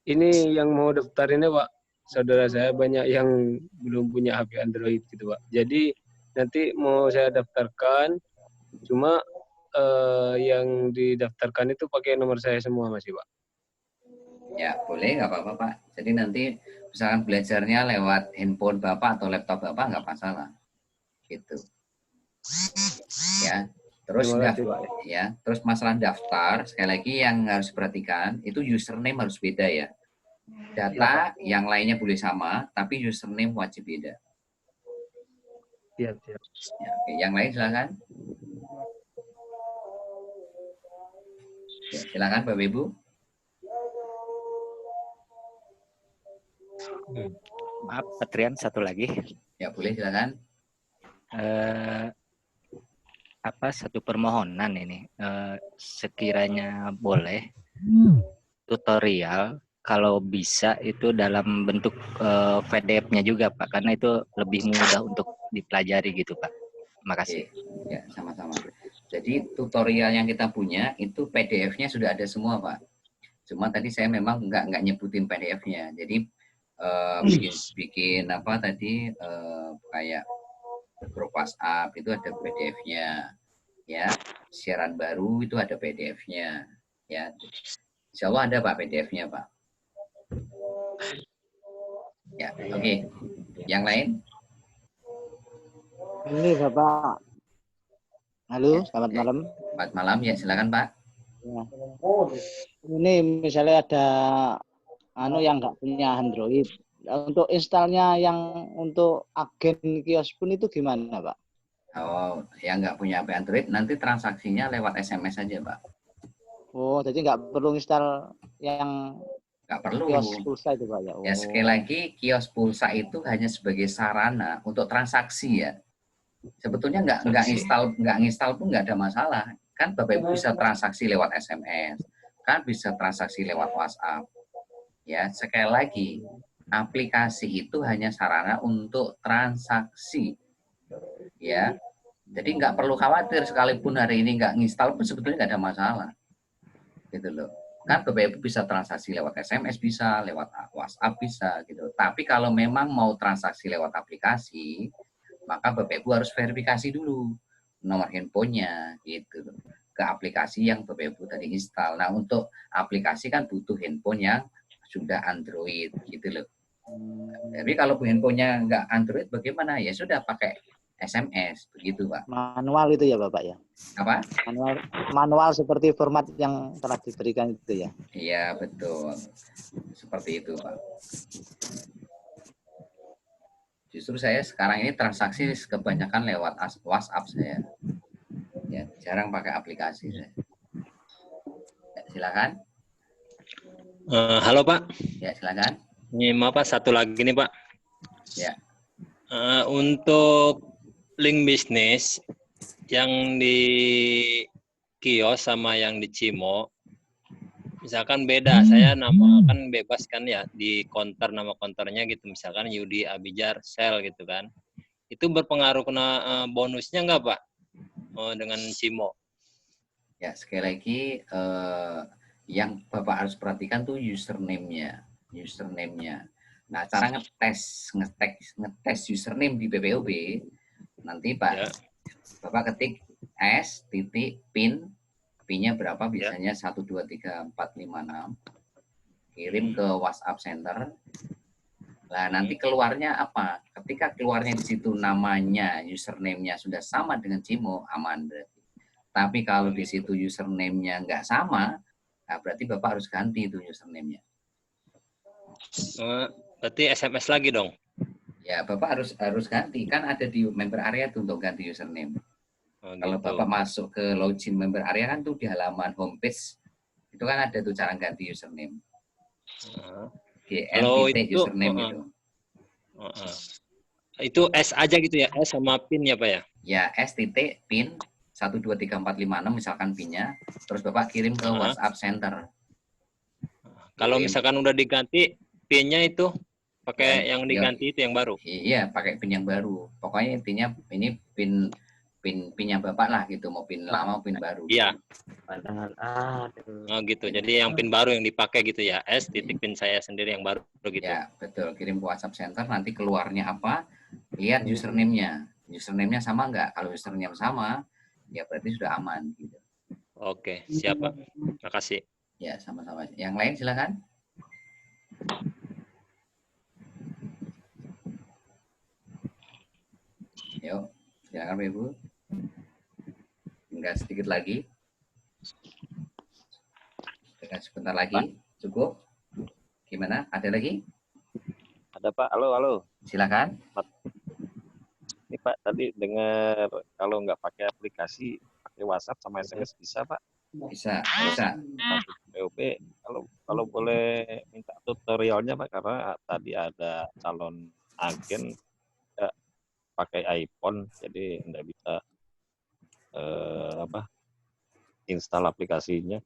Speaker 7: ini yang mau daftar ini Pak, saudara saya banyak yang belum punya HP Android gitu Pak. Jadi nanti mau saya daftarkan, cuma yang didaftarkan itu pakai nomor saya semua masih Pak.
Speaker 1: Ya boleh, nggak apa-apa Pak. Jadi nanti misalkan belajarnya lewat handphone Bapak atau laptop Bapak nggak masalah. Gitu. Ya. Terus terus masalah daftar, sekali lagi yang harus diperhatikan itu username harus beda ya. Data yang lainnya boleh sama, tapi username wajib beda.
Speaker 7: Siap.
Speaker 1: Ya, oke. Yang lain silakan. Ya, silakan Bapak Ibu.
Speaker 2: Maaf, Patrian, satu lagi.
Speaker 1: Ya boleh silakan.
Speaker 2: Satu permohonan ini, sekiranya boleh tutorial kalau bisa itu dalam bentuk PDF-nya juga Pak, karena itu lebih mudah untuk dipelajari gitu Pak. Terima kasih.
Speaker 1: Ya, sama-sama. Jadi tutorial yang kita punya itu PDF-nya sudah ada semua Pak. Cuma tadi saya memang nggak nyebutin PDF-nya. Jadi bikin apa tadi kayak grup WhatsApp itu ada PDF-nya. Ya, siaran baru itu ada PDF-nya. Ya, Insya Allah ada Pak PDF-nya Pak. Ya, oke. Yang lain?
Speaker 3: Ini Bapak. Halo, selamat malam.
Speaker 1: Selamat malam, ya silakan Pak.
Speaker 3: Ya. Ini misalnya ada yang nggak punya Android. Untuk installnya yang untuk agen kios pun itu gimana Pak?
Speaker 1: Oh, yang nggak punya HP Android, nanti transaksinya lewat SMS saja Pak.
Speaker 3: Oh, jadi nggak perlu install yang
Speaker 1: nggak perlu.
Speaker 3: Kios pulsa itu Pak ya.
Speaker 1: Ya sekali lagi kios pulsa itu hanya sebagai sarana untuk transaksi ya. Sebetulnya nggak install pun nggak ada masalah. Kan Bapak Ibu bisa transaksi lewat SMS, kan bisa transaksi lewat WhatsApp. Ya sekali lagi aplikasi itu hanya sarana untuk transaksi. Ya, jadi nggak perlu khawatir sekalipun hari ini nggak nginstal pun sebetulnya nggak ada masalah. Gitu loh. Kan Bapak Ibu bisa transaksi lewat SMS bisa, lewat WhatsApp bisa gitu. Tapi kalau memang mau transaksi lewat aplikasi, maka Bapak Ibu harus verifikasi dulu nomor handphonenya gitu. ke aplikasi yang Bapak Ibu tadi install. Nah, untuk aplikasi kan butuh handphone yang sudah Android gitu loh. Tapi kalau handphonenya nggak Android bagaimana? Ya sudah pakai SMS begitu, Pak.
Speaker 3: Manual itu ya Bapak ya?
Speaker 1: Apa?
Speaker 3: Manual seperti format yang telah diberikan itu ya?
Speaker 1: Iya, betul. Seperti itu, Pak. Justru saya sekarang ini transaksi kebanyakan lewat WhatsApp saya. Ya, jarang pakai aplikasi saya. Ya, silakan.
Speaker 4: Halo Pak.
Speaker 1: Ya, silakan.
Speaker 4: Ini Pak, satu lagi nih Pak.
Speaker 1: Ya.
Speaker 4: Untuk link bisnis yang di kios sama yang di Cimo, misalkan beda, saya nama kan bebas kan ya di counter, nama counternya gitu, misalkan Yudi Abijar Sel gitu kan, itu berpengaruh kena bonusnya nggak Pak dengan Cimo?
Speaker 1: Ya, sekali lagi yang Bapak harus perhatikan tuh username-nya. Nah, cara ngetes username di BPOB nanti Pak, ya. Bapak ketik s.pin, pinnya berapa biasanya 1234556, kirim ke WhatsApp Center. Nah, nanti keluarnya apa? Ketika keluarnya di situ namanya, username-nya sudah sama dengan Cimo, aman berarti. Tapi kalau di situ username-nya nggak sama, nah berarti Bapak harus ganti itu username-nya.
Speaker 4: Berarti SMS lagi dong?
Speaker 1: Ya, Bapak harus ganti. Kan ada di member area tuh untuk ganti username. Kalau
Speaker 4: gitu.
Speaker 1: Bapak masuk ke login member area kan tuh di halaman homepage, itu kan ada tuh cara ganti username.
Speaker 4: Kalau itu
Speaker 1: username itu.
Speaker 4: Itu S aja gitu ya, S sama PIN ya Pak ya?
Speaker 1: Ya, S.pin 1234556 misalkan PIN-nya, terus Bapak kirim ke WhatsApp Center.
Speaker 4: Kalau misalkan udah diganti PIN-nya itu pakai yang diganti itu yang baru.
Speaker 1: Iya, pakai PIN yang baru. Pokoknya intinya ini PIN-nya Bapak lah gitu, mau PIN lama, PIN baru.
Speaker 4: Iya. Oh gitu. Jadi yang PIN baru yang dipakai gitu ya. S.pin saya sendiri yang baru gitu.
Speaker 1: Ya, betul. Kirim ke WhatsApp Center, nanti keluarnya apa? Lihat username-nya. Username-nya sama nggak? Kalau username sama, ya berarti sudah aman gitu.
Speaker 4: Oke, siap Pak. Terima kasih.
Speaker 1: Ya, sama-sama. Yang lain silakan. Yuk, silakan Ibu. Tinggal sedikit lagi. Tinggal sebentar lagi. Pak? Cukup? Gimana? Ada lagi?
Speaker 8: Ada Pak. Halo.
Speaker 1: Silakan.
Speaker 8: Ini Pak, tadi dengar kalau nggak pakai aplikasi, pakai WhatsApp sama SMS bisa Pak?
Speaker 1: Bisa.
Speaker 8: POP, kalau boleh minta tutorialnya Pak, karena tadi ada calon agen pakai iPhone, jadi nggak bisa install aplikasinya.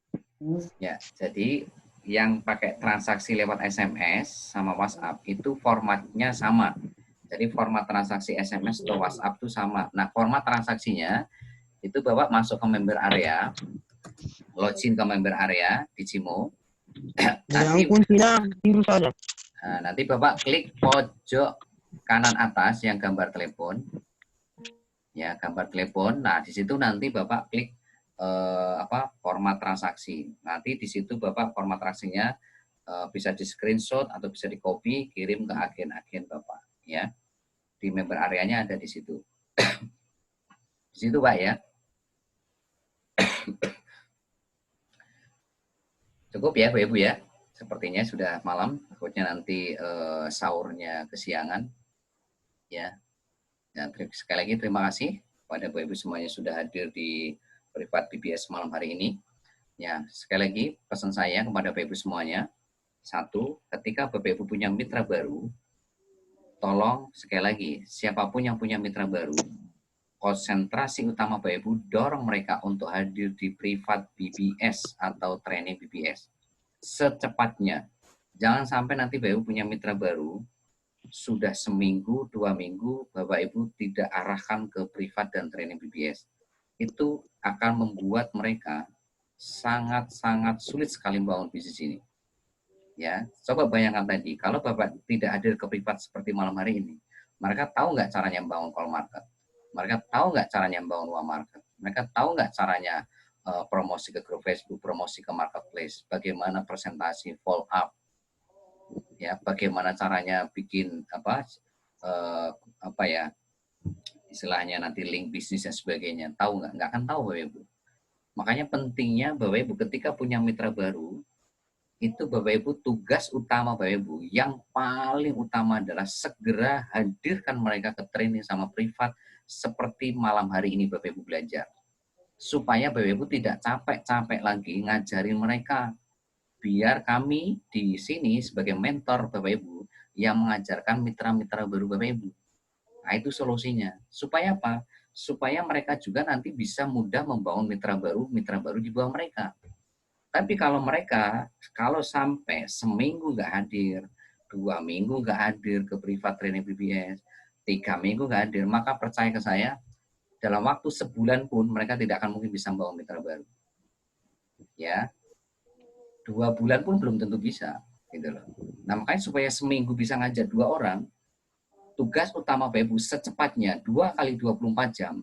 Speaker 1: Ya, jadi yang pakai transaksi lewat SMS sama WhatsApp itu formatnya sama. Jadi format transaksi SMS atau WhatsApp itu sama. Nah, format transaksinya itu Bapak masuk ke member area, login ke member area di Cimo. Nanti Bapak klik pojok kanan atas yang gambar telepon. Ya, gambar telepon. Nah, di situ nanti Bapak klik format transaksi. Nanti di situ Bapak format transaksinya bisa di screenshot atau bisa di copy, kirim ke agen-agen Bapak ya. Di member areanya ada di situ. Di situ Pak ya. Cukup ya Bapak Ibu ya. Sepertinya sudah malam, takutnya nanti sahurnya kesiangan. Ya. Dan sekali lagi terima kasih kepada Bapak Ibu semuanya sudah hadir di privat BBS malam hari ini. Ya, sekali lagi pesan saya kepada Bapak Ibu semuanya. Satu, ketika Bapak Ibu punya mitra baru, tolong sekali lagi, siapapun yang punya mitra baru, konsentrasi utama Bapak Ibu dorong mereka untuk hadir di privat BBS atau training BBS secepatnya. Jangan sampai nanti Bapak Ibu punya mitra baru, sudah seminggu, 2 minggu, Bapak Ibu tidak arahkan ke privat dan training BBS. Itu akan membuat mereka sangat-sangat sulit sekali membangun bisnis ini. Ya, coba bayangkan tadi, kalau Bapak tidak hadir ke privat seperti malam hari ini, mereka tahu nggak caranya membangun call market? Mereka tahu nggak caranya membangun uang market? Mereka tahu nggak caranya promosi ke grup Facebook, promosi ke marketplace, bagaimana presentasi follow up, ya, bagaimana caranya bikin apa ya istilahnya nanti link bisnis dan sebagainya. Tahu nggak? Nggak akan tahu Bapak Ibu. Makanya pentingnya Bapak Ibu ketika punya mitra baru, itu Bapak Ibu tugas utama Bapak Ibu yang paling utama adalah segera hadirkan mereka ke training sama privat seperti malam hari ini Bapak Ibu belajar. Supaya Bapak Ibu tidak capek-capek lagi ngajarin mereka. Biar kami di sini sebagai mentor Bapak Ibu yang mengajarkan mitra-mitra baru Bapak Ibu. Nah, itu solusinya. Supaya apa? Supaya mereka juga nanti bisa mudah membangun mitra baru di bawah mereka. Tapi kalau sampai seminggu nggak hadir, 2 minggu nggak hadir ke privat training PBS, 3 minggu nggak hadir, maka percaya ke saya, dalam waktu sebulan pun mereka tidak akan mungkin bisa membangun mitra baru. Ya, 2 bulan pun belum tentu bisa. Gitu loh. Nah, makanya supaya seminggu bisa ngajar 2 orang, tugas utama Bapak Ibu secepatnya 2 kali 24 jam,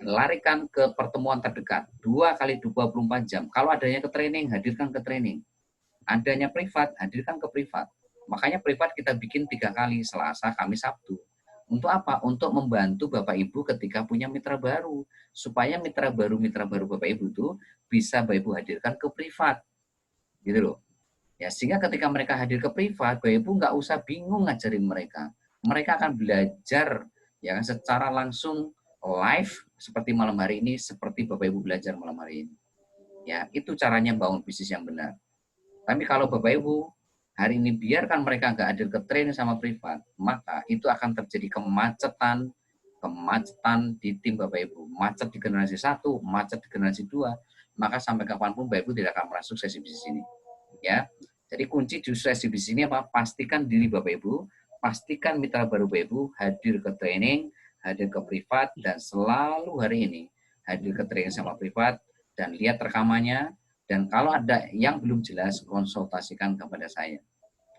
Speaker 1: larikan ke pertemuan terdekat 2 kali 24 jam. Kalau adanya ke training, hadirkan ke training. Adanya privat, hadirkan ke privat. Makanya privat kita bikin 3 kali, Selasa, Kamis, Sabtu. Untuk apa? Untuk membantu Bapak Ibu ketika punya mitra baru. Supaya mitra baru Bapak Ibu itu bisa Bapak Ibu hadirkan ke privat. Gitu loh. Ya, sehingga ketika mereka hadir ke privat, Bapak Ibu nggak usah bingung ngajarin mereka. Mereka akan belajar ya secara langsung live seperti malam hari ini, seperti Bapak Ibu belajar malam hari ini. Ya, itu caranya bangun bisnis yang benar. Tapi kalau Bapak Ibu hari ini biarkan mereka nggak hadir ke training sama privat, maka itu akan terjadi kemacetan di tim Bapak Ibu. Macet di generasi 1, macet di generasi 2, maka sampai kapanpun Bapak Ibu tidak akan merasa sukses di bisnis ini. Ya, jadi kunci sukses di bisnis ini apa? Pastikan diri Bapak Ibu, pastikan mitra baru Bapak Ibu hadir ke training, hadir ke privat, dan selalu hari ini hadir ke training sama privat, dan lihat rekamannya, dan kalau ada yang belum jelas, konsultasikan kepada saya.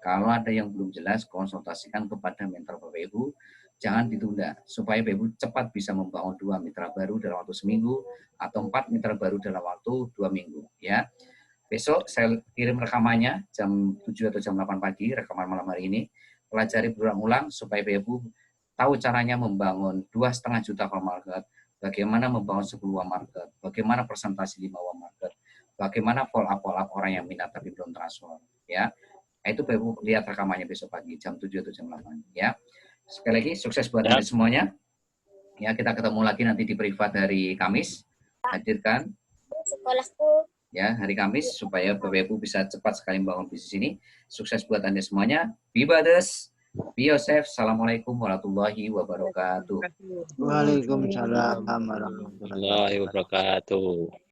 Speaker 1: Kalau ada yang belum jelas, konsultasikan kepada mentor Bapak Ibu, jangan ditunda, supaya Bapak Ibu cepat bisa membangun 2 mitra baru dalam waktu seminggu, atau 4 mitra baru dalam waktu 2 minggu. Ya. Besok saya kirim rekamannya jam 7 atau jam 8 pagi, rekaman malam hari ini, pelajari berulang-ulang supaya Bapak Ibu tahu caranya membangun 2,5 juta call market, bagaimana membangun 10 market, bagaimana presentasi 5 market, bagaimana follow up orang yang minat tapi belum transfer. Ya, itu Bapak Ibu lihat rekamannya besok pagi jam 7 atau jam 8. Ya, sekali lagi sukses buat Anda semuanya. Ya, kita ketemu lagi nanti di privat hari Kamis. Hadirkan
Speaker 9: sekolahku.
Speaker 1: Ya, hari Kamis supaya Bapak Ibu bisa cepat sekali membangun bisnis ini. Sukses buat Anda semuanya. Be Bades, be yourself. Assalamualaikum warahmatullahi wabarakatuh.
Speaker 3: Waalaikumsalam warahmatullahi
Speaker 4: wabarakatuh.